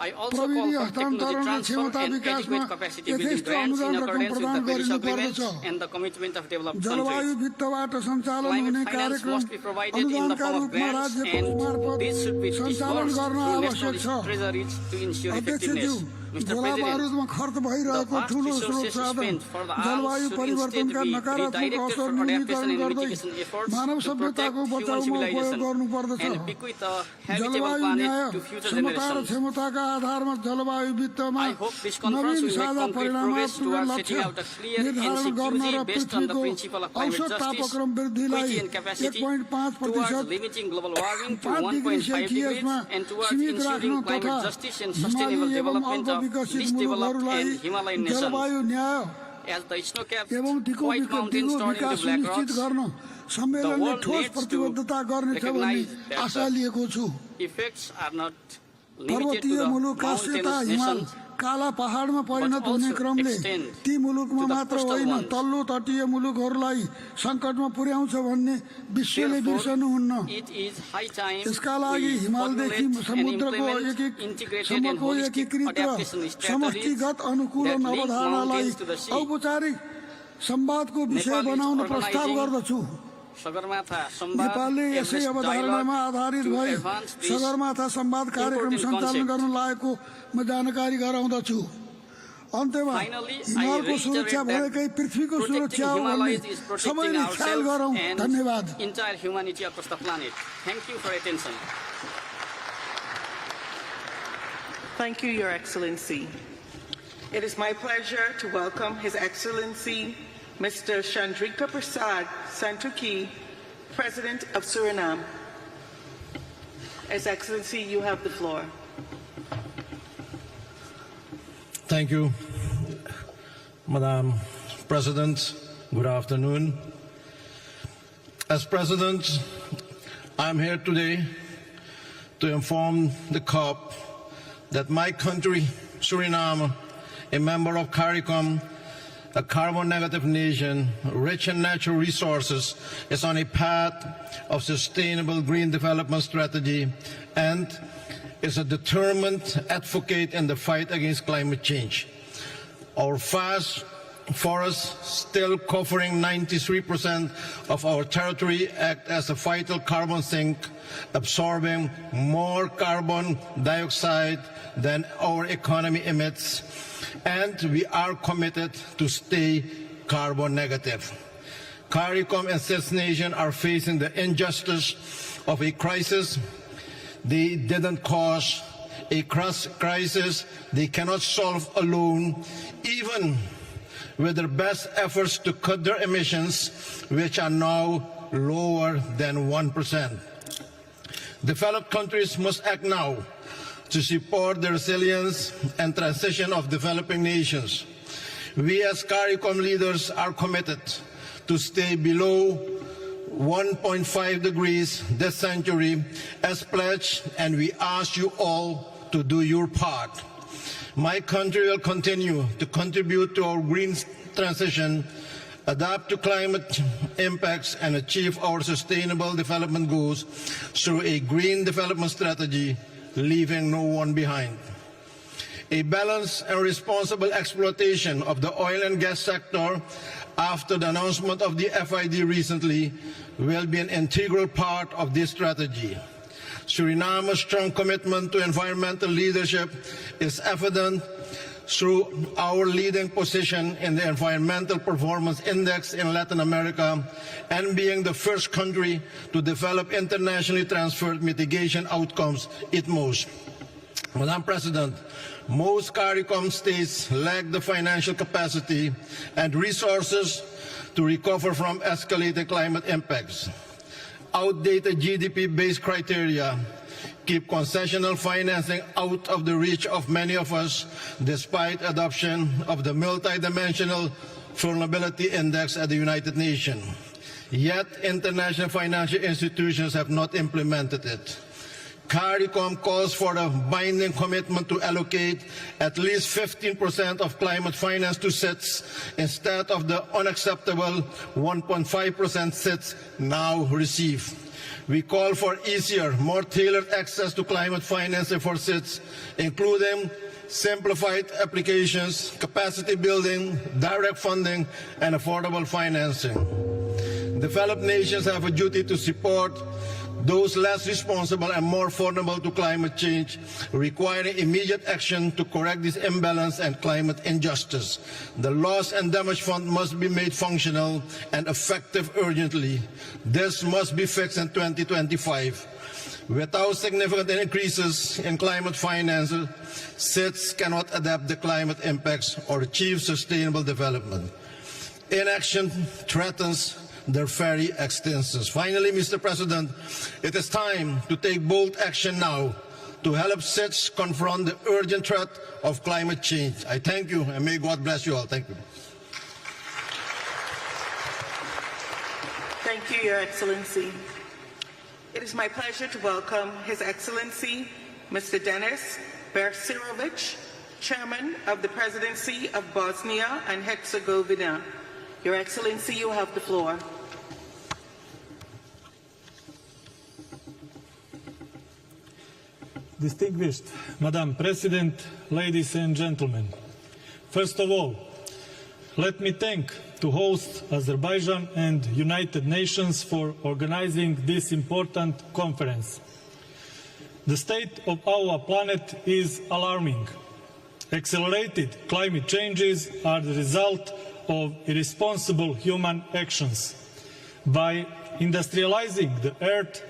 I also call for technology transfer and adequate capacity building grants in accordance with the Paris Agreement and the commitment of developed countries. Climate finance must be provided in the form of grants, and this should be disbursed through national treasuries to ensure effectiveness. Mr. President, the vast resources spent for the arms should instead be redirected for adaptation and mitigation efforts to protect human civilization and bequeath a habitable planet to future generations. I hope this conference will make concrete progress towards setting out a clear NCQZ based on the principle of climate justice, equity and capacity, towards limiting global warming to 1.5 degrees and towards ensuring climate justice and sustainable development of least developed and Himalayan nations. As the snow-capped white mountains turn into black rocks, the world needs to recognize that the effects are not limited to the mountainous nations, काला पहाडमा परिणत हुने क्रमले ती मुलुकमा मात्र होइन तल्लो तटीय मुलुकहरूलाई संकटमा पुर्याउँछ भन्ने विश्वले बिर्सनुहुन्न। यसका लागि हिमालदेखि समुद्रको सम्मको एकीकृत समष्टिगत अनुकूलन अवधारणालाई औपचारिक संवादको विषय बनाउन प्रस्ताव गर्दछु। नेपालले यसै अवधारणामा आधारित भई सगरमाथा संवाद कार्यक्रम सञ्चालन गर्न लागेको म जानकारी गराउँदछु। अन्त्यमा हिमालको सुरक्षा भनेकै पृथ्वीको सुरक्षा हो भन्ने सबैले ख्याल गरौँ। धन्यवाद। Thank you, Your Excellency. It is my pleasure to welcome His Excellency Mr. Chandrika Prasad Santokhi, President of Suriname. His Excellency, you have the floor. Thank you, Madam President. Good afternoon. As President, I'm here today to inform the COP that my country, Suriname, a member of CARICOM, a carbon-negative nation, rich in natural resources, is on a path of sustainable green development strategy and is a determined advocate in the fight against climate change. Our vast forests, still covering 93% of our territory, act as a vital carbon sink, absorbing more carbon dioxide than our economy emits, and we are committed to stay carbon negative. CARICOM and CIS nations are facing the injustice of a crisis they didn't cause, a crisis they cannot solve alone, even with their best efforts to cut their emissions, which are now lower than 1%. Developed countries must act now to support the resilience and transition of developing nations. We as CARICOM leaders are committed to stay below 1.5 degrees this century as pledged, and we ask you all to do your part. My country will continue to contribute to our green transition, adapt to climate impacts, and achieve our sustainable development goals through a green development strategy, leaving no one behind. A balanced and responsible exploitation of the oil and gas sector after the announcement of the FID recently will be an integral part of this strategy. Suriname's strong commitment to environmental leadership is evident through our leading position in the Environmental Performance Index in Latin America and being the first country to develop internationally transferred mitigation outcomes ITMOs. Madam President, most CARICOM states lack the financial capacity and resources to recover from escalating climate impacts. Outdated GDP-based criteria keep concessional financing out of the reach of many of us, despite adoption of the multidimensional vulnerability index at the United Nations. Yet international financial institutions have not implemented it. CARICOM calls for a binding commitment to allocate at least 15% of climate finance to SITs instead of the unacceptable 1.5% SITs now receive. We call for easier, more tailored access to climate financing for SITs, including simplified applications, capacity building, direct funding, and affordable financing. Developed nations have a duty to support those less responsible and more vulnerable to climate change, requiring immediate action to correct this imbalance and climate injustice. The Loss and Damage Fund must be made functional and effective urgently. This must be fixed in 2025. Without significant increases in climate finance, SITs cannot adapt the climate impacts or achieve sustainable development. Inaction threatens their very existence. Finally, Mr. President, it is time to take bold action now to help SITs confront the urgent threat of climate change. I thank you, and may God bless you all. Thank you. Thank you, Your Excellency. It is my pleasure to welcome His Excellency, Mr. Denis Bersirovic, Chairman of the Presidency of Bosnia and Herzegovina. Your Excellency, you have the floor. Distinguished Madam President, ladies and gentlemen, first of all, let me thank to host Azerbaijan and United Nations for organizing this important conference. The state of our planet is alarming. Accelerated climate changes are the result of irresponsible human actions. By industrializing the earth,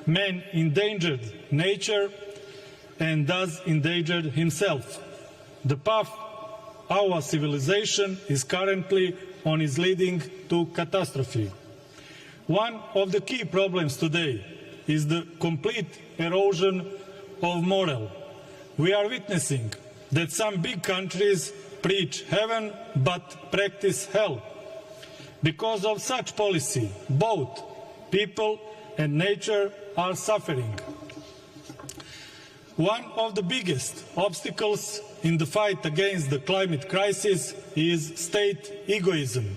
man endangered nature and thus endangered himself. The path our civilization is currently on is leading to catastrophe. One of the key problems today is the complete erosion of moral. We are witnessing that some big countries preach heaven but practice hell. Because of such policy, both people and nature are suffering. One of the biggest obstacles in the fight against the climate crisis is state egoism.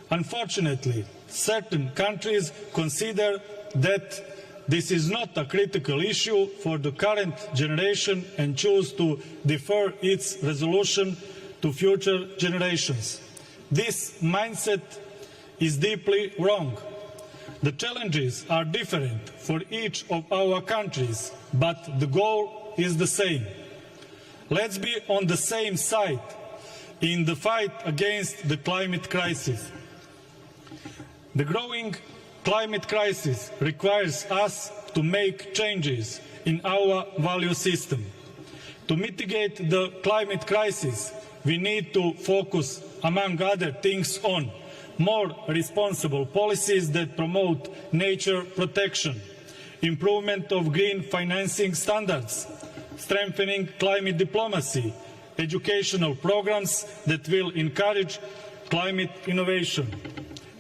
Unfortunately, certain countries consider that this is not a critical issue for the current generation and choose to defer its resolution to future generations. This mindset is deeply wrong. The challenges are different for each of our countries, but the goal is the same. Let's be on the same side in the fight against the climate crisis. The growing climate crisis requires us to make changes in our value system. To mitigate the climate crisis, we need to focus, among other things, on more responsible policies that promote nature protection, improvement of green financing standards, strengthening climate diplomacy, educational programs that will encourage climate innovation,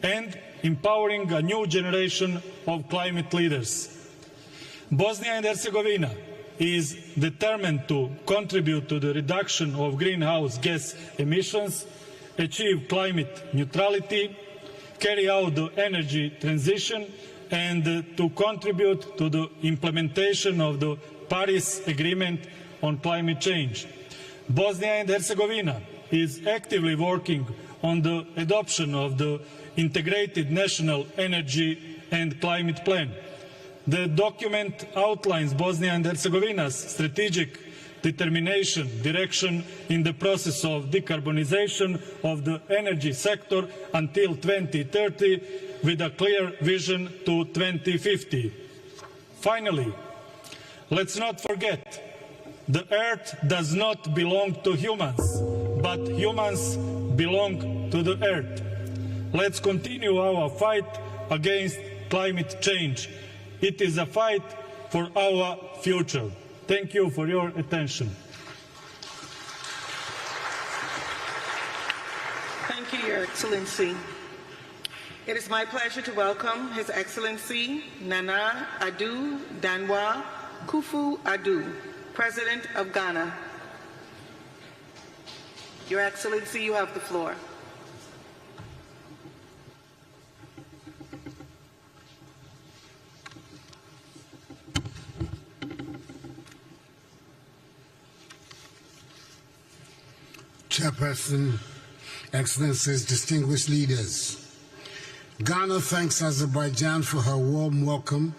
and empowering a new generation of climate leaders. Bosnia and Herzegovina is determined to contribute to the reduction of greenhouse gas emissions, achieve climate neutrality, carry out the energy transition, and to contribute to the implementation of the Paris Agreement on climate change. Bosnia and Herzegovina is actively working on the adoption of the Integrated National Energy and Climate Plan. The document outlines Bosnia and Herzegovina's strategic determination, direction in the process of decarbonization of the energy sector until 2030, with a clear vision to 2050. Finally, let's not forget, the earth does not belong to humans, but humans belong to the earth. Let's continue our fight against climate change. It is a fight for our future. Thank you for your attention. Thank you, Your Excellency. It is my pleasure to welcome His Excellency Nana Addo Danwa Kufuor, President of Ghana. Your Excellency, you have the floor. Chairperson, Excellencies, distinguished leaders, Ghana thanks Azerbaijan for her warm welcome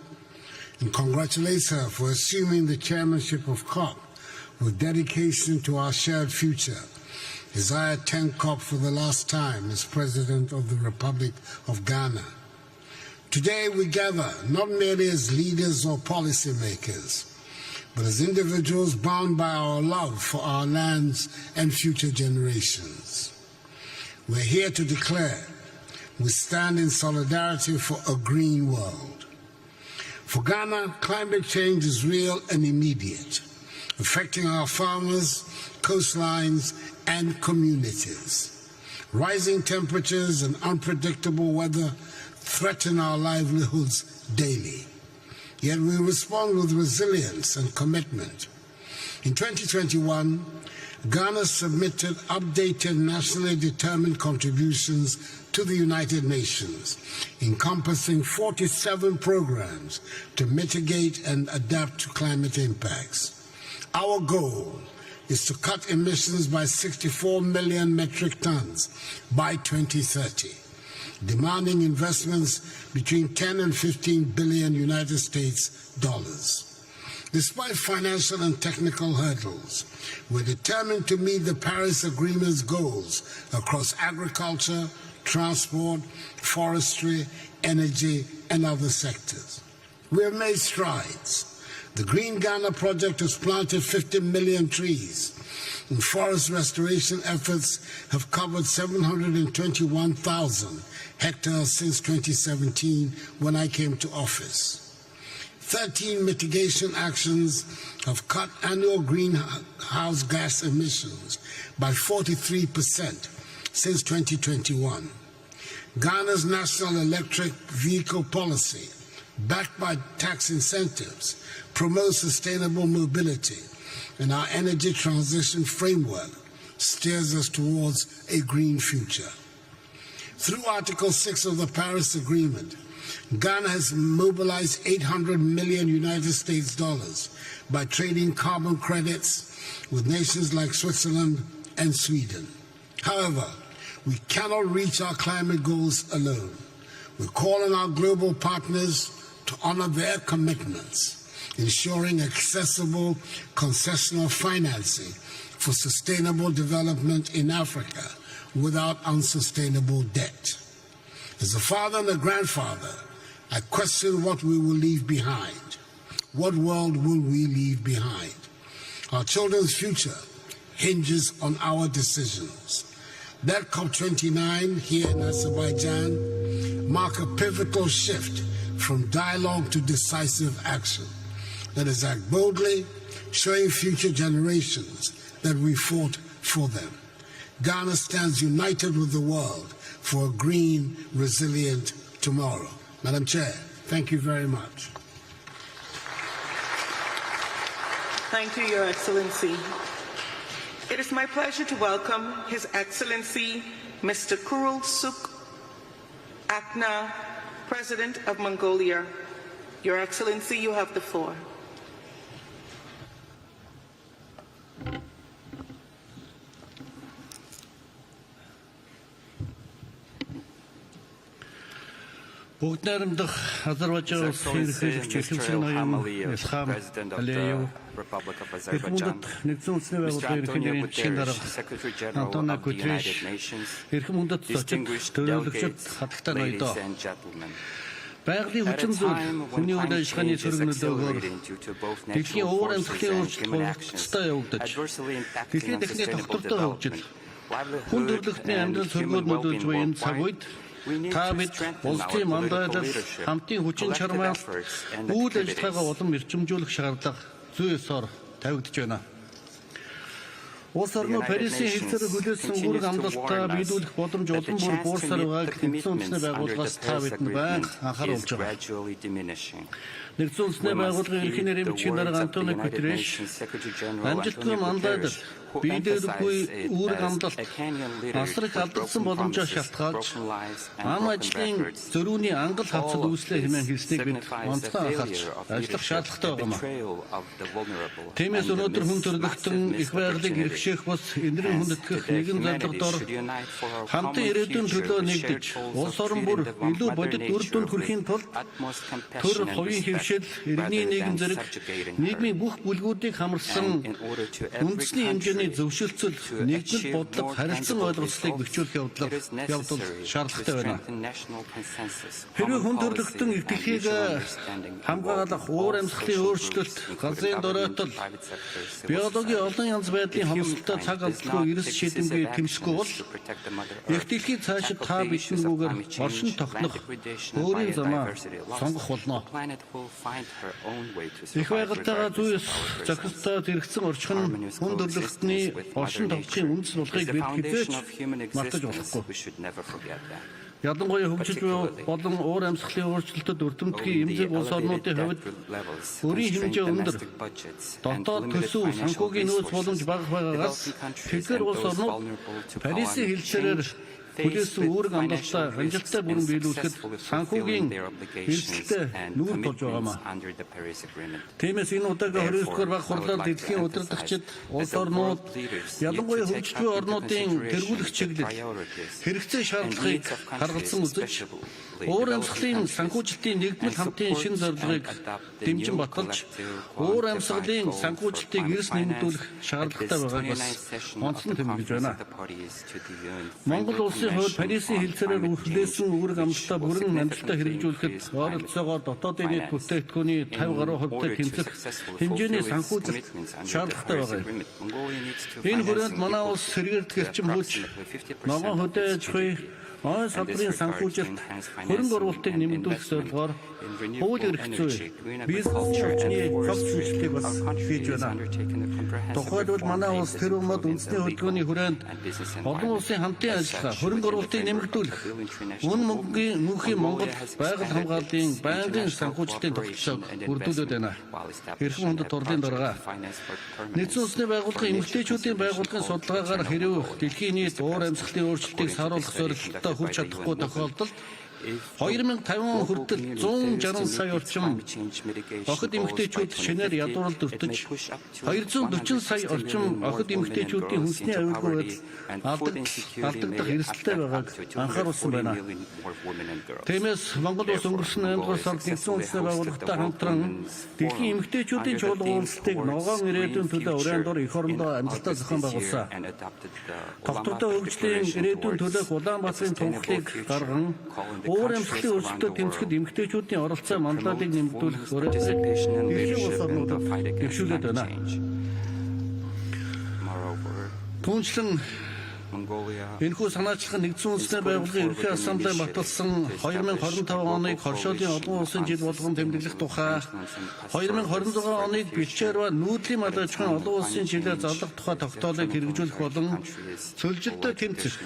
and congratulates her for assuming the chairmanship of COP with dedication to our shared future, as I attend COP for the last time as President of the Republic of Ghana. Today we gather not merely as leaders or policymakers, but as individuals bound by our love for our lands and future generations. We're here to declare we stand in solidarity for a green world. For Ghana, climate change is real and immediate, affecting our farmers, coastlines, and communities. Rising temperatures and unpredictable weather threaten our livelihoods daily. Yet we respond with resilience and commitment. In 2021, Ghana submitted updated nationally determined contributions to the United Nations, encompassing 47 programs to mitigate and adapt to climate impacts. Our goal is to cut emissions by 64 million metric tons by 2030. Demanding investments between 10 and 15 billion United States dollars. Despite financial and technical hurdles, we're determined to meet the Paris Agreement's goals across agriculture, transport, forestry, energy, and other sectors. We have made strides. The Green Ghana project has planted 50 million trees, and forest restoration efforts have covered 721,000 hectares since 2017 when I came to office. 13 mitigation actions have cut annual greenhouse gas emissions by 43% since 2021. Ghana's national electric vehicle policy, backed by tax incentives, promotes sustainable mobility, and our energy transition framework steers us towards a green future. Through Article 6 of the Paris Agreement, Ghana has mobilized 800 million United States dollars by trading carbon credits with nations like Switzerland and Sweden. However, we cannot reach our climate goals alone. We call on our global partners to honor their commitments, ensuring accessible concessional financing for sustainable development in Africa without unsustainable debt. As a father and a grandfather, I question what we will leave behind. What world will we leave behind? Our children's future hinges on our decisions. That COP29 here in Azerbaijan mark a pivotal shift from dialogue to decisive action. Let us act boldly, showing future generations that we fought for them. Ghana stands united with the world for a green, resilient tomorrow. Madam Chair, thank you very much. Thank you, Your Excellency. It is my pleasure to welcome His Excellency Mr. Kurul Suk Akna, President of Mongolia. Your Excellency, you have the floor. Бүгд найрамдах Азербайджан улсын ерөнхийлөгчийн ноён Исхам Алиев, Эрхэмүндэт нэгдсэн үндэсний байгууллагын ерөнхийлөгчийн жишгийн дарга Антонио Гутерриш, Эрхэмүндэт зочин төлөөлөгчид хатагтай ноёдоо. Байгалийн хүчин зүйл хүний үйл ажиллагааны сөрөг нөлөөгөөр дэлхийн уур амьсгалын өөрчлөлт хурцтай явагдаж, дэлхийн техникийн тогтвортой хөгжил, хүн төрөлхтний амьдрал сөргөөр нөлөөлж буй энэ цаг үед та бид улсын мандатаар хамтын хүчин чармаал үйл ажиллагаагаа улам эрчимжүүлэх шаардлага зүй ёсоор тавигдж байна. Улс орны Парисын хэлцээр хүлээсэн үүрэг амлалтаа биелүүлэх боломж улам бүр буурсаар байгааг Нэгдсэн үндэсний байгууллагаас та бидэнд байнга анхааруулж байгаа. Нэгдсэн үндэсний байгууллагын ерөнхий нэрийн бичгийн дарга Антонио Гутерриш амжилтгүй мандатаар биелүүлэхгүй үүрэг амлалт асар их алдагдсан боломжоо шалтгаалж ам ажлын зөрүүний ангал хавцад үүслэх хэмээн хэлснийг бид онцгой анхаарч ажиллах шаардлагатай байгаа юм. Тиймээс өнөөдөр хүн төрөлхтөн их байгалыг эрхшээх бас энэрийн хүндэтгэх нэгэн зорилгодоор хамтан ирээдүйн төлөө нэгдэж улс орон бүр илүү бодит үр дүнд хүрэхийн тулд төр хувийн хөвшил, иргэний нийгэм зэрэг нийгмийн бүх бүлгүүдийг хамарсан үндэсний хэмжээний зөвшөлтсөл, нэгдэл бодлого, харилцан ойлголцлыг бэхжүүлэх явдал шаардлагатай байна. Хэрвээ хүн төрөлхтөн эртэлхийг хамгаалах уур амьсгалын өөрчлөлт, газрын доройтол, биологийн олон янз байдлын хомсдолтой цаг алдалгүй эрс шийдэмгүй тэмцэхгүй бол их дэлхий цаашид та биднийгүйгээр оршин тогтнох өөрийн замаа сонгох болно. Их байгальтайгаа зүйс зохистой зэрэгцэн орчин хүн төрөлхтний оршин тогтчийн үндэс болгыг бид хизээч мартаж болохгүй. Ялангуяа хөгжиж болон уур амьсгалын өөрчлөлтөд өртөмтгий эмзэг улс орнуудын хувьд өөрийн хэмжээ өндөр дотоод төсөв санхүүгийн нөөц боломж бага байгаагаас тэдгээр улс орнууд Парисын хэлцээрээр хүлээсэн үүрэг амлалтаа амжилттай бүрэн биелүүлэхэд санхүүгийн эрсдэлтэй нүүр тулж байгаамаа. Тиймээс энэ удаагийн 29-р баг хурлаар дэлхийн удирдагчид, улс орнууд, ялангуяа хөгжиж буй орнуудын тэргүүлэх чиглэл, хэрэгцээ шаардлагыг харгалзан үзэж, уур амьсгалын санхүүжилтийн нэгдмэл хамтын шин зорилгыг дэмжин баталж, уур амьсгалын санхүүжилтийг эрс нэмэгдүүлэх шаардлагатай байгааг бас онцлон тэмдэглэж байна. Монгол улсын хувьд Парисын хэлцээрээр хүлээсэн үүрэг амлалтаа бүрэн амжилттай хэрэгжүүлэхэд ойролцоогоор дотоодын нийт бүтээгдэхүүний 50% тэмцэх хэмжээний санхүүжилт шаардлагатай байгаа юм. Энэ хүрээнд манай улс сэргээлт гэрчим хүч, ногоон хөдөө аж ахуй, ой салбарын санхүүжилт, хөрөнгө оруулалтыг нэмэгдүүлэх зорилгоор хууль эрх зүй, бизнес орчны төвчлөлтийг бас хийж байна. Тухайлбал манай улс тэр умад үндэсний хөдөлгөөний хүрээнд олон улсын хамтын ажиллагаа, хөрөнгө оруулалтыг нэмэгдүүлэх, үн мөнхийн Монгол байгаль хамгааллын байнгын санхүүжилтийн тогтолцоог бүрдүүлээд байна. Эрхэм хүндэт хурлын дарга Нэгдсэн үндэсний байгууллагын эмэгтэйчүүдийн байгууллагын судалгаагаар хэрв дэлхийн нийт уур амьсгалын өөрчлөлтийг сааруулах зорилготой хүрч чадахгүй тохиолдолд 2050 хүртэл 160 сая орчим охид эмэгтэйчүүд шинээр ядууралд өртөж 240 сая орчим охид эмэгтэйчүүдийн хүнсний аюулгүй байдал алдагдах эрсдэлтэй байгааг анхааруулсан байна. Тиймээс Монгол улс өнгөрсөн 8 дугаар сард Нэгдсэн үндэсний байгууллагатай хамтран дэлхийн эмэгтэйчүүдийн чуулган уулзалтыг ногоон ирээдүйн төлөө уран дор эх орондоо амжилттай зохион байгуулсан. Тогтвортой хөгжлийн ирээдүйн төлөөх Улаанбаатарын тунхлыг гарган уур амьсгалын өөрчлөлтөд тэмцэхэд эмэгтэйчүүдийн оролцоо мандатыг нэмэгдүүлэх зорилгыг эрхэм улс орнуудад дэвшүүлээд байна. Түүнчлэн энэхүү санаачлагын Нэгдсэн үндэсний байгууллагын ерөнхий ассамблеи баталсан 2025 оныг хоршоолын олон улсын жил болгон тэмдэглэх тухай, 2026 оныг бэлчээр ба нүүдлийн мал аж ахуйн олон улсын жилээр зарлах тухай тогтоолыг хэрэгжүүлэх болон цөлжилтөд тэмцэх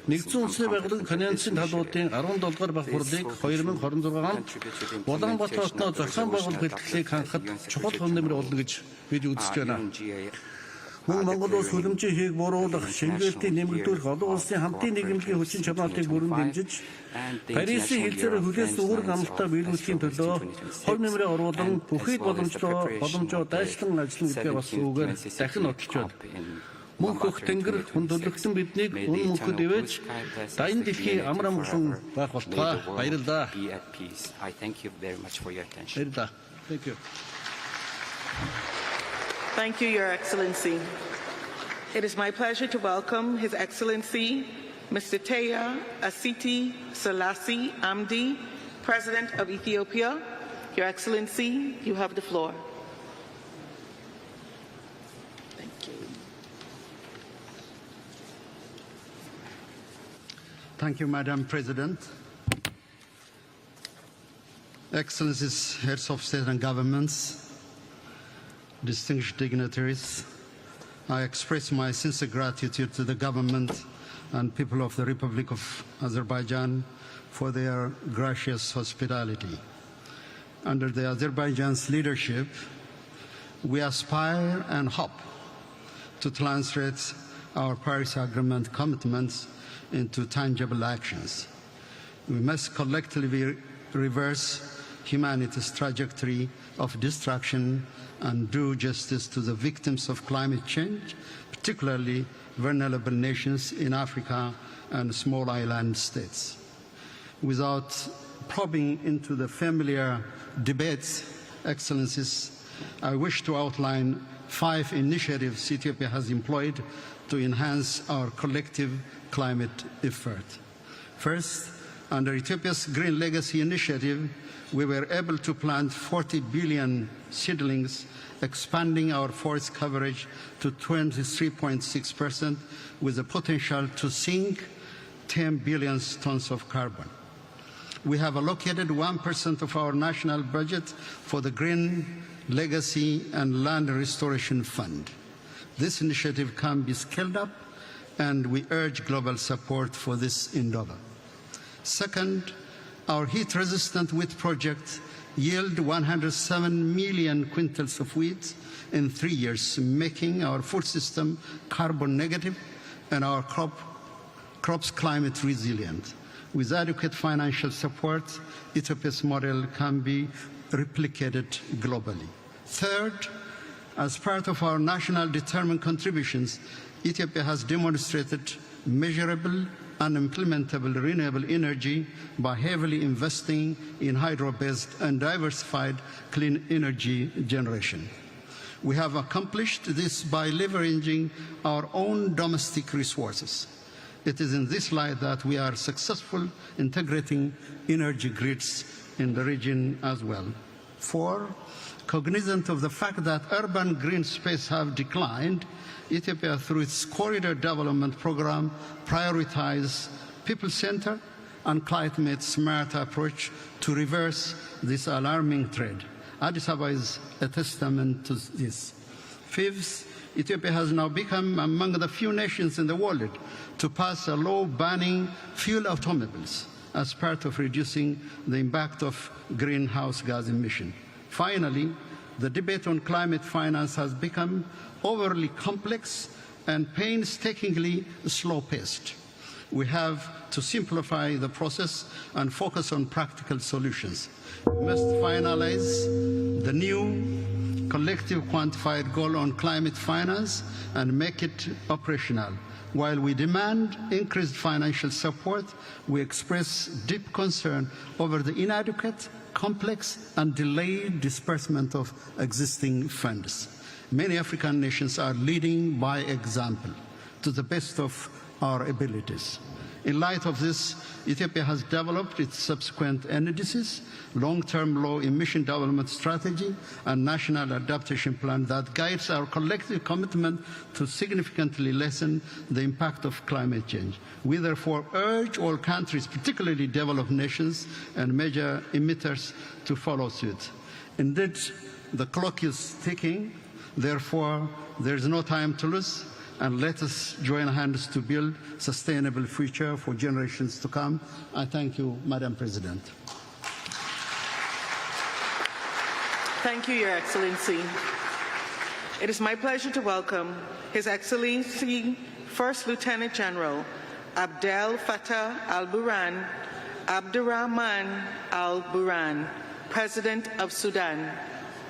Нэгдсэн үндэсний байгууллагын конвенцийн талуудын 17 дугаар баг хурлыг 2026 онд Улаанбаатар хотноо зохион байгуулах бэлтгэлийг хангахад чухал хүнд нэмэр болно гэж бид үзэж байна. Мөн Монгол улс хөлөмжийн хийг бууруулах, шингээалтийг нэмэгдүүлэх, олон улсын хамтын нийгэмлэгийн хүчин чармаатыг бүрэн дэмжиж, Парисын хэлцээрээр хүлээсэн үүрэг амлалтаа биелүүлэхийн төлөө хов нэмрээ оруулан бүхий боломжоо дайчлан ажиллана гэдгээ бас үгээр дахин нотолж байна. Мөнх хөх тэнгэр хүн төлөвлөлтөн биднийг үн мөнхөд ивэж, дайн дэлхийн амар амгалан байх болтугай. Баярлалаа. Баярлалаа. Thank you. Thank you, Your Excellency. It is my pleasure to welcome His Excellency, Mr. Teya Asiti Selassie Amdi, President of Ethiopia. Your Excellency, you have the floor. Thank you. Thank you, Madam President. Excellencies, heads of state and governments, distinguished dignitaries, I express my sincere gratitude to the government and people of the Republic of Azerbaijan for their gracious hospitality. Under the Azerbaijan's leadership, we aspire and hope to translate our Paris Agreement commitments into tangible actions. We must collectively reverse humanity's trajectory of destruction and do justice to the victims of climate change, particularly vulnerable nations in Africa and small island states. Without probing into the familiar debates, Excellencies, I wish to outline 5 initiatives Ethiopia has employed to enhance our collective climate effort. First, under Ethiopia's Green Legacy Initiative, we were able to plant 40 billion seedlings, expanding our forest coverage to 23.6% with the potential to sink 10 billion tons of carbon. We have allocated 1% of our national budget for the Green Legacy and Land Restoration Fund. This initiative can be scaled up, and we urge global support for this endeavor. Second, our heat-resistant wheat project yield 107 million quintals of wheat in 3 years, making our food system carbon negative and our crops climate resilient. With adequate financial support, Ethiopia's model can be replicated globally. Third, as part of our national determined contributions, Ethiopia has demonstrated measurable and implementable renewable energy by heavily investing in hydro-based and diversified clean energy generation. We have accomplished this by leveraging our own domestic resources. It is in this light that we are successful integrating energy grids in the region as well. 4, cognizant of the fact that urban green space have declined, Ethiopia, through its corridor development program, prioritizes people-centered and climate-smart approach to reverse this alarming trend. Addis Ababa is a testament to this. 5th, Ethiopia has now become among the few nations in the world to pass a law banning fuel automobiles as part of reducing the impact of greenhouse gas emission. Finally, the debate on climate finance has become overly complex and painstakingly slow-paced. We have to simplify the process and focus on practical solutions. We must finalize the new collective quantified goal on climate finance and make it operational. While we demand increased financial support, we express deep concern over the inadequate, complex and delayed disbursement of existing funds. Many African nations are leading by example to the best of our abilities. In light of this, Ethiopia has developed its subsequent NDCs, long-term low emission development strategy, and national adaptation plan that guides our collective commitment to significantly lessen the impact of climate change. We therefore urge all countries, particularly developed nations and major emitters, to follow suit. Indeed, the clock is ticking. Therefore, there is no time to lose, and let us join hands to build a sustainable future for generations to come. I thank you, Madam President. Thank you, Your Excellency. It is my pleasure to welcome His Excellency First Lieutenant General Abdel Fattah al-Burhan, Abdurrahman al-Burhan, President of Sudan.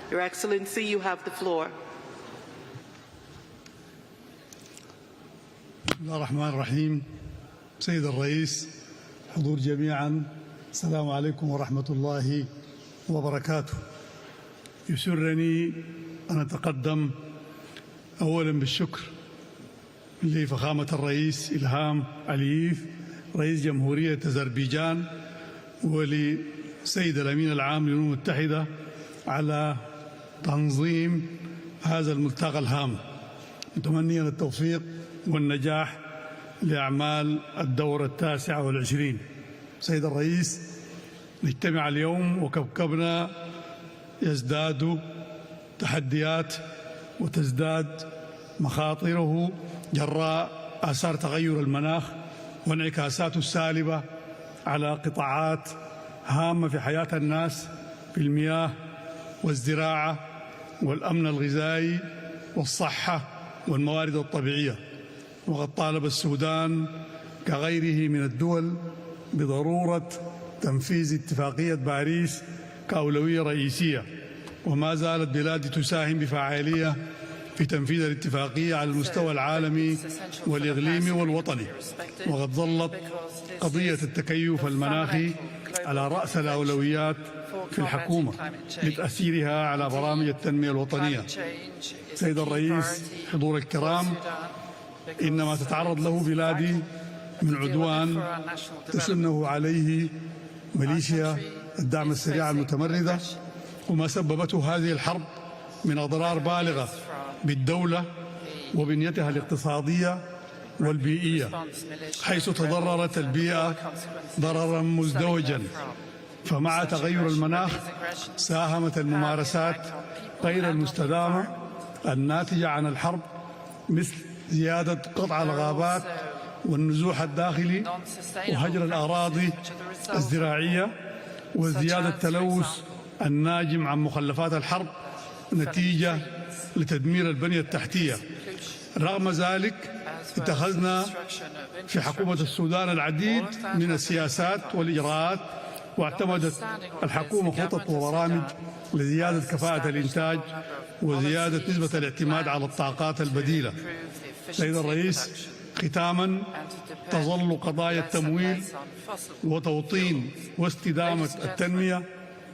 Your Excellency, you have the floor. بسم الله الرحمن الرحيم. سيد الرئيس، حضور جميعا، السلام عليكم ورحمة الله وبركاته. يسرني أن أتقدم أولا بالشكر لفخامة الرئيس إلهام علييف رئيس جمهورية أذربيجان ولسيد الأمين العام للأمم المتحدة على تنظيم هذا الملتقى الهام، متمنيا التوفيق والنجاح لأعمال الدورة 29. سيد الرئيس، نجتمع اليوم وكوكبنا يزداد تحديات وتزداد مخاطره جراء آثار تغير المناخ وانعكاساته السالبة على قطاعات هامة في حياة الناس في المياه والزراعة والأمن الغذائي والصحة والموارد الطبيعية. وقد طالب السودان كغيره من الدول بضرورة تنفيذ اتفاقية باريس كأولوية رئيسية، وما زالت بلادي تساهم بفعالية في تنفيذ الاتفاقية على المستوى العالمي والإقليمي والوطني. وقد ظلت قضية التكيف المناخي على رأس الأولويات في الحكومة لتأثيرها على برامج التنمية الوطنية. سيد الرئيس، حضور الكرام، إنما تتعرض له بلادي من عدوان تسنه عليه ميليشيا الدعم السريع المتمردة، وما سببته هذه الحرب من أضرار بالغة بالدولة وبنيتها الاقتصادية والبيئية، حيث تضررت البيئة ضررا مزدوجا. فمع تغير المناخ ساهمت الممارسات غير المستدامة الناتجة عن الحرب مثل زيادة قطع الغابات والنزوح الداخلي وهجر الأراضي الزراعية وزيادة التلوث الناجم عن مخلفات الحرب نتيجة لتدمير البنية التحتية. رغم ذلك اتخذنا في حكومة السودان العديد من السياسات والإجراءات، واعتمدت الحكومة خطط وبرامج لزيادة كفاءة الإنتاج وزيادة نسبة الاعتماد على الطاقات البديلة. سيد الرئيس، ختاما، تظل قضايا التمويل وتوطين واستدامة التنمية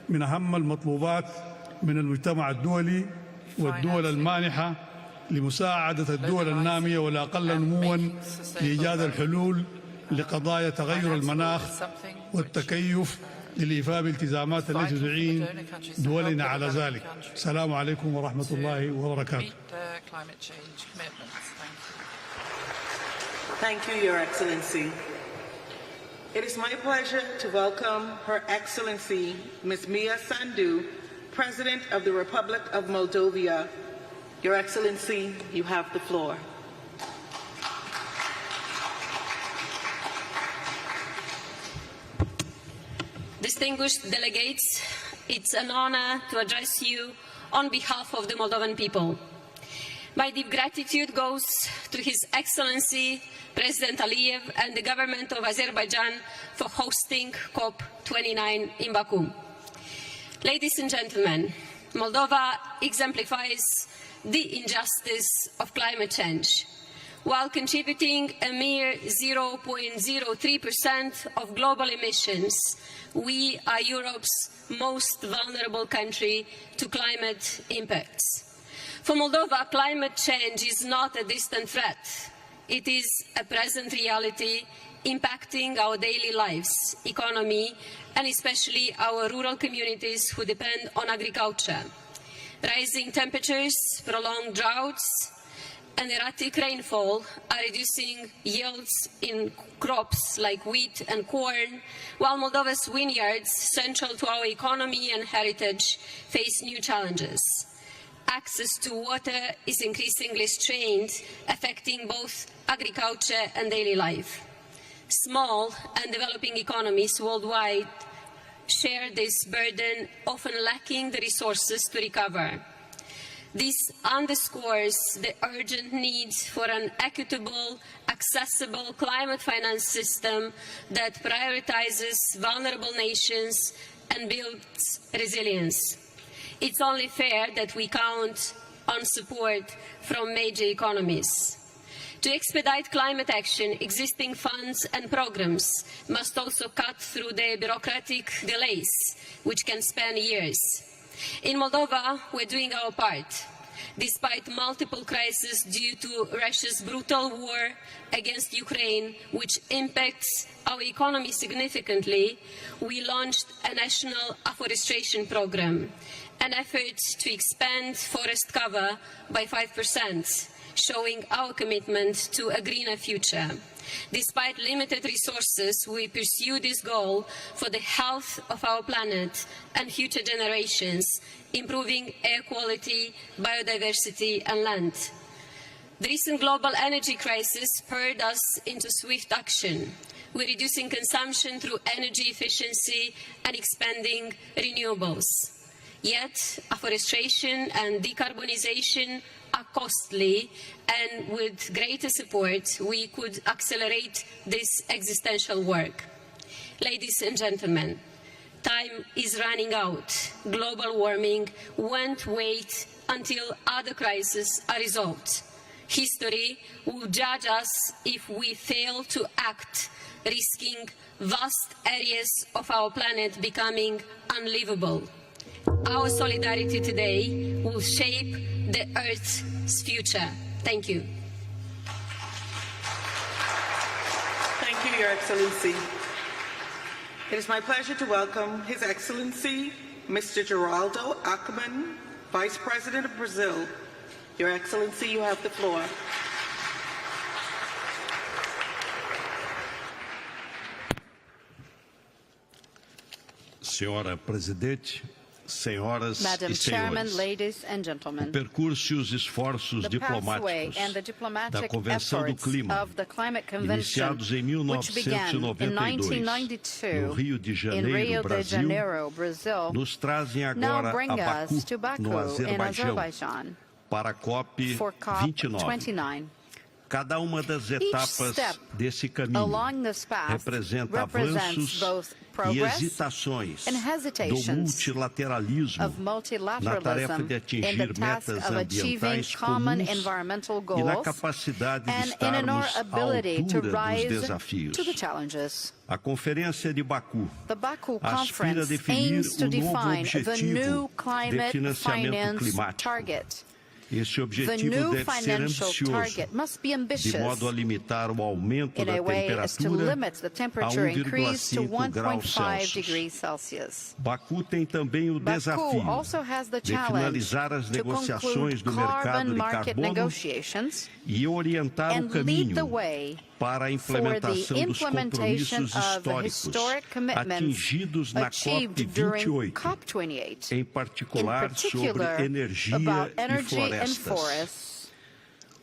من أهم المطلوبات من المجتمع الدولي والدول المانحة لمساعدة الدول النامية والأقل نمواً لإيجاد الحلول لقضايا تغير المناخ والتكيف للإيفاء بالالتزامات التي تعين دولنا على ذلك. السلام عليكم ورحمة الله وبركاته. Thank you, Your Excellency. It is my pleasure to welcome Her Excellency Ms. Mia Sandu, President of the Republic of Moldova. Your Excellency, you have the floor. Distinguished delegates, it's an honor to address you on behalf of the Moldovan people. My deep gratitude goes to His Excellency President Aliyev and the government of Azerbaijan for hosting COP29 in Baku. Ladies and gentlemen, Moldova exemplifies the injustice of climate change. While contributing a mere 0.03% of global emissions, we are Europe's most vulnerable country to climate impacts. For Moldova, climate change is not a distant threat. It is a present reality impacting our daily lives, economy, and especially our rural communities who depend on agriculture. Rising temperatures, prolonged droughts, and erratic rainfall are reducing yields in crops like wheat and corn, while Moldova's vineyards, central to our economy and heritage, face new challenges. Access to water is increasingly strained, affecting both agriculture and daily life. Small and developing economies worldwide share this burden, often lacking the resources to recover. This underscores the urgent need for an equitable, accessible climate finance system that prioritizes vulnerable nations and builds resilience. It's only fair that we count on support from major economies. To expedite climate action, existing funds and programs must also cut through the bureaucratic delays, which can span years. In Moldova, we're doing our part. Despite multiple crises due to Russia's brutal war against Ukraine, which impacts our economy significantly, we launched a national afforestation program, an effort to expand forest cover by 5%, showing our commitment to a greener future. Despite limited resources, we pursue this goal for the health of our planet and future generations, improving air quality, biodiversity and land. The recent global energy crisis spurred us into swift action. We're reducing consumption through energy efficiency and expanding renewables. Yet, afforestation and decarbonization are costly, and with greater support, we could accelerate this existential work. Ladies and gentlemen, time is running out. Global warming won't wait until other crises are resolved. History will judge us if we fail to act, risking vast areas of our planet becoming unlivable. Our solidarity today will shape the Earth's future. Thank you. Thank you, Your Excellency. It is my pleasure to welcome His Excellency, Mr. Geraldo Alckmin, Vice President of Brazil. Your Excellency, you have the floor. Senhora Presidente, senhoras Madam e Chairman, senhores, ladies and o gentlemen, percurso e os esforços the pathway diplomáticos and the da diplomatic Convenção do efforts Clima, of the Climate Convention, iniciados em which began in 1992 no 1992 Rio de in Janeiro, Rio de Brasil, Janeiro, Brazil, nos trazem now agora bring a us to Baku, Baku no in Azerbaijão, Azerbaijan para a for COP29. COP29. Cada uma das etapas step desse caminho along this path representa represents avanços both e progress hesitações and do hesitations multilateralismo of na tarefa multilateralism de in atingir the task metas of achieving ambientais common comuns environmental e na goals capacidade de and in our estarmos à ability to altura dos rise desafios. to the challenges. A Conferência de Baku The Baku aspira a Conference definir aims to o novo define the objetivo new de climate financiamento finance climático. target. Este The objetivo new deve ser financial ambicioso, target must be de ambitious modo a limitar o aumento in da a way as to temperatura limit the a temperature increase to 1,5 graus 1.5 Celsius. degrees Celsius. Baku tem também o Baku desafio also has the de challenge finalizar as to negociações conclude do mercado carbon de market carbono negotiations e orientar o and lead caminho the way para a for the implementação dos implementation compromissos of the históricos historic commitments atingidos na achieved during COP28, COP28, em in particular sobre particular energia about e energy and florestas. forests.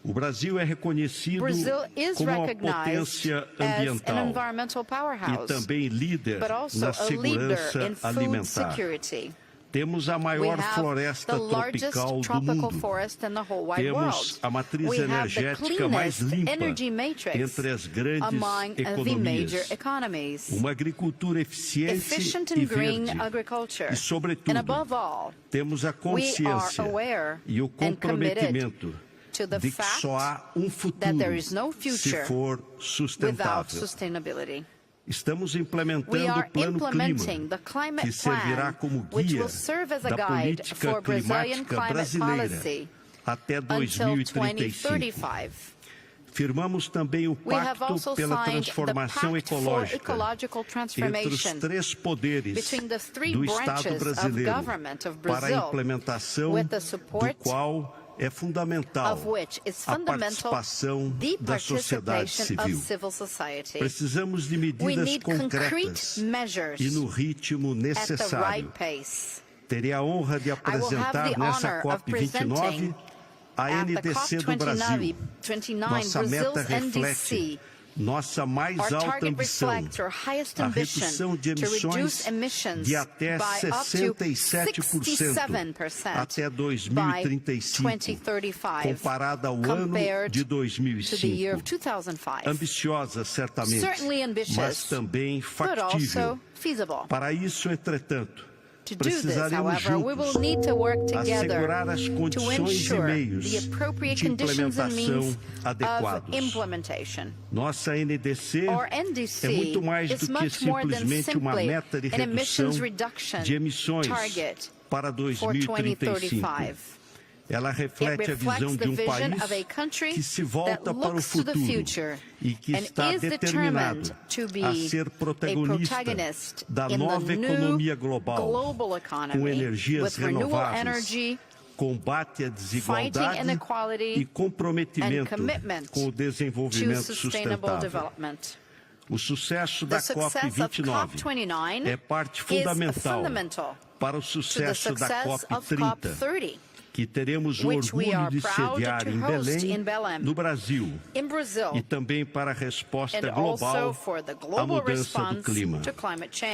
O Brasil é reconhecido Brazil is como uma recognized potência as an ambiental environmental e powerhouse, também líder but also na a leader segurança in food alimentar. security. Temos a We maior have floresta the largest tropical do tropical mundo. forest in the whole wide Temos world. a matriz We have the energética mais cleanest limpa energy matrix entre as grandes among the major economias. economies. Uma agricultura eficiente Efficient e and green verde. agriculture. E, sobretudo, And above all, temos a we are consciência aware e o and committed comprometimento to the de que fact só há that futuro there is no se future for without sustentável. sustainability. Estamos We implementando are o Plano implementing Clima, the climate que servirá plan, como which guia will serve as a da guide política for Brazilian climática climate brasileira policy até until 2035. 2035. Firmamos também o We have Pacto also pela signed the Transformação Pact for Ecológica Ecological entre os Transformation três poderes between the three do Estado branches of brasileiro government of para a Brazil, implementação with the do support qual é fundamental of which is a fundamental participação the da sociedade participation of civil. civil society. Precisamos de We medidas need concretas concrete measures e no ritmo at the necessário. right pace. Terei a honra de I will have apresentar the nessa honor of presenting COP29 a at the NDC do Brasil. COP29, Nossa meta Brazil's reflete NDC. nossa mais Our alta target ambição, reflects our highest a ambition redução de to reduce emissões emissions de até by up to 67% até by 2035, 2035, comparada ao ano compared de to the year of 2005. 2005. Ambiciosa, certamente, Certainly ambitious, mas também but factível. also feasible. Para isso, entretanto, To do this, precisaremos however, we will juntos need to work together assegurar as to condições e ensure meios the appropriate de conditions and means implementação of adequados. implementation. Nossa NDC Our NDC é muito mais is do que much more than simplesmente uma simply meta de an redução emissions reduction de emissões target para for 2035. 2035. Ela reflete a visão de vision of a país country que se volta that para o looks to the futuro future e que and está is determinado determined to be a ser protagonista da in nova the new economia global, global economy com energias with renewable renováveis, energy, combate à fighting desigualdade inequality, e comprometimento and commitment com o to desenvolvimento sustainable sustentável. development. O sucesso da The success of COP29 COP29 é parte is fundamental fundamental para o to the sucesso da success of COP30, COP30, que teremos o orgulho de sediar em Belém, no Brasil, e também para a resposta global à mudança do clima.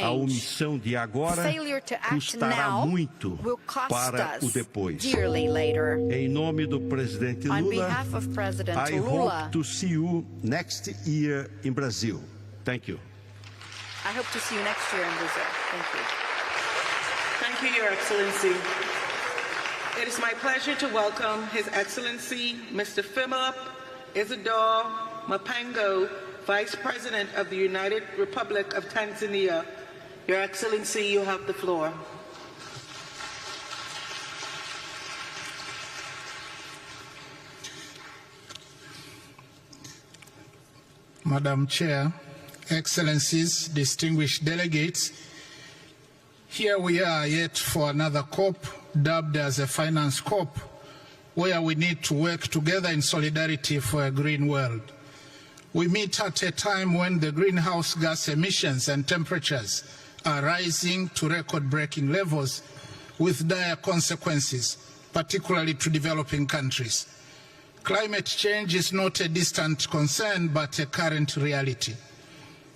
A omissão de agora custará muito para o depois. Em nome do presidente Lula, I hope to see you next year in Brazil. Thank you. I hope to see you next year in Brazil. Thank you. Thank you, Your Excellency. It is my pleasure to welcome His Excellency Mr. Philip Isidore Mapango, Vice President of the United Republic of Tanzania. Your Excellency, you have the floor. Madam Chair, Excellencies, distinguished delegates, here we are yet for another COP, dubbed as a finance COP, where we need to work together in solidarity for a green world. We meet at a time when the greenhouse gas emissions and temperatures are rising to record-breaking levels with dire consequences, particularly to developing countries. Climate change is not a distant concern, but a current reality.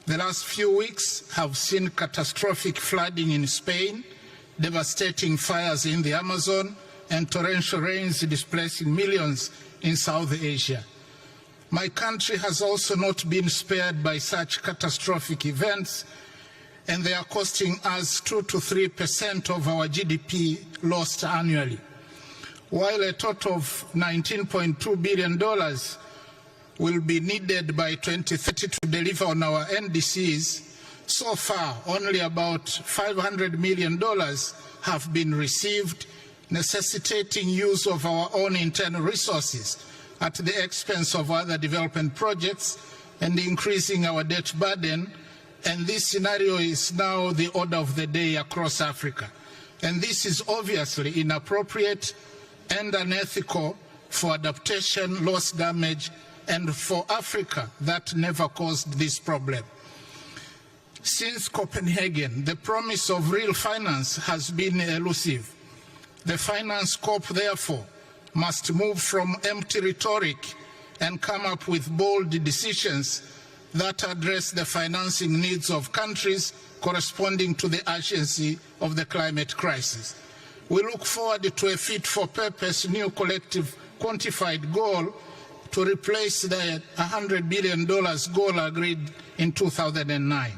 The last few weeks have seen catastrophic flooding in Spain, devastating fires in the Amazon, and torrential rains displacing millions in South Asia. My country has also not been spared by such catastrophic events, and they are costing us 2 to 3% of our GDP lost annually. While a total of $19.2 billion will be needed by 2030 to deliver on our NDCs, so far only about $500 million have been received, necessitating use of our own internal resources at the expense of other development projects and increasing our debt burden. And this scenario is now the order of the day across Africa. And this is obviously inappropriate and unethical for adaptation, loss, damage, and for Africa that never caused this problem. Since Copenhagen, the promise of real finance has been elusive. The finance COP, therefore, must move from empty rhetoric and come up with bold decisions that address the financing needs of countries corresponding to the urgency of the climate crisis. We look forward to a fit-for-purpose new collective quantified goal to replace the $100 billion goal agreed in 2009.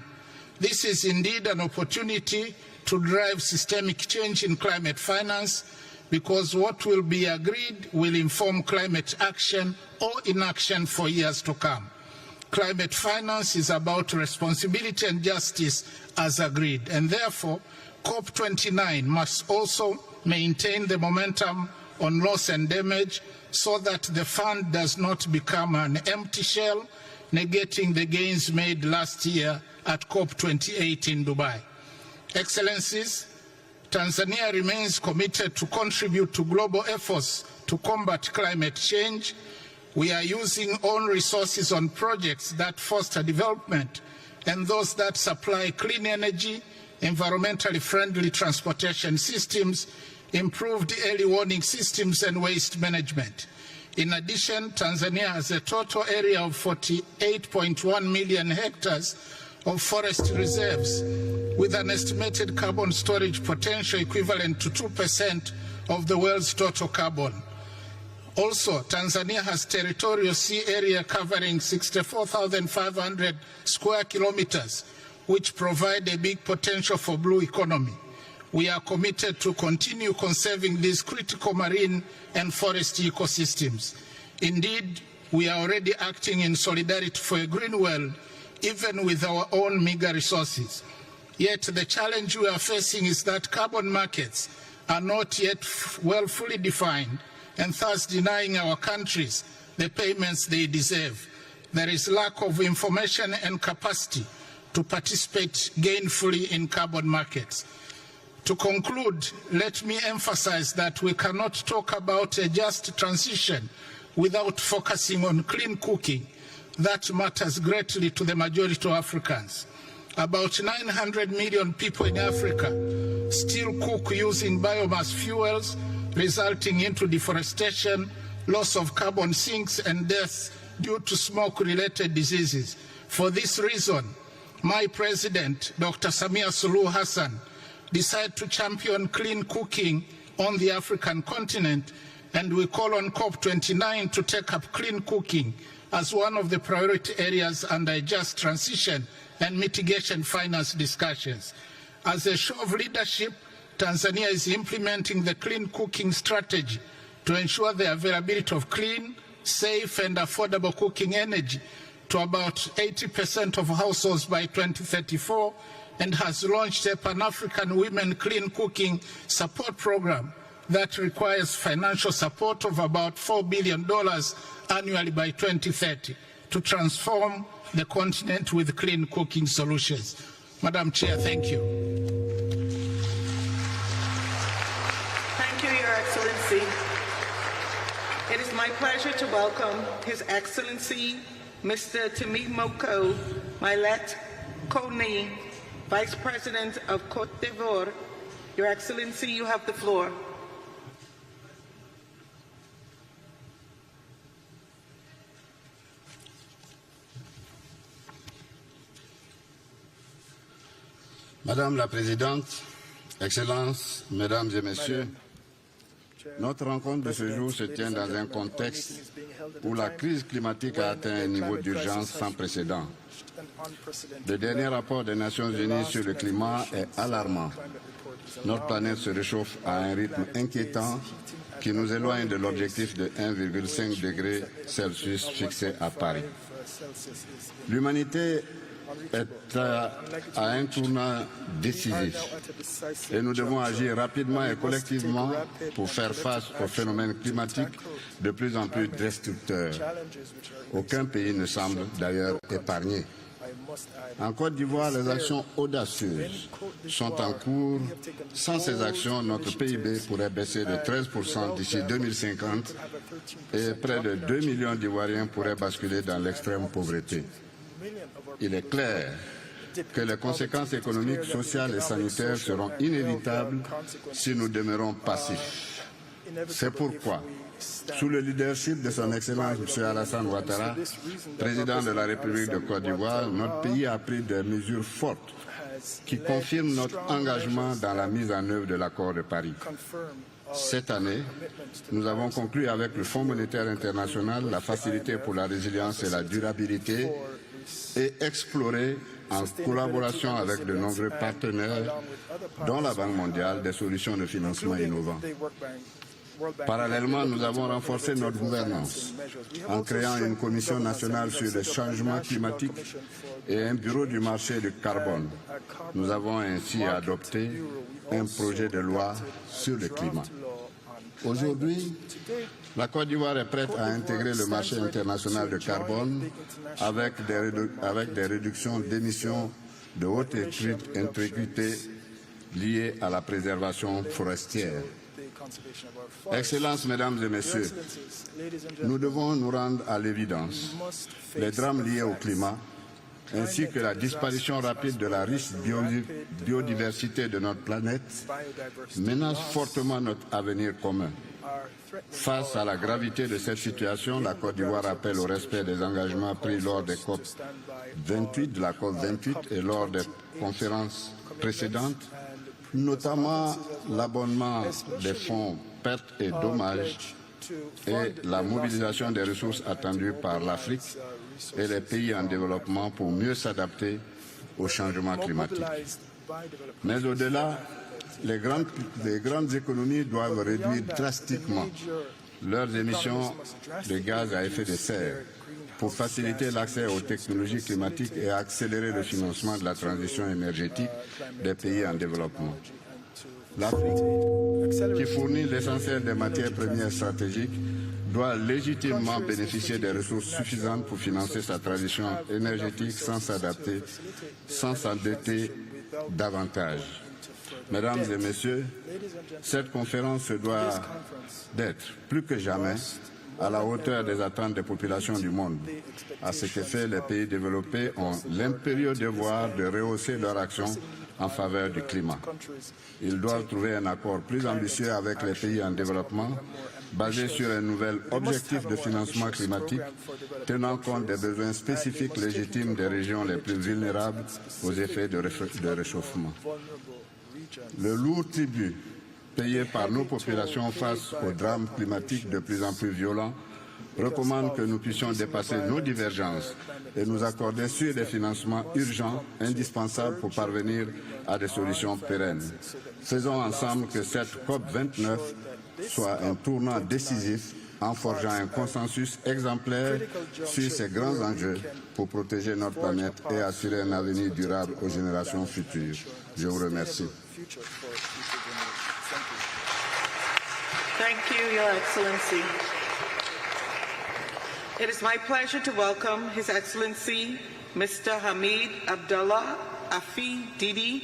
This is indeed an opportunity to drive systemic change in climate finance, because what will be agreed will inform climate action or inaction for years to come. Climate finance is about responsibility and justice as agreed, and therefore COP29 must also maintain the momentum on loss and damage so that the fund does not become an empty shell, negating the gains made last year at COP28 in Dubai. Excellencies, Tanzania remains committed to contribute to global efforts to combat climate change. We are using own resources on projects that foster development and those that supply clean energy, environmentally friendly transportation systems, improved early warning systems, and waste management. In addition, Tanzania has a total area of 48.1 million hectares of forest reserves, with an estimated carbon storage potential equivalent to 2% of the world's total carbon. Also, Tanzania has territorial sea area covering 64,500 square kilometers, which provide a big potential for blue economy. We are committed to continue conserving these critical marine and forest ecosystems. Indeed, we are already acting in solidarity for a green world, even with our own meager resources. Yet the challenge we are facing is that carbon markets are not yet fully defined, and thus denying our countries the payments they deserve. There is lack of information and capacity to participate gainfully in carbon markets. To conclude, let me emphasize that we cannot talk about a just transition without focusing on clean cooking. That matters greatly to the majority of Africans. About 900 million people in Africa still cook using biomass fuels, resulting into deforestation, loss of carbon sinks, and deaths due to smoke-related diseases. For this reason, my president, Dr. Samia Suluhu Hassan, decided to champion clean cooking on the African continent, and we call on COP29 to take up clean cooking as one of the priority areas under just transition and mitigation finance discussions. As a show of leadership, Tanzania is implementing the clean cooking strategy to ensure the availability of clean, safe, and affordable cooking energy to about 80% of households by 2034, and has launched a Pan-African Women Clean Cooking Support Program that requires financial support of about $4 billion annually by 2030 to transform the continent with clean cooking solutions. Madam Chair, thank you. Thank you, Your Excellency. It is my pleasure to welcome His Excellency Mr. Temimoko Mailet Kone, Vice President of Côte d'Ivoire. Your Excellency, you have the floor. Madame la Présidente, Excellences, Mesdames et Messieurs, notre rencontre de ce jour se tient dans un contexte où la crise climatique a atteint un niveau d'urgence sans précédent. Le dernier rapport des Nations Unies sur le climat est alarmant. Notre planète se réchauffe à un rythme inquiétant qui nous éloigne de l'objectif de 1,5 degré Celsius fixé à Paris. L'humanité est à un tournant décisif et nous devons agir rapidement et collectivement pour faire face aux phénomènes climatiques de plus en plus destructeurs. Aucun pays ne semble d'ailleurs épargné. En Côte d'Ivoire, les actions audacieuses sont en cours. Sans ces actions, notre PIB pourrait baisser de 13% d'ici 2050 et près de 2 millions d'Ivoiriens pourraient basculer dans l'extrême pauvreté. Il est clair que les conséquences économiques, sociales et sanitaires seront inévitables si nous demeurons passifs. C'est pourquoi, sous le leadership de son Excellence M. Alassane Ouattara, président de la République de Côte d'Ivoire, notre pays a pris des mesures fortes qui confirment notre engagement dans la mise en œuvre de l'Accord de Paris. Cette année, nous avons conclu avec le Fonds monétaire international la facilité pour la résilience et la durabilité et exploré, en collaboration avec de nombreux partenaires, dont la Banque mondiale, des solutions de financement innovantes. Parallèlement, nous avons renforcé notre gouvernance en créant une commission nationale sur les changements climatiques et un bureau du marché du carbone. Nous avons ainsi adopté un projet de loi sur le climat. Aujourd'hui, la Côte d'Ivoire est prête à intégrer le marché international de carbone avec des réductions d'émissions de haute intégrité liées à la préservation forestière. Excellences, Mesdames et Messieurs, nous devons nous rendre à l'évidence. Les drames liés au climat, ainsi que la disparition rapide de la riche biodiversité de notre planète, menacent fortement notre avenir commun. Face à la gravité de cette situation, la Côte d'Ivoire appelle au respect des engagements pris lors des de la COP28 et lors des conférences précédentes, notamment l'abonnement des fonds pertes et dommages et la mobilisation des ressources attendues par l'Afrique et les pays en développement pour mieux s'adapter au changement climatique. Mais au-delà, les grandes économies doivent réduire drastiquement leurs émissions de gaz à effet de serre pour faciliter l'accès aux technologies climatiques et accélérer le financement de la transition énergétique des pays en développement. L'Afrique, qui fournit l'essentiel des matières premières stratégiques, doit légitimement bénéficier des ressources suffisantes pour financer sa transition énergétique sans s'endetter davantage. Mesdames et Messieurs, cette conférence se doit d'être plus que jamais à la hauteur des attentes des populations du monde. À cet effet, les pays développés ont l'impérieux devoir de rehausser leur action en faveur du climat. Ils doivent trouver un accord plus ambitieux avec les pays en développement, basé sur un nouvel objectif de financement climatique, tenant compte des besoins spécifiques légitimes des régions les plus vulnérables aux effets de réchauffement. Le lourd tribut payé par nos populations face aux drames climatiques de plus en plus violents recommande que nous puissions dépasser nos divergences et nous accorder sur des financements urgents, indispensables pour parvenir à des solutions pérennes. Faisons ensemble que cette COP29 soit un tournant décisif en forgeant un consensus exemplaire sur ces grands enjeux pour protéger notre planète et assurer un avenir durable aux générations futures. Je vous remercie. Thank you, Your Excellency. It is my pleasure to welcome His Excellency Mr. Hamid Abdullah Afi Didi,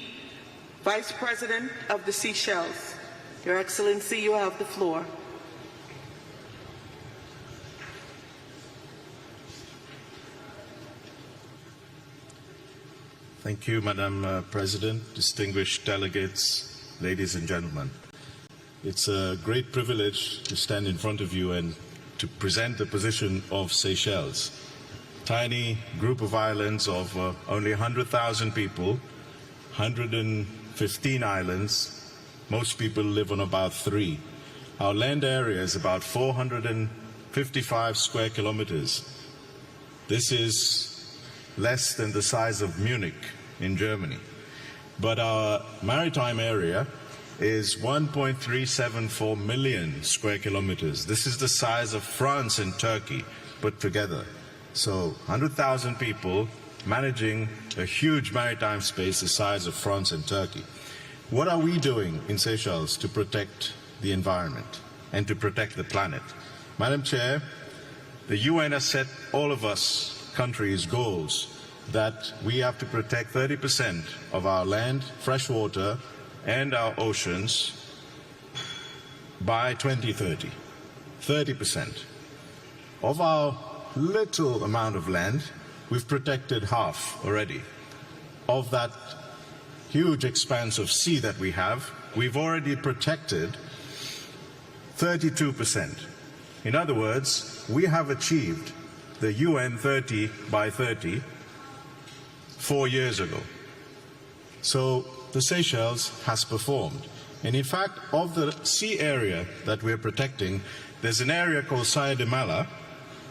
Vice President of the Seychelles. Your Excellency, you have the floor. Thank you, Madam President, distinguished delegates, ladies and gentlemen. It's a great privilege to stand in front of you and to present the position of Seychelles. Tiny group of islands of only 100,000 people, 115 islands. Most people live on about 3. Our land area is about 455 square kilometers. This is less than the size of Munich in Germany. But our maritime area is 1.374 million square kilometers. This is the size of France and Turkey put together. So 100,000 people managing a huge maritime space the size of France and Turkey. What are we doing in Seychelles to protect the environment and to protect the planet? Madam Chair, the UN has set all of us countries goals that we have to protect 30% of our land, fresh water, and our oceans by 2030. 30%. Of our little amount of land, we've protected half already. Of that huge expanse of sea that we have, we've already protected 32%. In other words, we have achieved the UN 30 by 30 4 years ago. So the Seychelles has performed. And in fact, of the sea area that we're protecting, there's an area called Saya de Mala,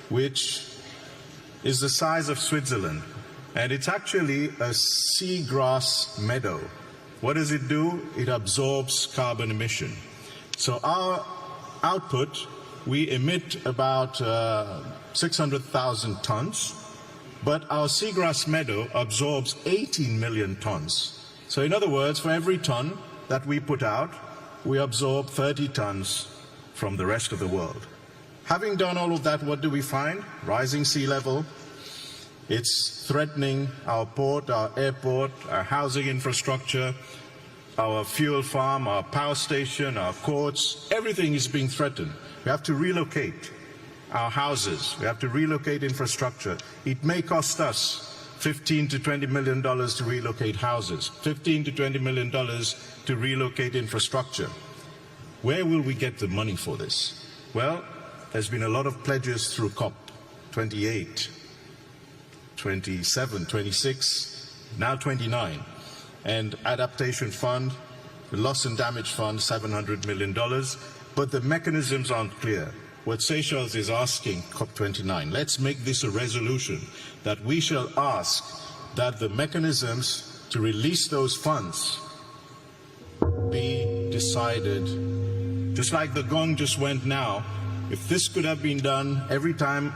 which is the size of Switzerland. And it's actually a seagrass meadow. What does it do? It absorbs carbon emission. So our output, we emit about 600,000 tons, but our seagrass meadow absorbs 18 million tons. So in other words, for every ton that we put out, we absorb 30 tons from the rest of the world. Having done all of that, what do we find? Rising sea level. It's threatening our port, our airport, our housing infrastructure, our fuel farm, our power station, our courts. Everything is being threatened. We have to relocate our houses. We have to relocate infrastructure. It may cost us $15 to $20 million to relocate houses, $15 to $20 million to relocate infrastructure. Where will we get the money for this? Well, there's been a lot of pledges through COP28, 27, 26, now 29. And adaptation fund, the loss and damage fund, $700 million. But the mechanisms aren't clear. What Seychelles is asking, COP29, let's make this a resolution that we shall ask that the mechanisms to release those funds be decided. Just like the gong just went now, if this could have been done every time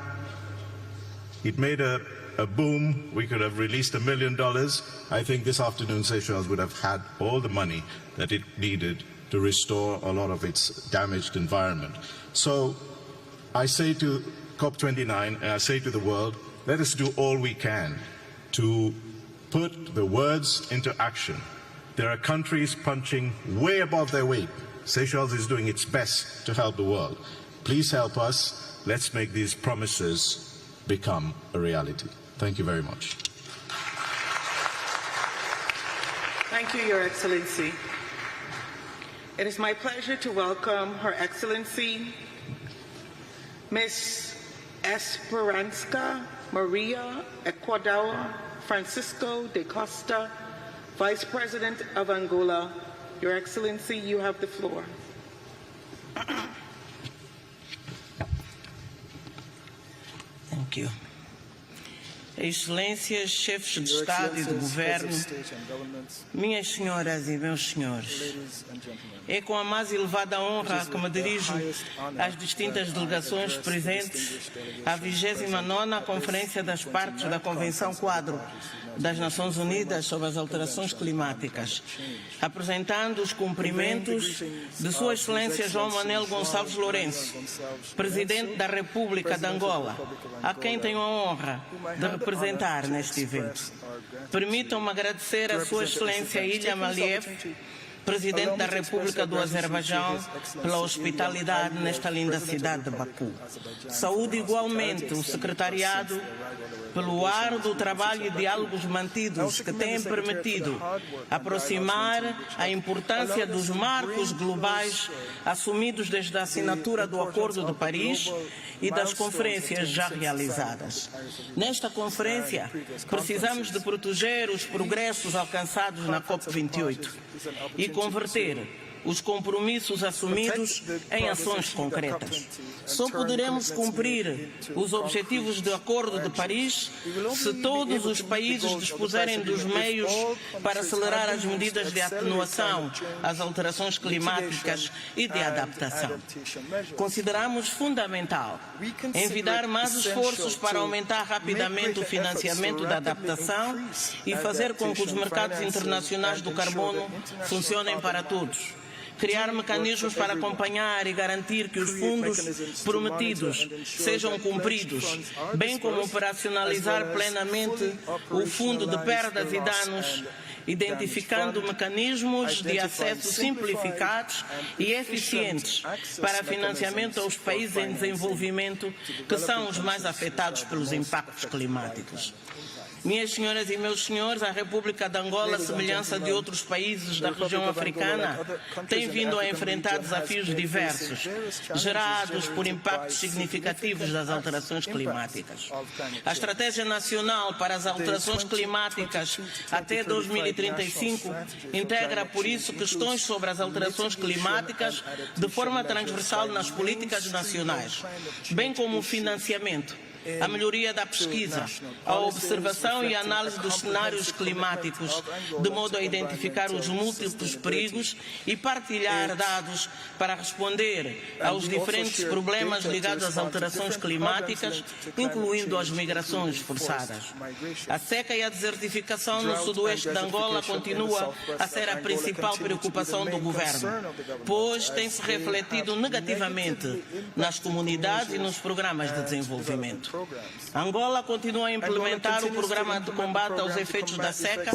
it made a boom, we could have released $1 million. I think this afternoon Seychelles would have had all the money that it needed to restore a lot of its damaged environment. So I say to COP29 and I say to the world, let us do all we can to put the words into action. There are countries punching way above their weight. Seychelles is doing its best to help the world. Please help us. Let's make these promises become a reality. Thank you very much. Thank you, Your Excellency. It is my pleasure to welcome Her Excellency, Ms. Esperanza Maria Ecuador Francisco de Costa, Vice President of Angola. Your Excellency, you have the floor. Thank you. Excelências, chefes de Estado e de Governo, minhas senhoras e meus senhores, é com a mais elevada honra que me dirijo às distintas delegações presentes à 29ª Conferência das Partes da Convenção Quadro das Nações Unidas sobre as Alterações Climáticas, apresentando os cumprimentos de Sua Excelência João Manuel Gonçalves Lourenço, Presidente da República de Angola, a quem tenho a honra de representar neste evento. Permitam-me agradecer a Sua Excelência Ilham Aliyev, Presidente da República do Azerbaijão, pela hospitalidade nesta linda cidade de Baku. Saúde igualmente o Secretariado pelo árduo trabalho e diálogos mantidos que têm permitido aproximar a importância dos marcos globais assumidos desde a assinatura do Acordo de Paris e das conferências já realizadas. Nesta conferência, precisamos de proteger os progressos alcançados na COP28 e converter os compromissos assumidos em ações concretas. Só poderemos cumprir os objetivos do Acordo de Paris se todos os países dispuserem dos meios para acelerar as medidas de atenuação às alterações climáticas e de adaptação. Consideramos fundamental envidar mais esforços para aumentar rapidamente o financiamento da adaptação e fazer com que os mercados internacionais do carbono funcionem para todos. Criar mecanismos para acompanhar e garantir que os fundos prometidos sejam cumpridos, bem como operacionalizar plenamente o Fundo de Perdas e Danos, identificando mecanismos de acesso simplificados e eficientes para financiamento aos países em desenvolvimento, que são os mais afetados pelos impactos climáticos. Minhas senhoras e meus senhores, a República de Angola, à semelhança de outros países da região africana, tem vindo a enfrentar desafios diversos, gerados por impactos significativos das alterações climáticas. A Estratégia Nacional para as Alterações Climáticas até 2035 integra, por isso, questões sobre as alterações climáticas de forma transversal nas políticas nacionais, bem como o financiamento, a melhoria da pesquisa, a observação e a análise dos cenários climáticos, de modo a identificar os múltiplos perigos e partilhar dados para responder aos diferentes problemas ligados às alterações climáticas, incluindo as migrações forçadas. A seca e a desertificação no sudoeste de Angola continua a ser a principal preocupação do governo, pois tem-se refletido negativamente nas comunidades e nos programas de desenvolvimento. Angola continua a implementar o programa de combate aos efeitos da seca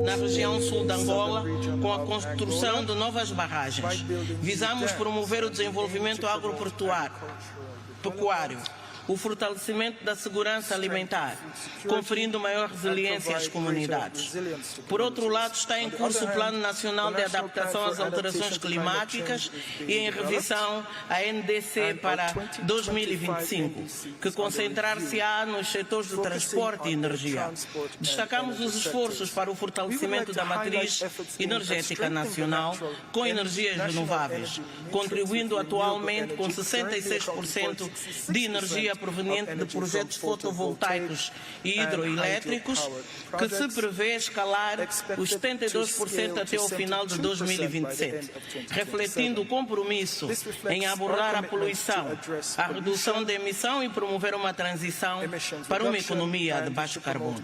na região sul de Angola, com a construção de novas barragens. Visamos promover o desenvolvimento agropecuário, o fortalecimento da segurança alimentar, conferindo maior resiliência às comunidades. Por outro lado, está em curso o Plano Nacional de Adaptação às Alterações Climáticas e em revisão a NDC para 2025, que concentrar-se-á nos setores de transporte e energia. Destacamos os esforços para o fortalecimento da matriz energética nacional com energias renováveis, contribuindo atualmente com 66% de energia proveniente de projetos fotovoltaicos e hidroelétricos, que se prevê escalar os 72% até ao final de 2027, refletindo o compromisso em abordar a poluição, a redução da emissão e promover uma transição para uma economia de baixo carbono.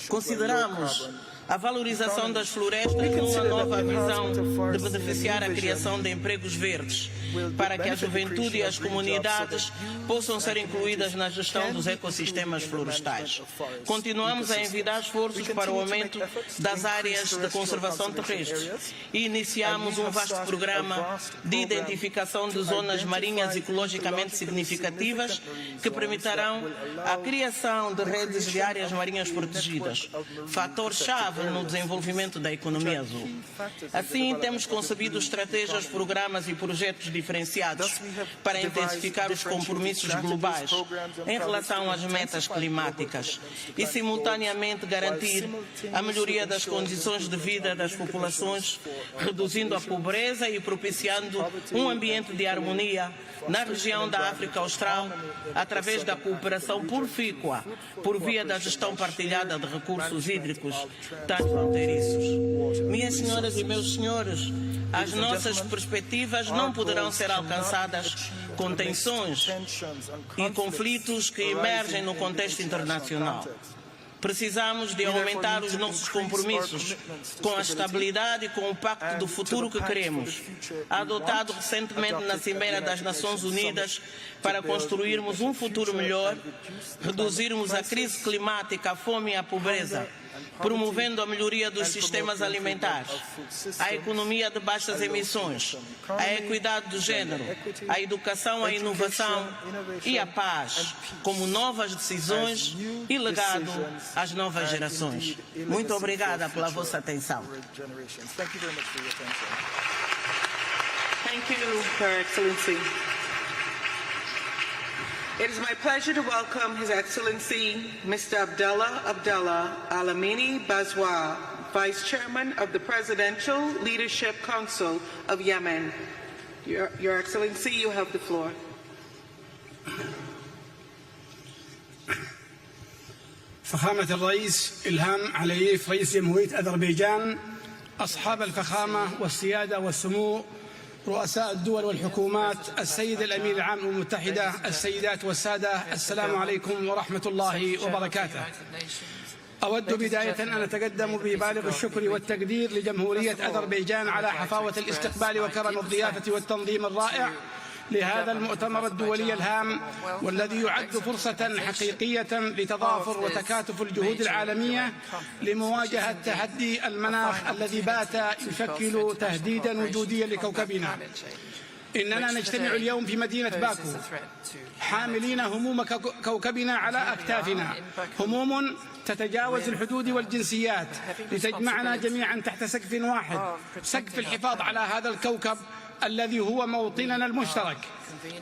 Consideramos a valorização das florestas numa nova visão de beneficiar a criação de empregos verdes para que a juventude e as comunidades possam ser incluídas na gestão dos ecossistemas florestais. Continuamos a envidar esforços para o aumento das áreas de conservação terrestre e iniciamos um vasto programa de identificação de zonas marinhas ecologicamente significativas que permitirão a criação de redes de áreas marinhas protegidas, fator-chave no desenvolvimento da economia azul. Assim, temos concebido estratégias, programas e projetos diferenciados para intensificar os compromissos globais em relação às metas climáticas e, simultaneamente, garantir a melhoria das condições de vida das populações, reduzindo a pobreza e propiciando um ambiente de harmonia na região da África Austral, através da cooperação profícua por via da gestão partilhada de recursos hídricos transfronteiriços. Minhas senhoras e meus senhores, as nossas perspectivas não poderão ser alcançadas com tensões e conflitos que emergem no contexto internacional. Precisamos de aumentar os nossos compromissos com a estabilidade e com o pacto do futuro que queremos, adotado recentemente na Cimeira das Nações Unidas, para construirmos um futuro melhor, reduzirmos a crise climática, a fome e a pobreza, promovendo a melhoria dos sistemas alimentares, a economia de baixas emissões, a equidade do género, a educação, a inovação e a paz, como novas decisões e legado às novas gerações. Muito obrigada pela vossa atenção. Thank you, Your Excellency. It is my pleasure to welcome His Excellency Mr. Abdallah Al-Amini Bazwa, Vice Chairman of the Presidential Leadership Council of Yemen. Your Excellency, you have the floor. فخامة الرئيس إلهام علييف رئيس جمهورية أذربيجان، أصحاب الفخامة والسيادة والسمو رؤساء الدول والحكومات، السيد الأمين العام للأمم المتحدة، السيدات والسادة، السلام عليكم ورحمة الله وبركاته. أود بداية أن أتقدم ببالغ الشكر والتقدير لجمهورية أذربيجان على حفاوة الاستقبال وكرم الضيافة والتنظيم الرائع لهذا المؤتمر الدولي الهام، والذي يعد فرصة حقيقية لتضافر وتكاتف الجهود العالمية لمواجهة تحدي المناخ الذي بات يشكل تهديدا وجوديا لكوكبنا. إننا نجتمع اليوم في مدينة باكو حاملين هموم كوكبنا على أكتافنا، هموم تتجاوز الحدود والجنسيات لتجمعنا جميعا تحت سقف واحد، سقف الحفاظ على هذا الكوكب الذي هو موطننا المشترك.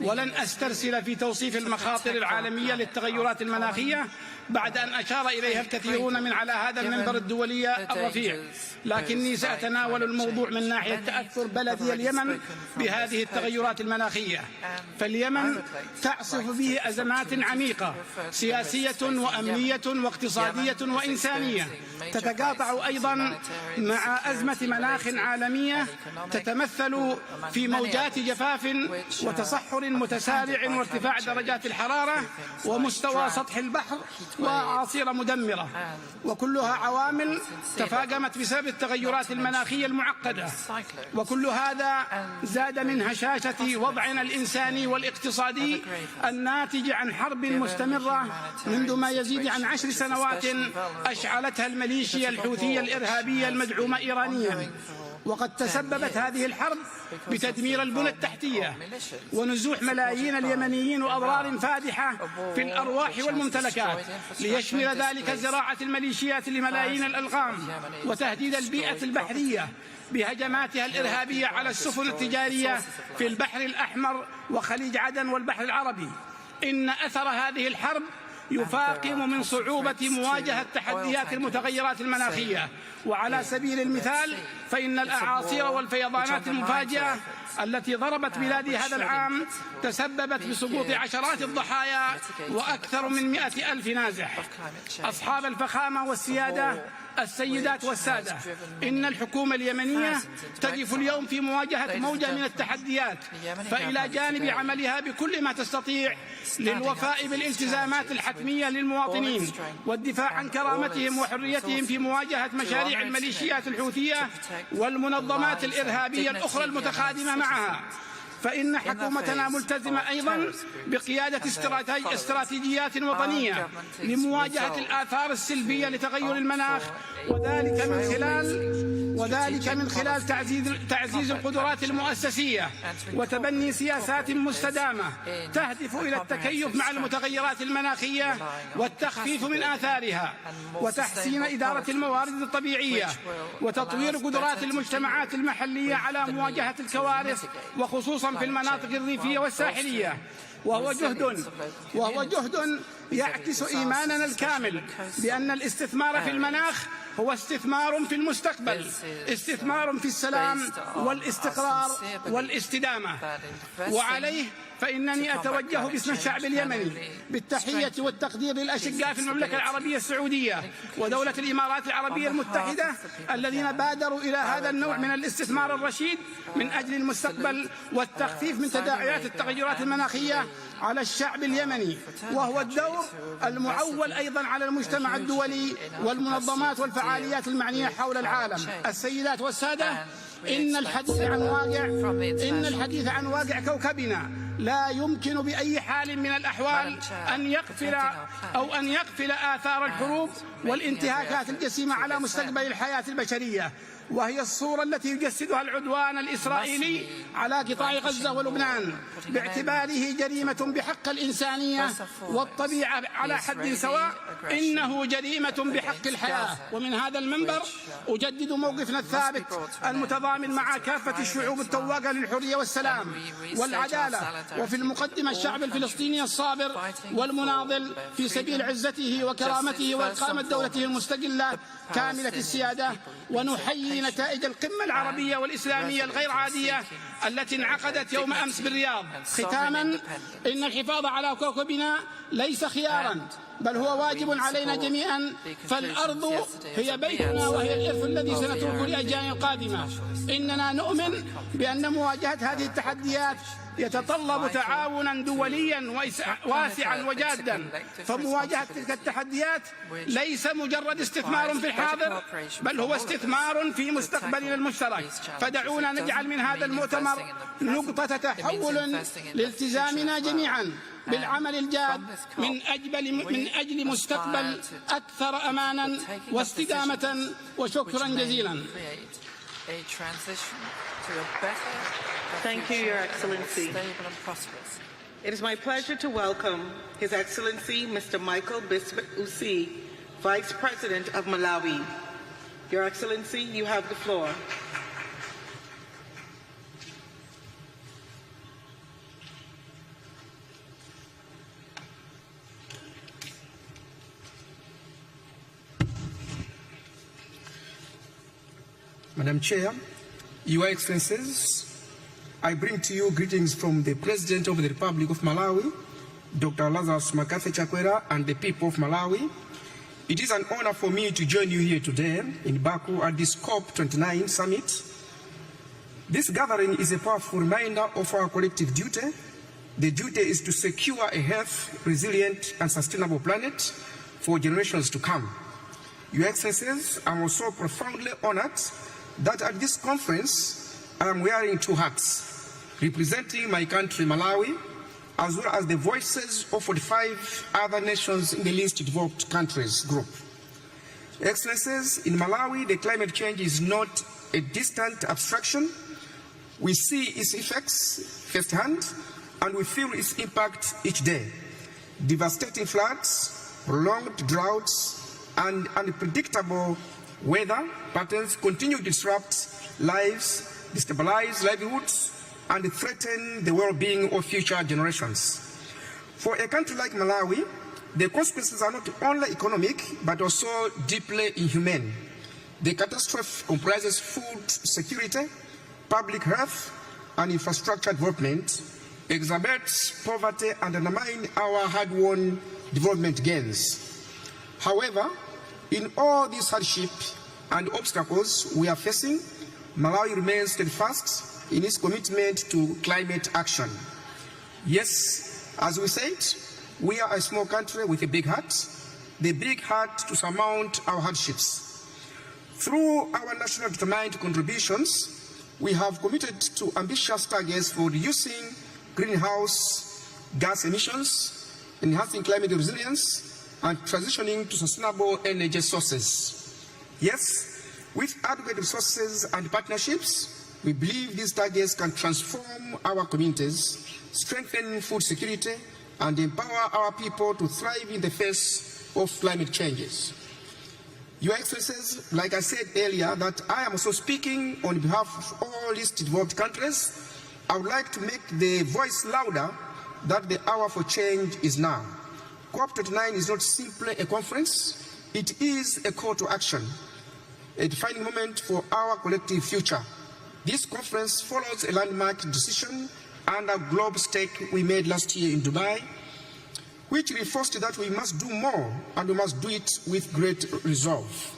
ولن أسترسل في توصيف المخاطر العالمية للتغيرات المناخية بعد أن أشار إليها الكثيرون من على هذا المنبر الدولي الرفيع، لكني سأتناول الموضوع من ناحية تأثر بلدي اليمن بهذه التغيرات المناخية. فاليمن تعصف به أزمات عميقة سياسية وأمنية واقتصادية وإنسانية، تتقاطع أيضا مع أزمة مناخ عالمية تتمثل في موجات جفاف وتصحر متسارع وارتفاع درجات الحرارة ومستوى سطح البحر وأعاصير مدمرة، وكلها عوامل تفاقمت بسبب التغيرات المناخية المعقدة. وكل هذا زاد من هشاشة وضعنا الإنساني والاقتصادي الناتج عن حرب مستمرة منذ ما يزيد عن 10 سنوات أشعلتها الميليشيا الحوثية الإرهابية المدعومة إيرانيا. وقد تسببت هذه الحرب بتدمير البنى التحتية ونزوح ملايين اليمنيين وأضرار فادحة في الأرواح والممتلكات، ليشمل ذلك زراعة الميليشيات لملايين الألغام وتهديد البيئة البحرية بهجماتها الإرهابية على السفن التجارية في البحر الأحمر وخليج عدن والبحر العربي. إن أثر هذه الحرب يفاقم من صعوبة مواجهة تحديات المتغيرات المناخية. وعلى سبيل المثال فإن الأعاصير والفيضانات المفاجئة التي ضربت بلادي هذا العام تسببت بسقوط عشرات الضحايا وأكثر من 100,000 نازح. أصحاب الفخامة والسيادة، السيدات والسادة، إن الحكومة اليمنية تقف اليوم في مواجهة موجة من التحديات، فإلى جانب عملها بكل ما تستطيع للوفاء بالالتزامات الحتمية للمواطنين والدفاع عن كرامتهم وحريتهم في مواجهة مشاريع الميليشيات الحوثية والمنظمات الإرهابية الأخرى المتخادمة معها، فإن حكومتنا ملتزمة أيضا بقيادة استراتيجيات وطنية لمواجهة الآثار السلبية لتغير المناخ، وذلك من خلال تعزيز القدرات المؤسسية وتبني سياسات مستدامة تهدف إلى التكيف مع المتغيرات المناخية والتخفيف من آثارها، وتحسين إدارة الموارد الطبيعية، وتطوير قدرات المجتمعات المحلية على مواجهة الكوارث وخصوصا في المناطق الريفية والساحلية، وهو جهد يعكس إيماننا الكامل بأن الاستثمار في المناخ هو استثمار في المستقبل، استثمار في السلام والاستقرار والاستدامة. وعليه فإنني أتوجه باسم الشعب اليمني بالتحية والتقدير للأشقاء في المملكة العربية السعودية ودولة الإمارات العربية المتحدة الذين بادروا إلى هذا النوع من الاستثمار الرشيد من أجل المستقبل والتخفيف من تداعيات التغيرات المناخية على الشعب اليمني، وهو الدور المعول أيضا على المجتمع الدولي والمنظمات والفعاليات المعنية حول العالم. السيدات والسادة، إن الحديث عن واقع كوكبنا لا يمكن بأي حال من الأحوال أن يغفل آثار الحروب والانتهاكات الجسيمة على مستقبل الحياة البشرية، وهي الصورة التي يجسدها العدوان الإسرائيلي على قطاع غزة ولبنان باعتباره جريمة بحق الإنسانية والطبيعة على حد سواء، إنه جريمة بحق الحياة. ومن هذا المنبر أجدد موقفنا الثابت المتضامن مع كافة الشعوب التواقة للحرية والسلام والعدالة، وفي المقدمة الشعب الفلسطيني الصابر والمناضل في سبيل عزته وكرامته وإقامة دولته المستقلة كاملة السيادة. ونحيي نتائج القمة العربية والإسلامية الغير عادية التي انعقدت يوم أمس بالرياض. ختاما، إن الحفاظ على كوكبنا ليس خيارا بل هو واجب علينا جميعا، فالأرض هي بيتنا وهي الإرث الذي سنتركه لأجيال القادمة. إننا نؤمن بأن مواجهة هذه التحديات يتطلب تعاونا دوليا واسعا وجادا، فمواجهة تلك التحديات ليس مجرد استثمار في الحاضر بل هو استثمار في مستقبلنا المشترك. فدعونا نجعل من هذا المؤتمر نقطة تحول لالتزامنا جميعا بالعمل الجاد من أجل مستقبل أكثر أمانا واستدامة. وشكرا جزيلا. Thank you, Your Excellency. It is my pleasure to welcome His Excellency Mr. Michael Bisbet Usi, Vice President of Malawi. Your Excellency, you have the floor. Madam Chair, Your Excellencies, I bring to you greetings from the President of the Republic of Malawi, Dr. Lazarus Makafe Chakwera, and the people of Malawi. It is an honor for me to join you here today in Baku at this COP29 summit. This gathering is a powerful reminder of our collective duty. The duty is to secure a healthy, resilient, and sustainable planet for generations to come. Your Excellencies, I'm also profoundly honored that at this conference I am wearing two hats, representing my country, Malawi, as well as the voices of 45 other nations in the least developed countries group. Excellencies, in Malawi, the climate change is not a distant abstraction. We see its effects firsthand, and we feel its impact each day. Devastating floods, prolonged droughts, and unpredictable weather patterns continue to disrupt lives, destabilize livelihoods, and threaten the well-being of future generations. For a country like Malawi, the consequences are not only economic, but also deeply inhumane. The catastrophe comprises food security, public health, and infrastructure development, exacerbates poverty, and undermines our hard-won development gains. However, in all these hardships and obstacles we are facing, Malawi remains steadfast in its commitment to climate action. Yes, as we said, we are a small country with a big heart, the big heart to surmount our hardships. Through our national determined contributions, we have committed to ambitious targets for reducing greenhouse gas emissions, enhancing climate resilience, and transitioning to sustainable energy sources. Yes, with adequate resources and partnerships, we believe these targets can transform our communities, strengthen food security, and empower our people to thrive in the face of climate changes. Your Excellencies, like I said earlier, that I am also speaking on behalf of all least developed countries. I would like to make the voice louder that the hour for change is now. COP29 is not simply a conference, it is a call to action, a defining moment for our collective future. This conference follows a landmark decision and a global stake we made last year in Dubai, which reinforced that we must do more and we must do it with great resolve.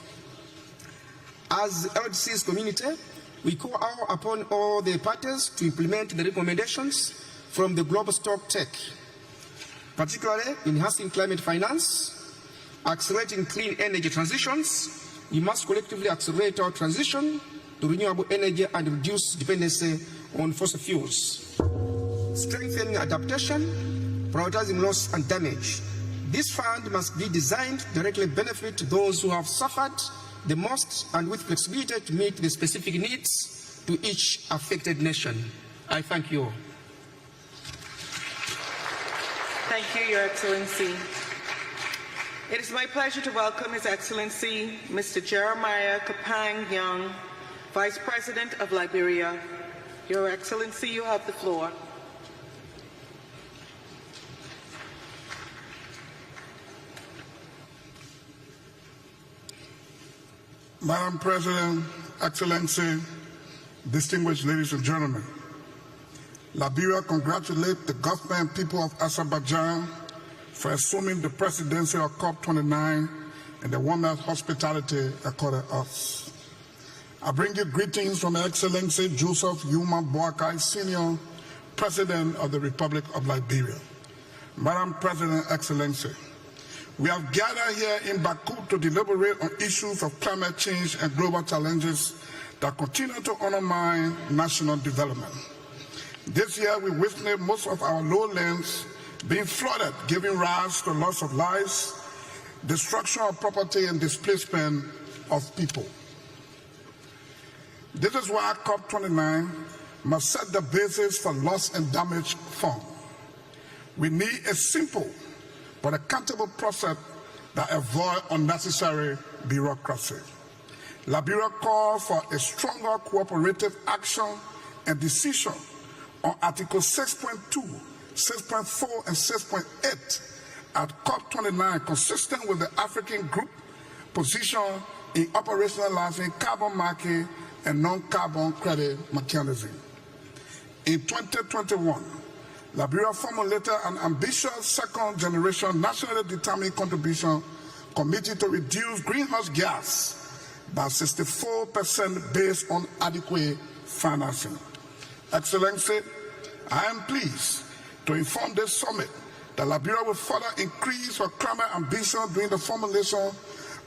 As LDC's community, we call out upon all the parties to implement the recommendations from the global stock tech, particularly enhancing climate finance, accelerating clean energy transitions. We must collectively accelerate our transition to renewable energy and reduce dependency on fossil fuels. Strengthening adaptation, prioritizing loss and damage. This fund must be designed to directly benefit those who have suffered the most and with flexibility to meet the specific needs to each affected nation. I thank you all. Thank you, Your Excellency. It is my pleasure to welcome His Excellency Mr. Jeremiah Kapang Young, Vice President of Liberia. Your Excellency, you have the floor. Madam President, Excellency, distinguished ladies and gentlemen, Liberia congratulates the government and people of Azerbaijan for assuming the presidency of COP29 and the warmest hospitality accorded us. I bring you greetings from Excellency Joseph Yuma Boakai, Senior President of the Republic of Liberia. Madam President, Excellency, we have gathered here in Baku to deliberate on issues of climate change and global challenges that continue to undermine national development. This year, we witnessed most of our lowlands being flooded, giving rise to loss of lives, destruction of property, and displacement of people. This is why COP29 must set the basis for loss and damage fund. We need a simple but accountable process that avoids unnecessary bureaucracy. Liberia calls for a stronger cooperative action and decision on Article 6.2, 6.4, and 6.8 at COP29, consistent with the African Group position in operationalizing carbon market and non-carbon credit mechanism. In 2021, Liberia formulated an ambitious second-generation nationally determined contribution committed to reduce greenhouse gas by 64% based on adequate financing. Excellency, I am pleased to inform this summit that Liberia will further increase her climate ambition during the formulation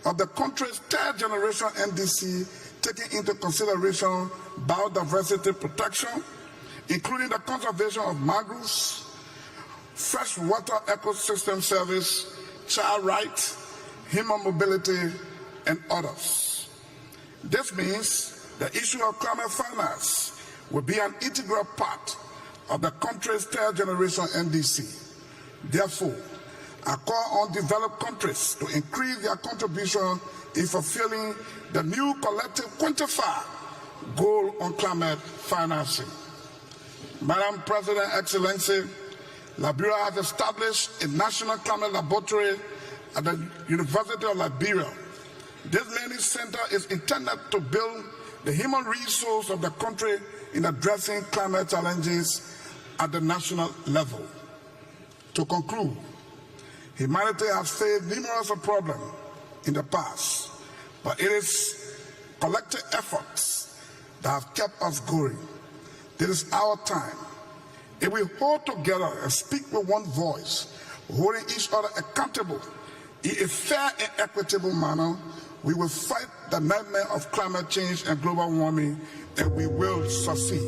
of the country's third-generation NDC, taking into consideration biodiversity protection, including the conservation of mangroves, freshwater ecosystem service, child rights, human mobility, and others. This means the issue of climate finance will be an integral part of the country's third-generation NDC. Therefore, I call on developed countries to increase their contribution in fulfilling the new collective quantified goal on climate financing. Madam President, Excellency, Liberia has established a national climate laboratory at the University of Liberia. This learning center is intended to build the human resource of the country in addressing climate challenges at the national level. To conclude, humanity has faced numerous problems in the past, but it is collective efforts that have kept us going. This is our time. If we hold together and speak with one voice, holding each other accountable in a fair and equitable manner, We will fight the nightmare of climate change and global warming, and we will succeed.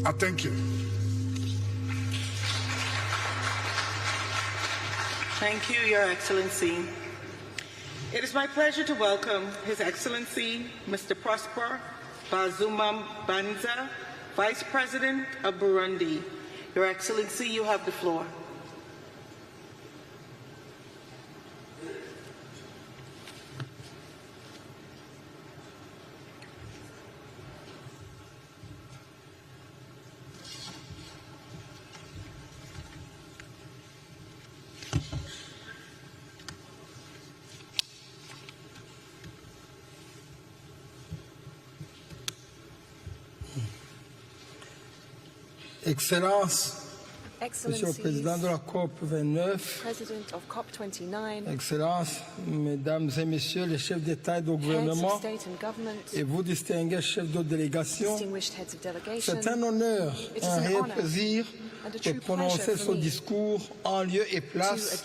I thank you. Thank you, Your Excellency. It is my pleasure to welcome His Excellency, Mr. Prosper Bazuma Banza, Vice President of Burundi. Your Excellency, you have the floor. Excellences, Monsieur le Président de la COP29, Excellences, Mesdames et Messieurs les chefs d'État et de gouvernement, et vous distingués chefs de délégation, c'est un honneur et un réel plaisir de prononcer ce discours en lieu et place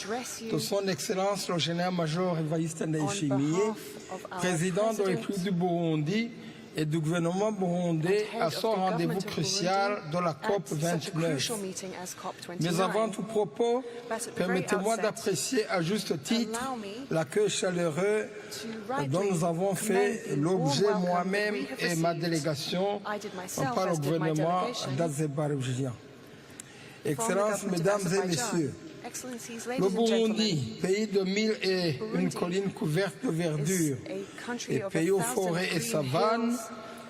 de son Excellence le général-major Evariste Ndayishimiye, président de la République du Burundi, et du gouvernement burundais à son rendez-vous crucial de la COP29. Mais avant tout propos, permettez-moi d'apprécier à juste titre l'accueil chaleureux dont nous avons fait l'objet moi-même et ma délégation par le gouvernement d'Azerbaïdjan. Excellences, Mesdames et Messieurs, le Burundi, pays de mille et une collines couvertes de verdure et pays aux forêts et savanes,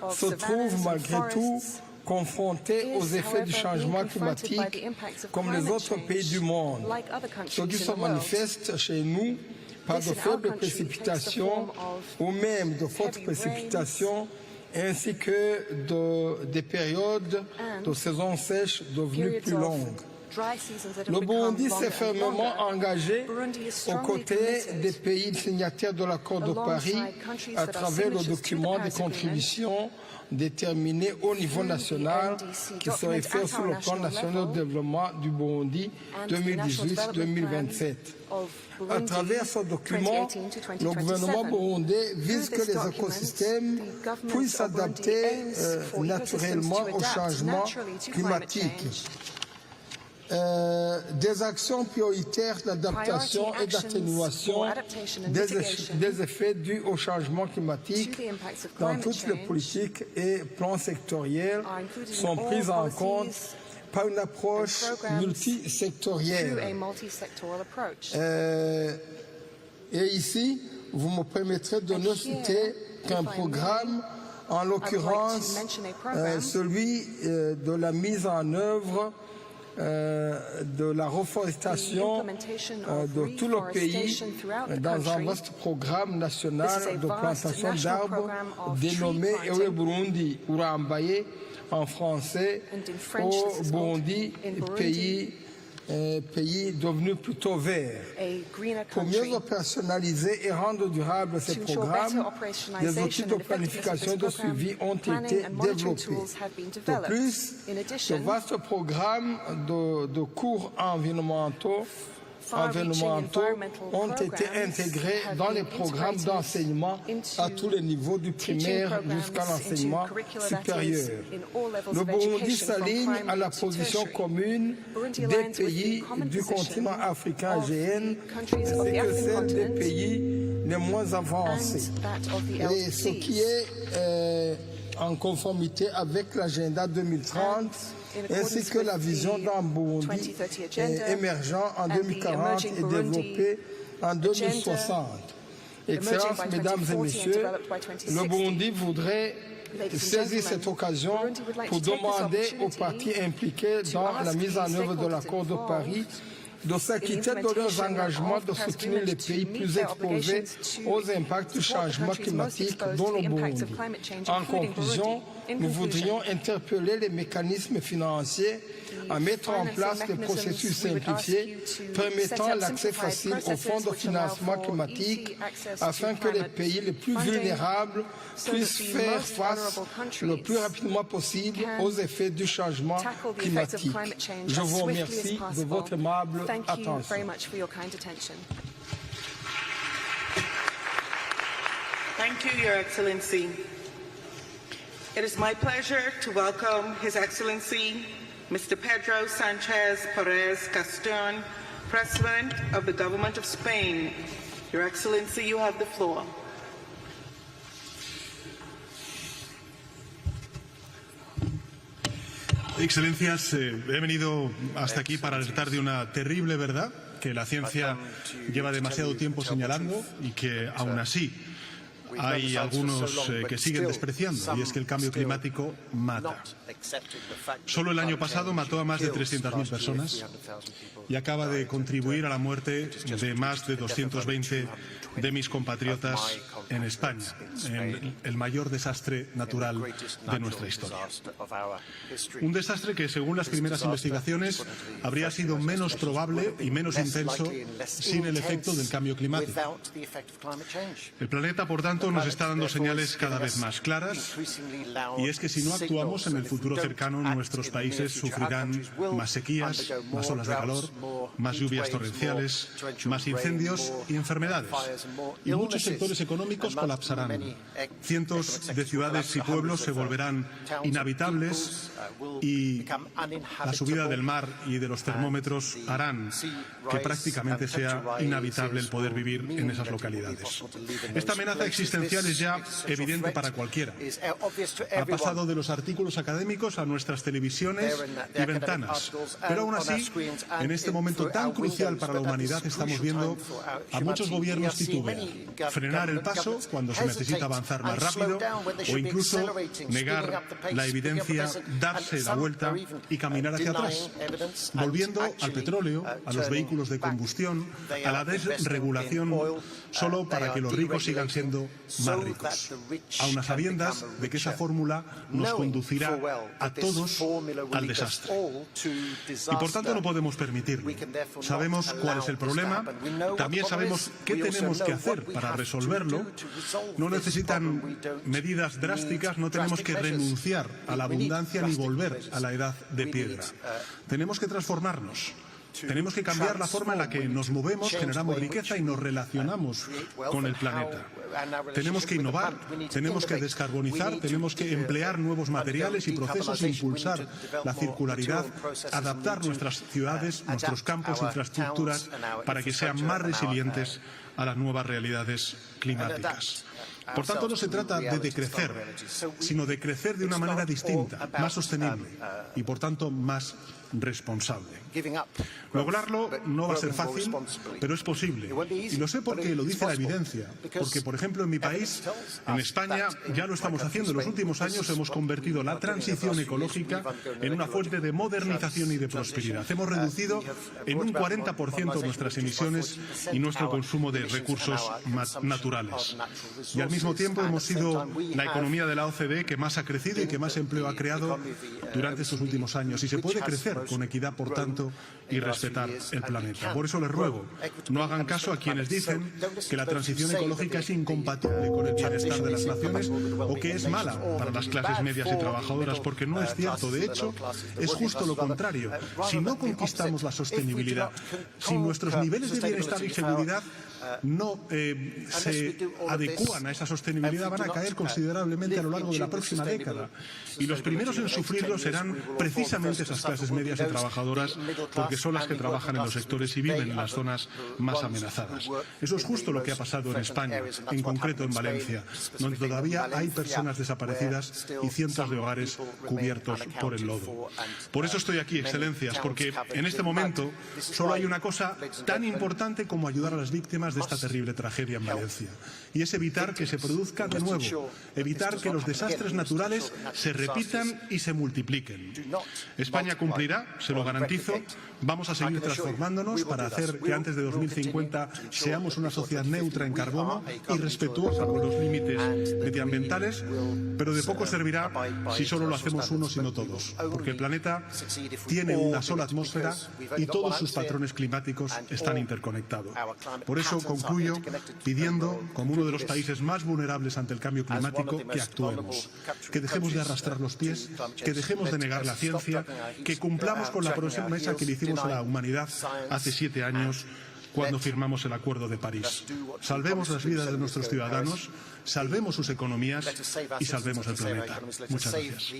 se trouve malgré tout confronté aux effets du changement climatique comme les autres pays du monde, ce qui se manifeste chez nous par de faibles précipitations ou même de fortes précipitations, ainsi que des périodes de saison sèche devenues plus longues. Le Burundi s'est fermement engagé aux côtés des pays signataires de l'Accord de Paris à travers le document de contributions déterminé au niveau national qui serait fait sur le plan national de développement du Burundi 2018-2027. À travers ce document, le gouvernement burundais vise que les écosystèmes puissent s'adapter naturellement au changement climatique. Des actions prioritaires d'adaptation et d'atténuation des effets dus au changement climatique dans toutes les politiques et plans sectoriels sont prises en compte par une approche multisectorielle. Et ici, vous me permettrez de ne citer qu'un programme, en l'occurrence celui de la mise en œuvre de la reforestation de tout le pays dans un vaste programme national de plantation d'arbres dénommé Ewe Burundi Urambaye en français au Burundi, pays devenu plutôt vert. Pour mieux opérationnaliser et rendre durables ces programmes, des outils de planification et de suivi ont été développés. De plus, de vastes programmes de cours environnementaux ont été intégrés dans les programmes d'enseignement à tous les niveaux du primaire jusqu'à l'enseignement supérieur. Le Burundi s'aligne à la position commune des pays du continent africain AGN, c'est que celle des pays les moins avancés. Et ce qui est en conformité avec l'agenda 2030, ainsi que la vision d'un Burundi émergent en 2040 et développé en 2060. Excellences, Mesdames et Messieurs, le Burundi voudrait saisir cette occasion pour demander aux parties impliquées dans la mise en œuvre de l'Accord de Paris de s'acquitter de leurs engagements de soutenir les pays plus exposés aux impacts du changement climatique, dont le Burundi. En conclusion, nous voudrions interpeller les mécanismes financiers à mettre en place des processus simplifiés permettant l'accès facile aux fonds de financement climatique afin que les pays les plus vulnérables puissent faire face le plus rapidement possible aux effets du changement climatique. Je vous remercie de votre aimable attention. Thank you, Your Excellency. It is my pleasure to welcome His Excellency Mr. Pedro Sanchez Perez Castern, President of the Government of Spain. Your Excellency, you have the floor. Excelencias, he venido hasta aquí para alertar de una terrible verdad que la ciencia lleva demasiado tiempo señalando y que aún así hay algunos que siguen despreciando, y es que el cambio climático mata. Solo el año pasado mató a más de 300.000 personas y acaba de contribuir a la muerte de más de 220 de mis compatriotas en España, en el mayor desastre natural de nuestra historia. Un desastre que, según las primeras investigaciones, habría sido menos probable y menos intenso sin el efecto del cambio climático. El planeta, por tanto, nos está dando señales cada vez más claras, y es que si no actuamos en el futuro cercano, nuestros países sufrirán más sequías, más olas de calor, más lluvias torrenciales, más incendios y enfermedades. Y muchos sectores económicos colapsarán. Cientos de ciudades y pueblos se volverán inhabitables, y la subida del mar y de los termómetros harán que prácticamente sea inhabitable el poder vivir en esas localidades. Esta amenaza existencial es ya evidente para cualquiera. Ha pasado de los artículos académicos a nuestras televisiones y ventanas. Pero aún así, en este momento tan crucial para la humanidad, estamos viendo a muchos gobiernos titubear, frenar el paso cuando se necesita avanzar más rápido, o incluso negar la evidencia, darse la vuelta y caminar hacia atrás, volviendo al petróleo, a los vehículos de combustión, a la desregulación, solo para que los ricos sigan siendo más ricos, aun a sabiendas de que esa fórmula nos conducirá a todos al desastre. Y por tanto no podemos permitirlo. Sabemos cuál es el problema, también sabemos qué tenemos que hacer para resolverlo. No necesitan medidas drásticas, no tenemos que renunciar a la abundancia ni volver a la edad de piedra. Tenemos que transformarnos. Tenemos que cambiar la forma en la que nos movemos, generamos riqueza y nos relacionamos con el planeta. Tenemos que innovar, tenemos que descarbonizar, tenemos que emplear nuevos materiales y procesos, impulsar la circularidad, adaptar nuestras ciudades, nuestros campos, infraestructuras, para que sean más resilientes a las nuevas realidades climáticas. Por tanto, no se trata de decrecer, sino de crecer de una manera distinta, más sostenible y, por tanto, más responsable. Lograrlo no va a ser fácil, pero es posible. Y lo sé porque lo dice la evidencia. Porque, por ejemplo, en mi país, en España, ya lo estamos haciendo. En los últimos años hemos convertido la transición ecológica en una fuente de modernización y de prosperidad. Hemos reducido en un 40% nuestras emisiones y nuestro consumo de recursos naturales. Y al mismo tiempo hemos sido la economía de la OCDE que más ha crecido y que más empleo ha creado durante estos últimos años. Y se puede crecer con equidad, por tanto, y respetar el planeta. Por eso les ruego, no hagan caso a quienes dicen que la transición ecológica es incompatible con el bienestar de las naciones o que es mala para las clases medias y trabajadoras, porque no es cierto. De hecho, es justo lo contrario. Si no conquistamos la sostenibilidad, si nuestros niveles de bienestar y seguridad no se adecúan a esa sostenibilidad, van a caer considerablemente a lo largo de la próxima década. Y los primeros en sufrirlo serán precisamente esas clases medias y trabajadoras, porque son las que trabajan en los sectores y viven en las zonas más amenazadas. Eso es justo lo que ha pasado en España, en concreto en Valencia, donde todavía hay personas desaparecidas y cientos de hogares cubiertos por el lodo. Por eso estoy aquí, Excelencias, porque en este momento solo hay una cosa tan importante como ayudar a las víctimas de esta terrible tragedia en Valencia, y es evitar que se produzca de nuevo, evitar que los desastres naturales se repitan y se multipliquen. España cumplirá, se lo garantizo. Vamos a seguir transformándonos para hacer que antes de 2050 seamos una sociedad neutra en carbono y respetuosa con los límites medioambientales, pero de poco servirá si solo lo hacemos unos y no todos, porque el planeta tiene una sola atmósfera y todos sus patrones climáticos están interconectados. Por eso concluyo pidiendo, como uno de los países más vulnerables ante el cambio climático, que actuemos, que dejemos de arrastrar los pies, que dejemos de negar la ciencia, que cumplamos con la promesa que le hicimos a la humanidad hace 7 años, cuando firmamos el Acuerdo de París. Salvemos las vidas de nuestros ciudadanos, salvemos sus economías y salvemos el planeta. Muchas gracias.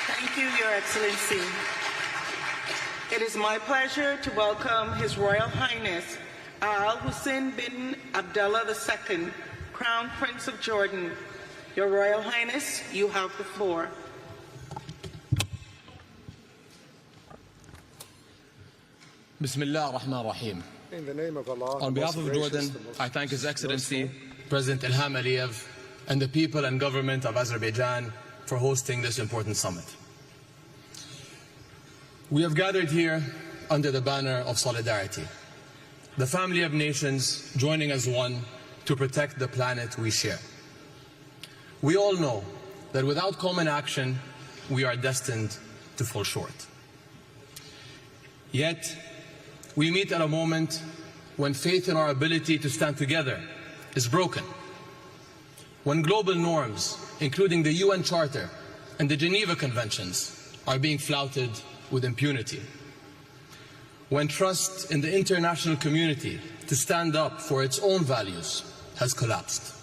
Thank you, Your Excellency. It is my pleasure to welcome His Royal Highness Al Hussein bin Abdullah II, Crown Prince of Jordan. Your Royal Highness, you have the floor. Bismillah ar-Rahman ar-Rahim. In the name of Allah, on behalf of Jordan, I thank His Excellency, President Ilham Aliyev, and the people and government of Azerbaijan for hosting this important summit. We have gathered here under the banner of solidarity, the family of nations joining as one to protect the planet we share. We all know that without common action, we are destined to fall short. Yet, we meet at a moment when faith in our ability to stand together is broken. When global norms, including the UN Charter and the Geneva Conventions, are being flouted with impunity. When trust in the international community to stand up for its own values has collapsed.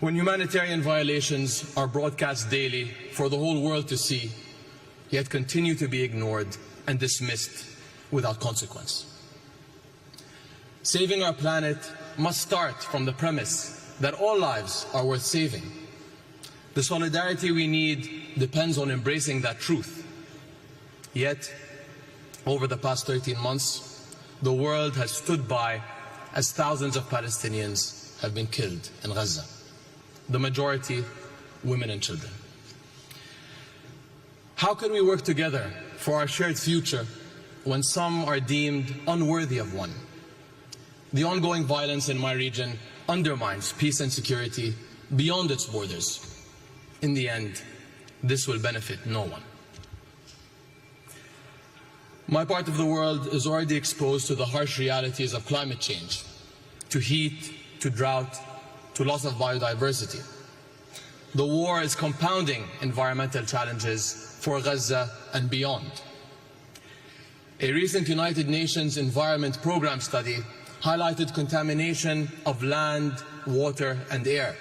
When humanitarian violations are broadcast daily for the whole world to see, yet continue to be ignored and dismissed without consequence. Saving our planet must start from the premise that all lives are worth saving. The solidarity we need depends on embracing that truth. Yet, over the past 13 months, the world has stood by as thousands of Palestinians have been killed in Gaza, the majority women and children. How can we work together for our shared future when some are deemed unworthy of one? The ongoing violence in my region undermines peace and security beyond its borders. In the end, this will benefit no one. My part of the world is already exposed to the harsh realities of climate change, to heat, to drought, to loss of biodiversity. The war is compounding environmental challenges for Gaza and beyond. A recent United Nations Environment Programme study highlighted contamination of land, water and air.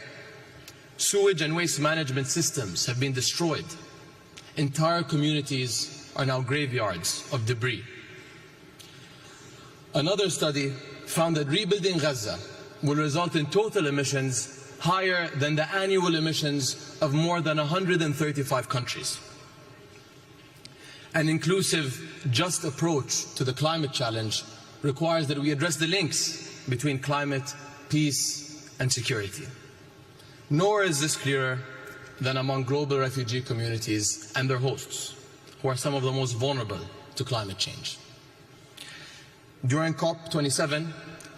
Sewage and waste management systems have been destroyed. Entire communities are now graveyards of debris. Another study found that rebuilding Gaza will result in total emissions higher than the annual emissions of more than 135 countries. An inclusive, just approach to the climate challenge requires that we address the links between climate, peace and security. Nor is this clearer than among global refugee communities and their hosts, who are some of the most vulnerable to climate change. During COP27,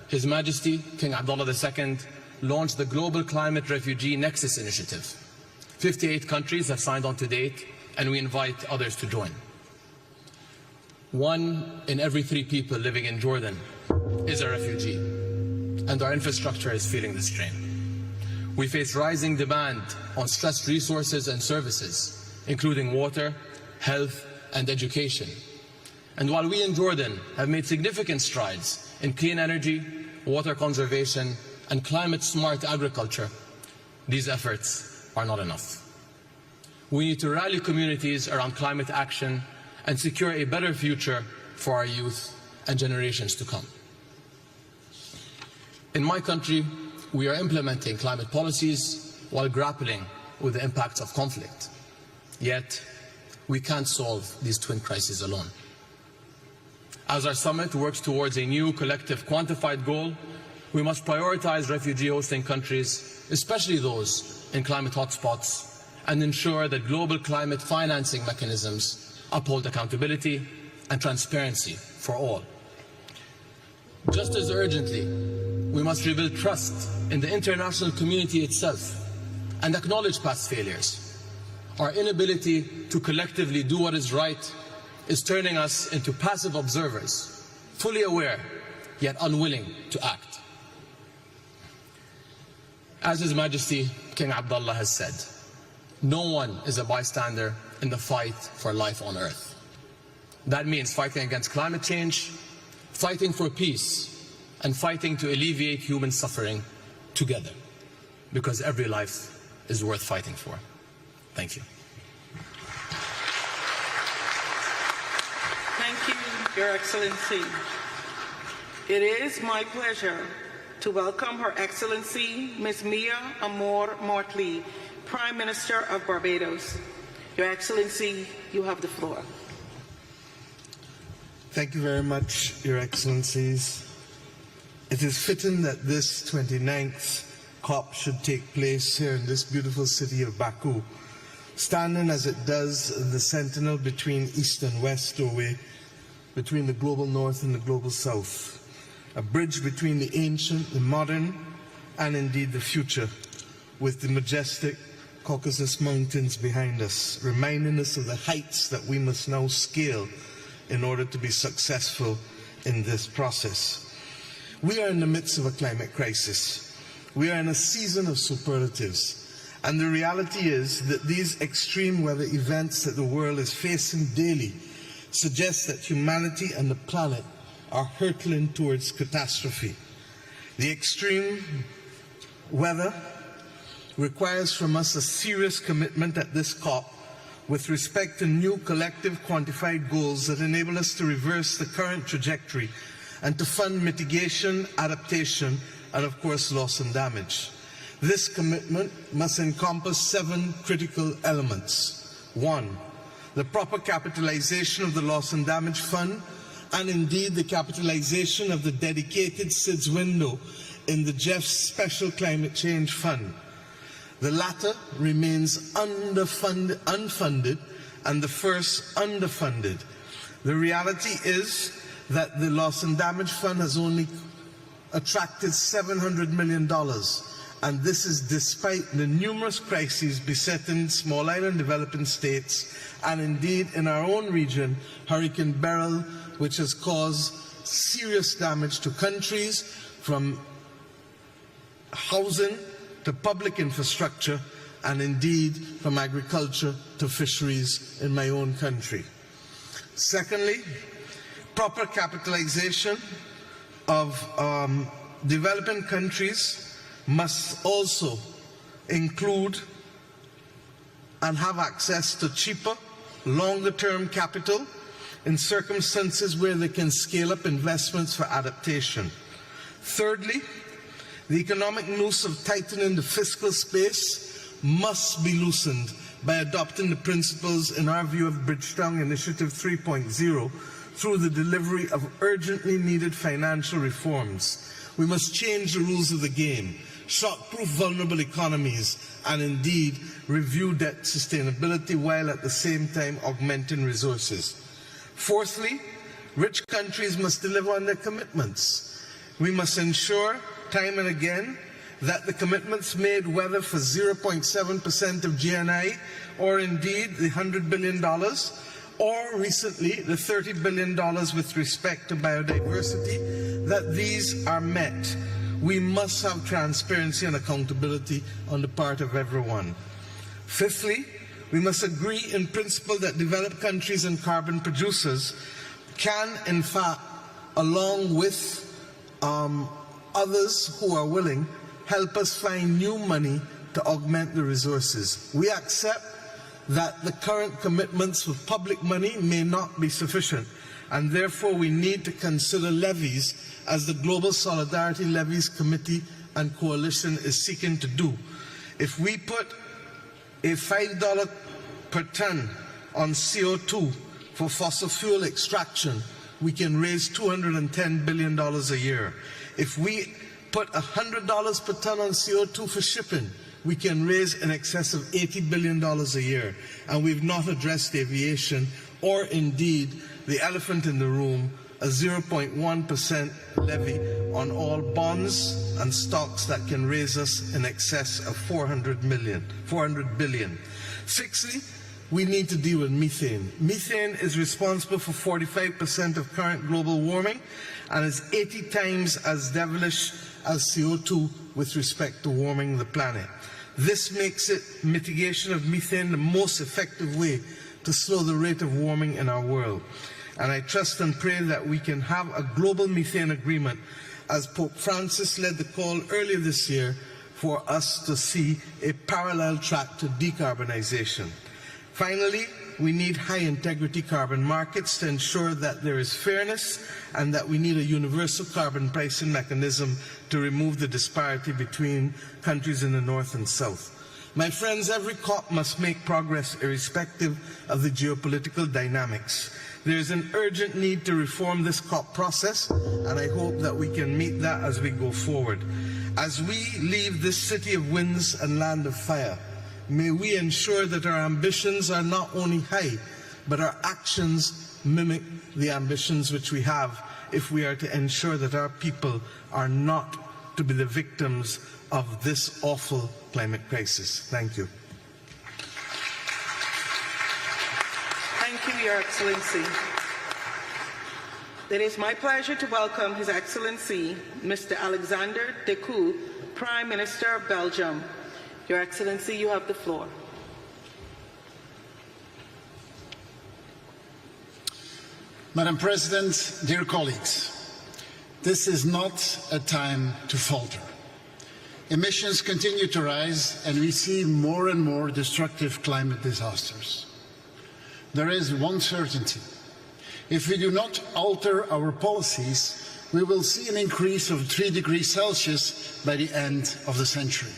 His Majesty King Abdullah II launched the Global Climate Refugee Nexus Initiative. 58 countries have signed on to date, and we invite others to join. 1 in every 3 people living in Jordan is a refugee, and our infrastructure is feeling the strain. We face rising demand on stressed resources and services, including water, health and education. And while we in Jordan have made significant strides in clean energy, water conservation and climate-smart agriculture, these efforts are not enough. We need to rally communities around climate action and secure a better future for our youth and generations to come. In my country, we are implementing climate policies while grappling with the impacts of conflict. Yet, we can't solve these twin crises alone. As our summit works towards a new collective quantified goal, we must prioritize refugee hosting countries, especially those in climate hotspots, and ensure that global climate financing mechanisms uphold accountability and transparency for all. Just as urgently, we must rebuild trust in the international community itself and acknowledge past failures. Our inability to collectively do what is right is turning us into passive observers, fully aware yet unwilling to act. As His Majesty King Abdullah has said, no one is a bystander in the fight for life on earth. That means fighting against climate change, fighting for peace, and fighting to alleviate human suffering together, because every life is worth fighting for. Thank you. Thank you, Your Excellency. It is my pleasure to welcome Her Excellency Ms. Mia Amor Mortley, Prime Minister of Barbados. Your Excellency, you have the floor. Thank you very much, Your Excellencies. It is fitting that this 29th COP should take place here in this beautiful city of Baku, standing as it does the sentinel between East and West doorway, between the global North and the global South, a bridge between the ancient, the modern, and indeed the future, with the majestic Caucasus Mountains behind us, reminding us of the heights that we must now scale in order to be successful in this process. We are in the midst of a climate crisis. We are in a season of superlatives. And the reality is that these extreme weather events that the world is facing daily suggest that humanity and the planet are hurtling towards catastrophe. The extreme weather requires from us a serious commitment at this COP with respect to new collective quantified goals that enable us to reverse the current trajectory and to fund mitigation, adaptation, and of course loss and damage. This commitment must encompass 7 critical elements. 1, the proper capitalization of the Loss and Damage Fund, and indeed the capitalization of the dedicated SIDS window in the GEF's Special Climate Change Fund. The latter remains unfunded, and the first underfunded. The reality is that the Loss and Damage Fund has only attracted $700 million, and this is despite the numerous crises besetting small island developing states, and indeed in our own region, Hurricane Beryl, which has caused serious damage to countries, from housing to public infrastructure, and indeed from agriculture to fisheries in my own country. Secondly, proper capitalization of developing countries must also include and have access to cheaper, longer-term capital in circumstances where they can scale up investments for adaptation. Thirdly, the economic noose of tightening the fiscal space must be loosened by adopting the principles, in our view, of Bridgetown Initiative 3.0 through the delivery of urgently needed financial reforms. We must change the rules of the game, shock-proof vulnerable economies, and indeed review debt sustainability while at the same time augmenting resources. Fourthly, rich countries must deliver on their commitments. We must ensure time and again that the commitments made, whether for 0.7% of GNI or indeed the $100 billion or recently the $30 billion with respect to biodiversity, that these are met. We must have transparency and accountability on the part of everyone. Fifthly, we must agree in principle that developed countries and carbon producers can, in fact, along with others who are willing, help us find new money to augment the resources. We accept that the current commitments with public money may not be sufficient, and therefore we need to consider levies, as the Global Solidarity Levies Committee and Coalition is seeking to do. If we put a $5 per ton on CO2 for fossil fuel extraction, we can raise $210 billion a year. If we put $100 per ton on CO2 for shipping, we can raise in excess of $80 billion a year. And we've not addressed aviation or indeed the elephant in the room, a 0.1% levy on all bonds and stocks that can raise us in excess of $400 billion. Sixthly, we need to deal with methane. Methane is responsible for 45% of current global warming and is 80 times as devilish as CO2 with respect to warming the planet. This makes it mitigation of methane the most effective way to slow the rate of warming in our world. And I trust and pray that we can have a global methane agreement, as Pope Francis led the call earlier this year for us to see a parallel track to decarbonization. Finally, we need high-integrity carbon markets to ensure that there is fairness, and that we need a universal carbon pricing mechanism to remove the disparity between countries in the North and South. My friends, every COP must make progress irrespective of the geopolitical dynamics. There is an urgent need to reform this COP process, and I hope that we can meet that as we go forward. As we leave this city of winds and land of fire, may we ensure that our ambitions are not only high, but our actions mimic the ambitions which we have, if we are to ensure that our people are not to be the victims of this awful climate crisis. Thank you. Thank you, Your Excellency. It is my pleasure to welcome His Excellency, Mr. Alexander De Croo, Prime Minister of Belgium. Your Excellency, you have the floor. Madam President, dear colleagues, this is not a time to falter. Emissions continue to rise, and we see more and more destructive climate disasters. There is one certainty. If we do not alter our policies, we will see an increase of 3 degrees Celsius by the end of the century.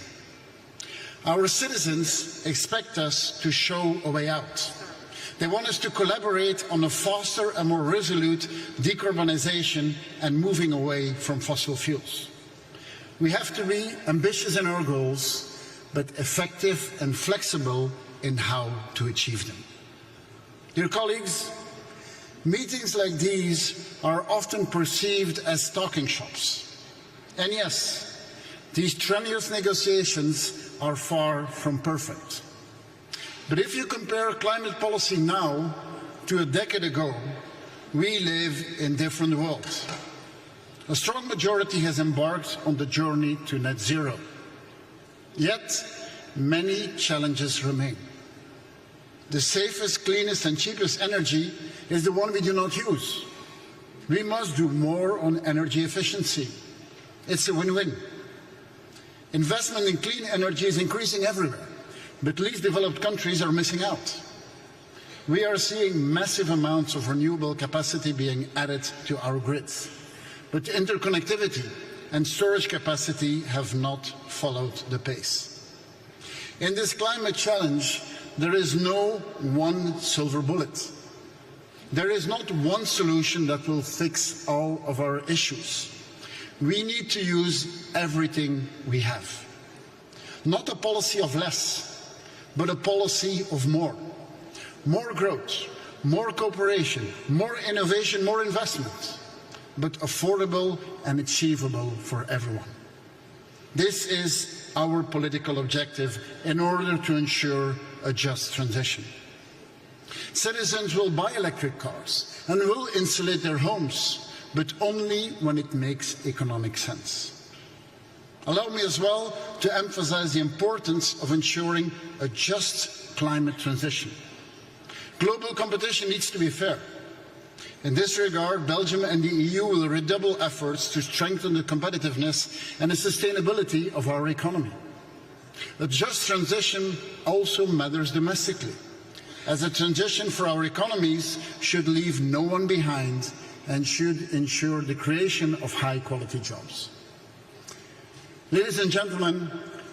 Our citizens expect us to show a way out. They want us to collaborate on a faster and more resolute decarbonization and moving away from fossil fuels. We have to be ambitious in our goals, but effective and flexible in how to achieve them. Dear colleagues, meetings like these are often perceived as talking shops. And yes, these strenuous negotiations are far from perfect. But if you compare climate policy now to a decade ago, we live in different worlds. A strong majority has embarked on the journey to net zero. Yet, many challenges remain. The safest, cleanest and cheapest energy is the one we do not use. We must do more on energy efficiency. It's a win-win. Investment in clean energy is increasing everywhere, but least developed countries are missing out. We are seeing massive amounts of renewable capacity being added to our grids, but interconnectivity and storage capacity have not followed the pace. In this climate challenge, there is no one silver bullet. There is not one solution that will fix all of our issues. We need to use everything we have. Not a policy of less, but a policy of more. More growth, more cooperation, more innovation, more investment, but affordable and achievable for everyone. This is our political objective in order to ensure a just transition. Citizens will buy electric cars and will insulate their homes, but only when it makes economic sense. Allow me as well to emphasize the importance of ensuring a just climate transition. Global competition needs to be fair. In this regard, Belgium and the EU will redouble efforts to strengthen the competitiveness and the sustainability of our economy. A just transition also matters domestically, as a transition for our economies should leave no one behind and should ensure the creation of high-quality jobs. Ladies and gentlemen,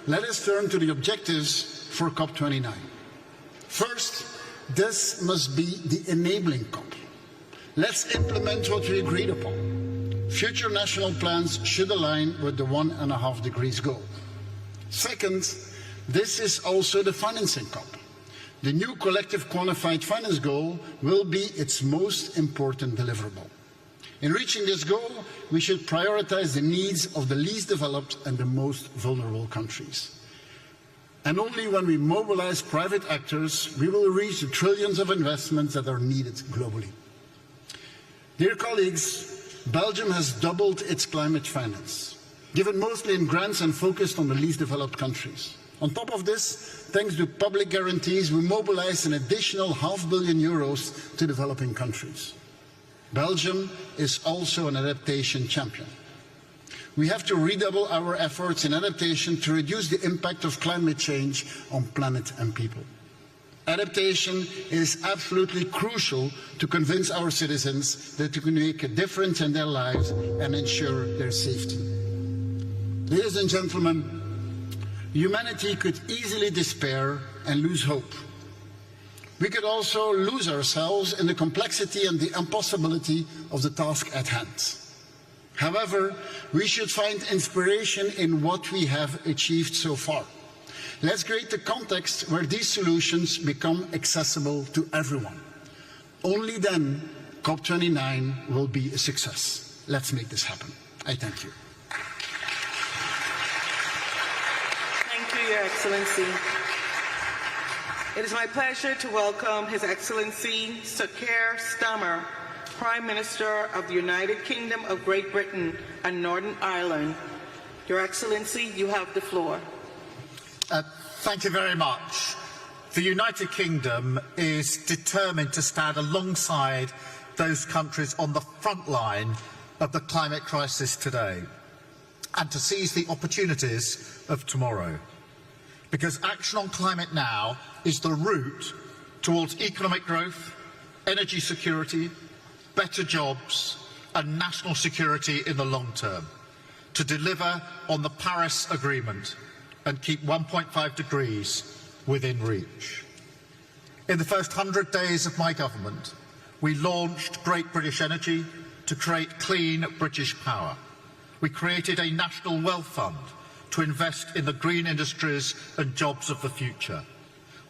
let us turn to the objectives for COP29. First, this must be the enabling COP. Let's implement what we agreed upon. Future national plans should align with the 1.5 degrees goal. Second, this is also the financing COP. The new collective quantified finance goal will be its most important deliverable. In reaching this goal, we should prioritize the needs of the least developed and the most vulnerable countries. And only when we mobilize private actors, we will reach the trillions of investments that are needed globally. Dear colleagues, Belgium has doubled its climate finance, given mostly in grants and focused on the least developed countries. On top of this, thanks to public guarantees, we mobilized an additional €500 million to developing countries. Belgium is also an adaptation champion. We have to redouble our efforts in adaptation to reduce the impact of climate change on planet and people. Adaptation is absolutely crucial to convince our citizens that we can make a difference in their lives and ensure their safety. Ladies and gentlemen, humanity could easily despair and lose hope. We could also lose ourselves in the complexity and the impossibility of the task at hand. However, we should find inspiration in what we have achieved so far. Let's create a context where these solutions become accessible to everyone. Only then COP29 will be a success. Let's make this happen. I thank you. Thank you, Your Excellency. It is my pleasure to welcome His Excellency Sir Keir Starmer, Prime Minister of the United Kingdom of Great Britain and Northern Ireland. Your Excellency, you have the floor. Thank you very much. The United Kingdom is determined to stand alongside those countries on the front line of the climate crisis today and to seize the opportunities of tomorrow. Because action on climate now is the route towards economic growth, energy security, better jobs and national security in the long term, to deliver on the Paris Agreement and keep 1.5 degrees within reach. In the first 100 days of my government, we launched Great British Energy to create clean British power. We created a national wealth fund to invest in the green industries and jobs of the future.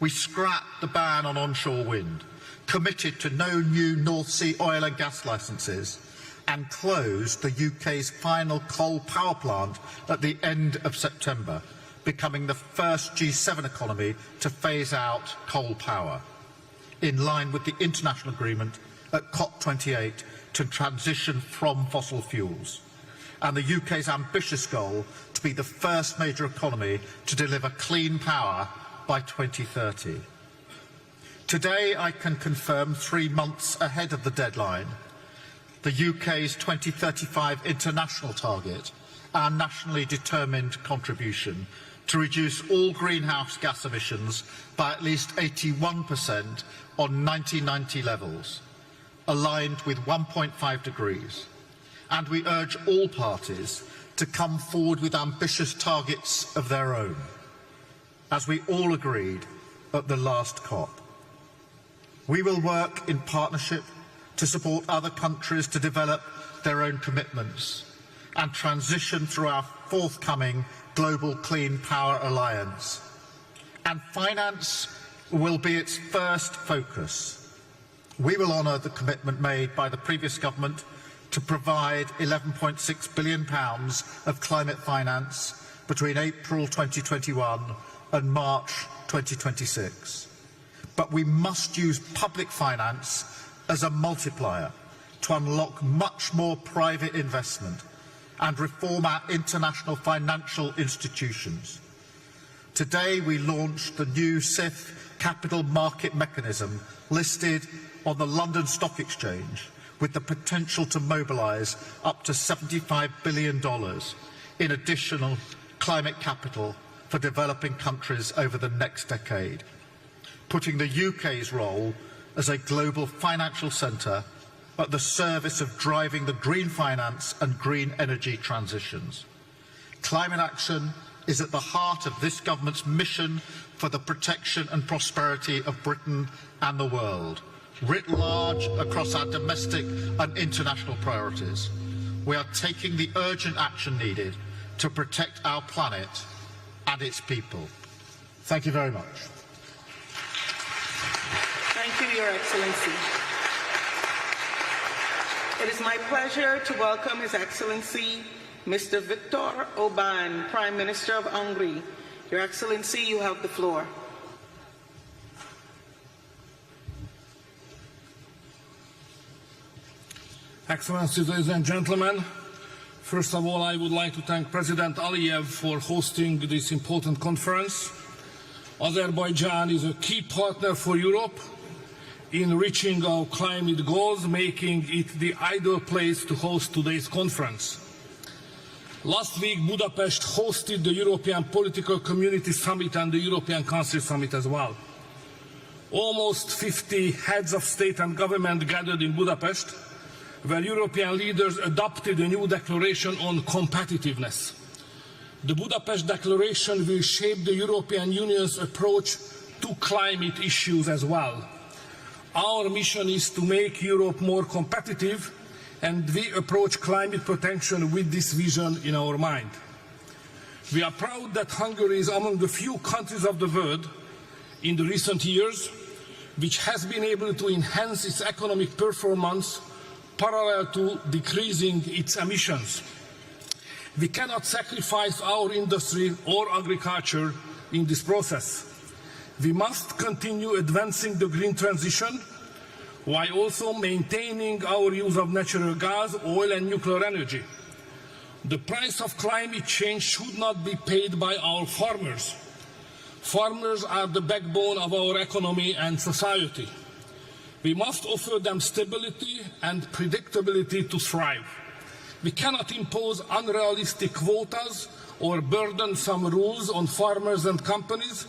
We scrapped the ban on onshore wind, committed to no new North Sea oil and gas licences, and closed the UK's final coal power plant at the end of September, becoming the first G7 economy to phase out coal power, in line with the international agreement at COP28 to transition from fossil fuels, and the UK's ambitious goal to be the first major economy to deliver clean power by 2030. Today, I can confirm 3 months ahead of the deadline the UK's 2035 international target, our nationally determined contribution to reduce all greenhouse gas emissions by at least 81% on 1990 levels, aligned with 1.5 degrees. And we urge all parties to come forward with ambitious targets of their own, as we all agreed at the last COP. We will work in partnership to support other countries to develop their own commitments and transition through our forthcoming Global Clean Power Alliance. And finance will be its first focus. We will honour the commitment made by the previous government to provide £11.6 billion of climate finance between April 2021 and March 2026. But we must use public finance as a multiplier to unlock much more private investment and reform our international financial institutions. Today we launched the new CIF capital market mechanism listed on the London Stock Exchange, with the potential to mobilise up to $75 billion in additional climate capital for developing countries over the next decade, putting the UK's role as a global financial centre at the service of driving the green finance and green energy transitions. Climate action is at the heart of this government's mission for the protection and prosperity of Britain and the world, writ large across our domestic and international priorities. We are taking the urgent action needed to protect our planet and its people. Thank you very much. Thank you, Your Excellency. It is my pleasure to welcome His Excellency Mr. Viktor Orbán, Prime Minister of Hungary. Your Excellency, you have the floor. Excellencies, ladies and gentlemen, first of all, I would like to thank President Aliyev for hosting this important conference. Azerbaijan is a key partner for Europe in reaching our climate goals, making it the ideal place to host today's conference. Last week, Budapest hosted the European Political Community Summit and the European Council Summit as well. Almost 50 heads of state and government gathered in Budapest, where European leaders adopted a new declaration on competitiveness. The Budapest Declaration will shape the European Union's approach to climate issues as well. Our mission is to make Europe more competitive, and we approach climate protection with this vision in our mind. We are proud that Hungary is among the few countries of the world in the recent years which has been able to enhance its economic performance parallel to decreasing its emissions. We cannot sacrifice our industry or agriculture in this process. We must continue advancing the green transition while also maintaining our use of natural gas, oil and nuclear energy. The price of climate change should not be paid by our farmers. Farmers are the backbone of our economy and society. We must offer them stability and predictability to thrive. We cannot impose unrealistic quotas or burdensome rules on farmers and companies,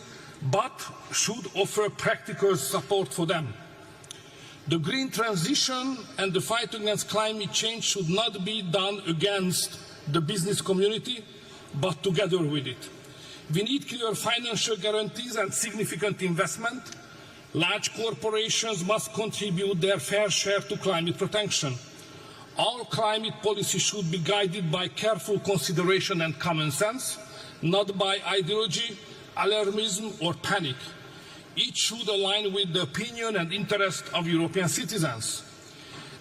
but should offer practical support for them. The green transition and the fight against climate change should not be done against the business community, but together with it. We need clear financial guarantees and significant investment. Large corporations must contribute their fair share to climate protection. Our climate policy should be guided by careful consideration and common sense, not by ideology, alarmism or panic. It should align with the opinion and interest of European citizens.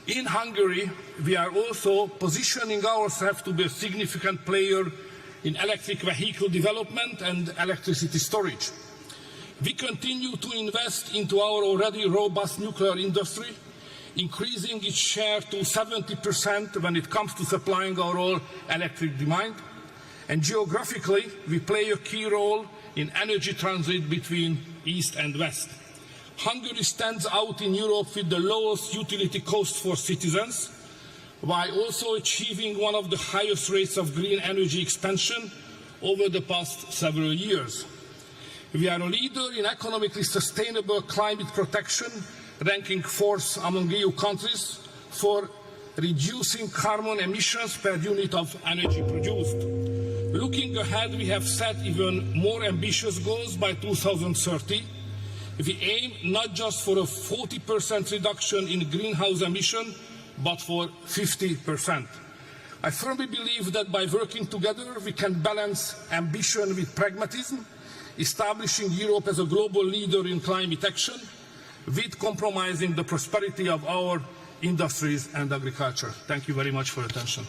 In Hungary, we are also positioning ourselves to be a significant player in electric vehicle development and electricity storage. We continue to invest into our already robust nuclear industry, increasing its share to 70% when it comes to supplying our all electric demand. And geographically, we play a key role in energy transit between East and West. Hungary stands out in Europe with the lowest utility cost for citizens, while also achieving one of the highest rates of green energy expansion over the past several years. We are a leader in economically sustainable climate protection, ranking fourth among EU countries for reducing carbon emissions per unit of energy produced. Looking ahead, we have set even more ambitious goals by 2030. We aim not just for a 40% reduction in greenhouse emission, but for 50%. I firmly believe that by working together, we can balance ambition with pragmatism, establishing Europe as a global leader in climate action, with compromising the prosperity of our industries and agriculture. Thank you very much for your attention.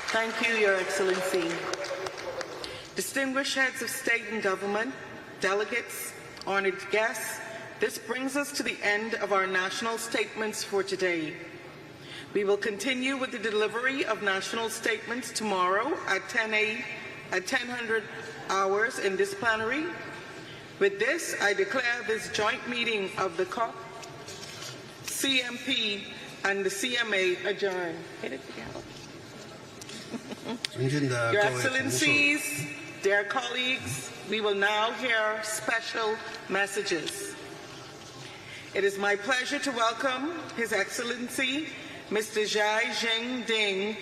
Thank you, Your Excellency. Distinguished heads of state and government, delegates, honored guests, this brings us to the end of our national statements for today. We will continue with the delivery of national statements tomorrow at 10:00 hours in this plenary. With this, I declare this joint meeting of the COP, CMP, and the CMA adjourned. Your Excellencies, dear colleagues, we will now hear special messages. It is my pleasure to welcome His Excellency, Mr. Xi Jinping,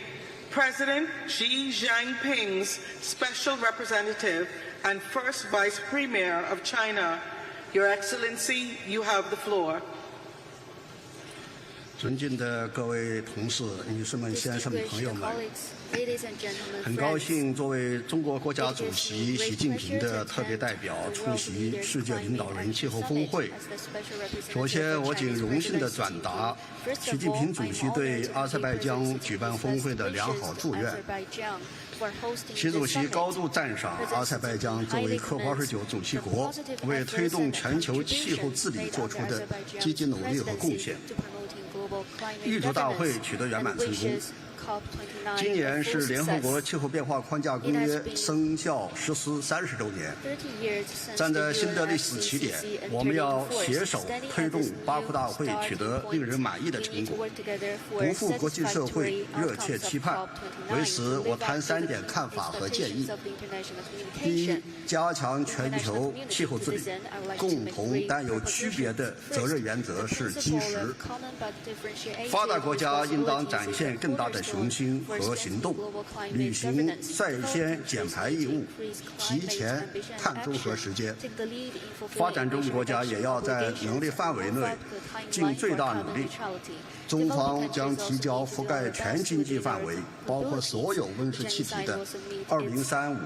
President Xi Jinping's Special Representative and First Vice Premier of China. Your Excellency, you have the floor. 尊敬的各位同事、女士们、先生们、朋友们，很高兴作为中国国家主席习近平的特别代表出席世界领导人气候峰会。首先，我谨荣幸地转达习近平主席对阿塞拜疆举办峰会的良好祝愿。习主席高度赞赏阿塞拜疆作为COP29主席国，为推动全球气候治理做出的积极努力和贡献。预祝大会取得圆满成功。今年是联合国气候变化框架公约生效实施30周年。站在新的历史起点，我们要携手推动巴库大会取得令人满意的成果，不负国际社会热切期盼。为此，我谈3点看法和建议。第一，加强全球气候治理，共同但有区别的责任原则是基石。发达国家应当展现更大的雄心和行动，履行率先减排义务，提前碳中和时间。发展中国家也要在能力范围内尽最大努力。中方将提交覆盖全经济范围，包括所有温室气体的2035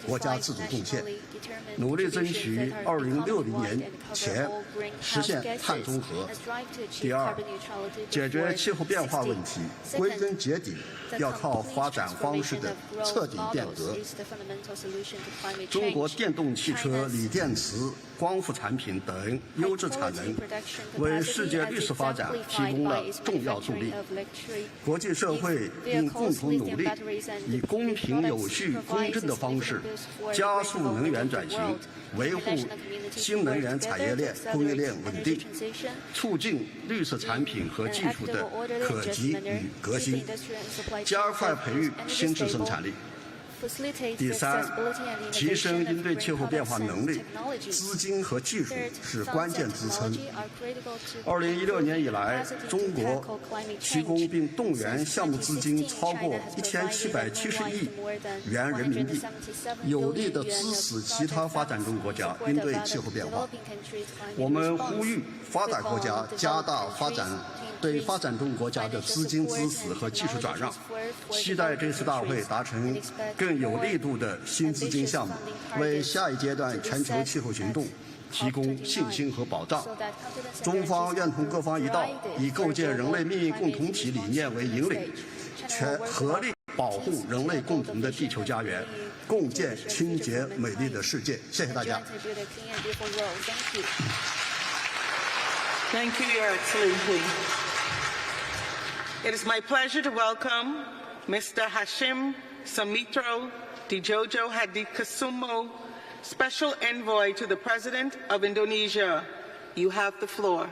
国家自主贡献，努力争取2060年前实现碳中和。第二，解决气候变化问题，归根结底要靠发展方式的彻底变革。中国电动汽车、锂电池、光伏产品等优质产能，为世界绿色发展提供了重要助力。国际社会应共同努力，以公平、有序、公正的方式加速能源转型，维护新能源产业链供应链稳定，促进绿色产品和技术的可及与革新，加快培育新质生产力。第三，提升应对气候变化能力，资金和技术是关键支撑。2016年以来，中国提供并动员项目资金超过1770亿元人民币，有力地支持其他发展中国家应对气候变化。我们呼吁发达国家加大对发展中国家的资金支持和技术转让，期待这次大会达成更有力度的新资金项目，为下一阶段全球气候行动提供信心和保障。中方愿同各方一道，以构建人类命运共同体理念为引领，合力保护人类共同的地球家园，共建清洁美丽的世界。谢谢大家。Thank you, Your Excellency. It is my pleasure to welcome Mr. Hashim Samitro Dijojo Hadikusumo, Special Envoy to the President of Indonesia. You have the floor.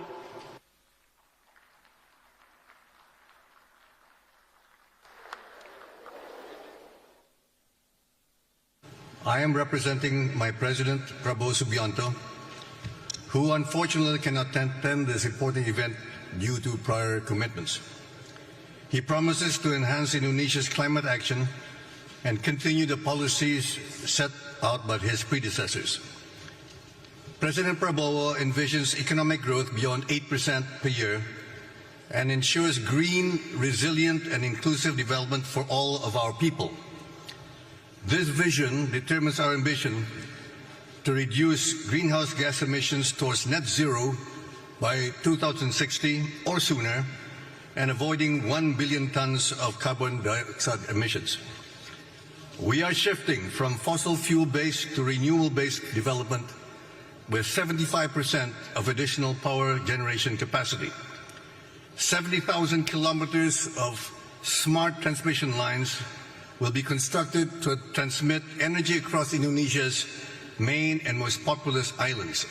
I am representing my President, Prabowo Subianto, who unfortunately cannot attend this important event due to prior commitments. He promises to enhance Indonesia's climate action and continue the policies set out by his predecessors. President Prabowo envisions economic growth beyond 8% per year and ensures green, resilient, and inclusive development for all of our people. This vision determines our ambition to reduce greenhouse gas emissions towards net zero by 2060 or sooner, and avoiding 1 billion tons of carbon dioxide emissions. We are shifting from fossil fuel-based to renewable-based development with 75% of additional power generation capacity. 70,000 kilometers of smart transmission lines will be constructed to transmit energy across Indonesia's main and most populous islands.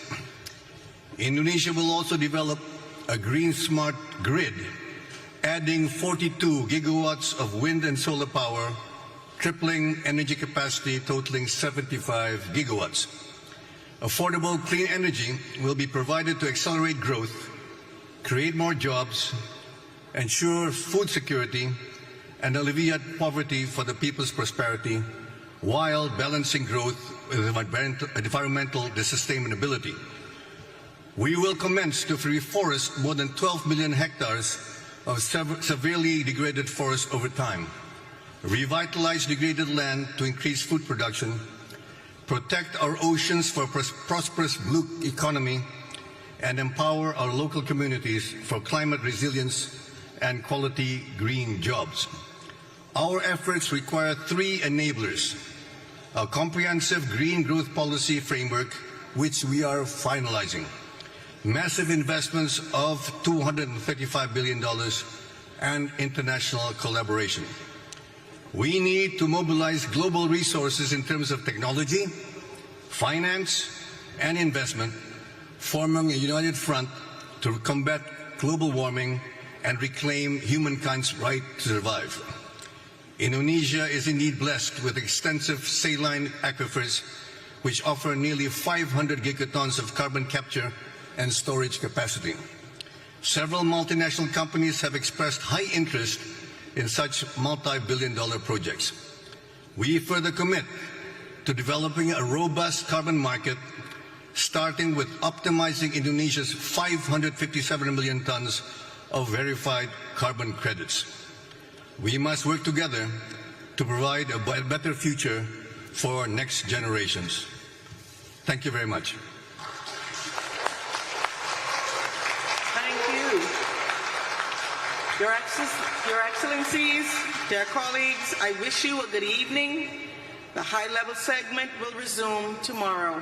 Indonesia will also develop a green smart grid, adding 42 gigawatts of wind and solar power, tripling energy capacity totaling 75 gigawatts. Affordable clean energy will be provided to accelerate growth, create more jobs, ensure food security, and alleviate poverty for the people's prosperity, while balancing growth with environmental sustainability. We will commence to reforest more than 12 million hectares of severely degraded forests over time, revitalize degraded land to increase food production, protect our oceans for a prosperous blue economy, and empower our local communities for climate resilience and quality green jobs. Our efforts require three enablers: a comprehensive green growth policy framework, which we are finalizing, massive investments of $235 billion and international collaboration. We need to mobilize global resources in terms of technology, finance, and investment, forming a united front to combat global warming and reclaim humankind's right to survive. Indonesia is indeed blessed with extensive saline aquifers, which offer nearly 500 gigatons of carbon capture and storage capacity. Several multinational companies have expressed high interest in such multi-billion-dollar projects. We further commit to developing a robust carbon market, starting with optimizing Indonesia's 557 million tons of verified carbon credits. We must work together to provide a better future for next generations. Thank you very much. Thank you. Your Excellencies, dear colleagues, I wish you a good evening. The high-level segment will resume tomorrow.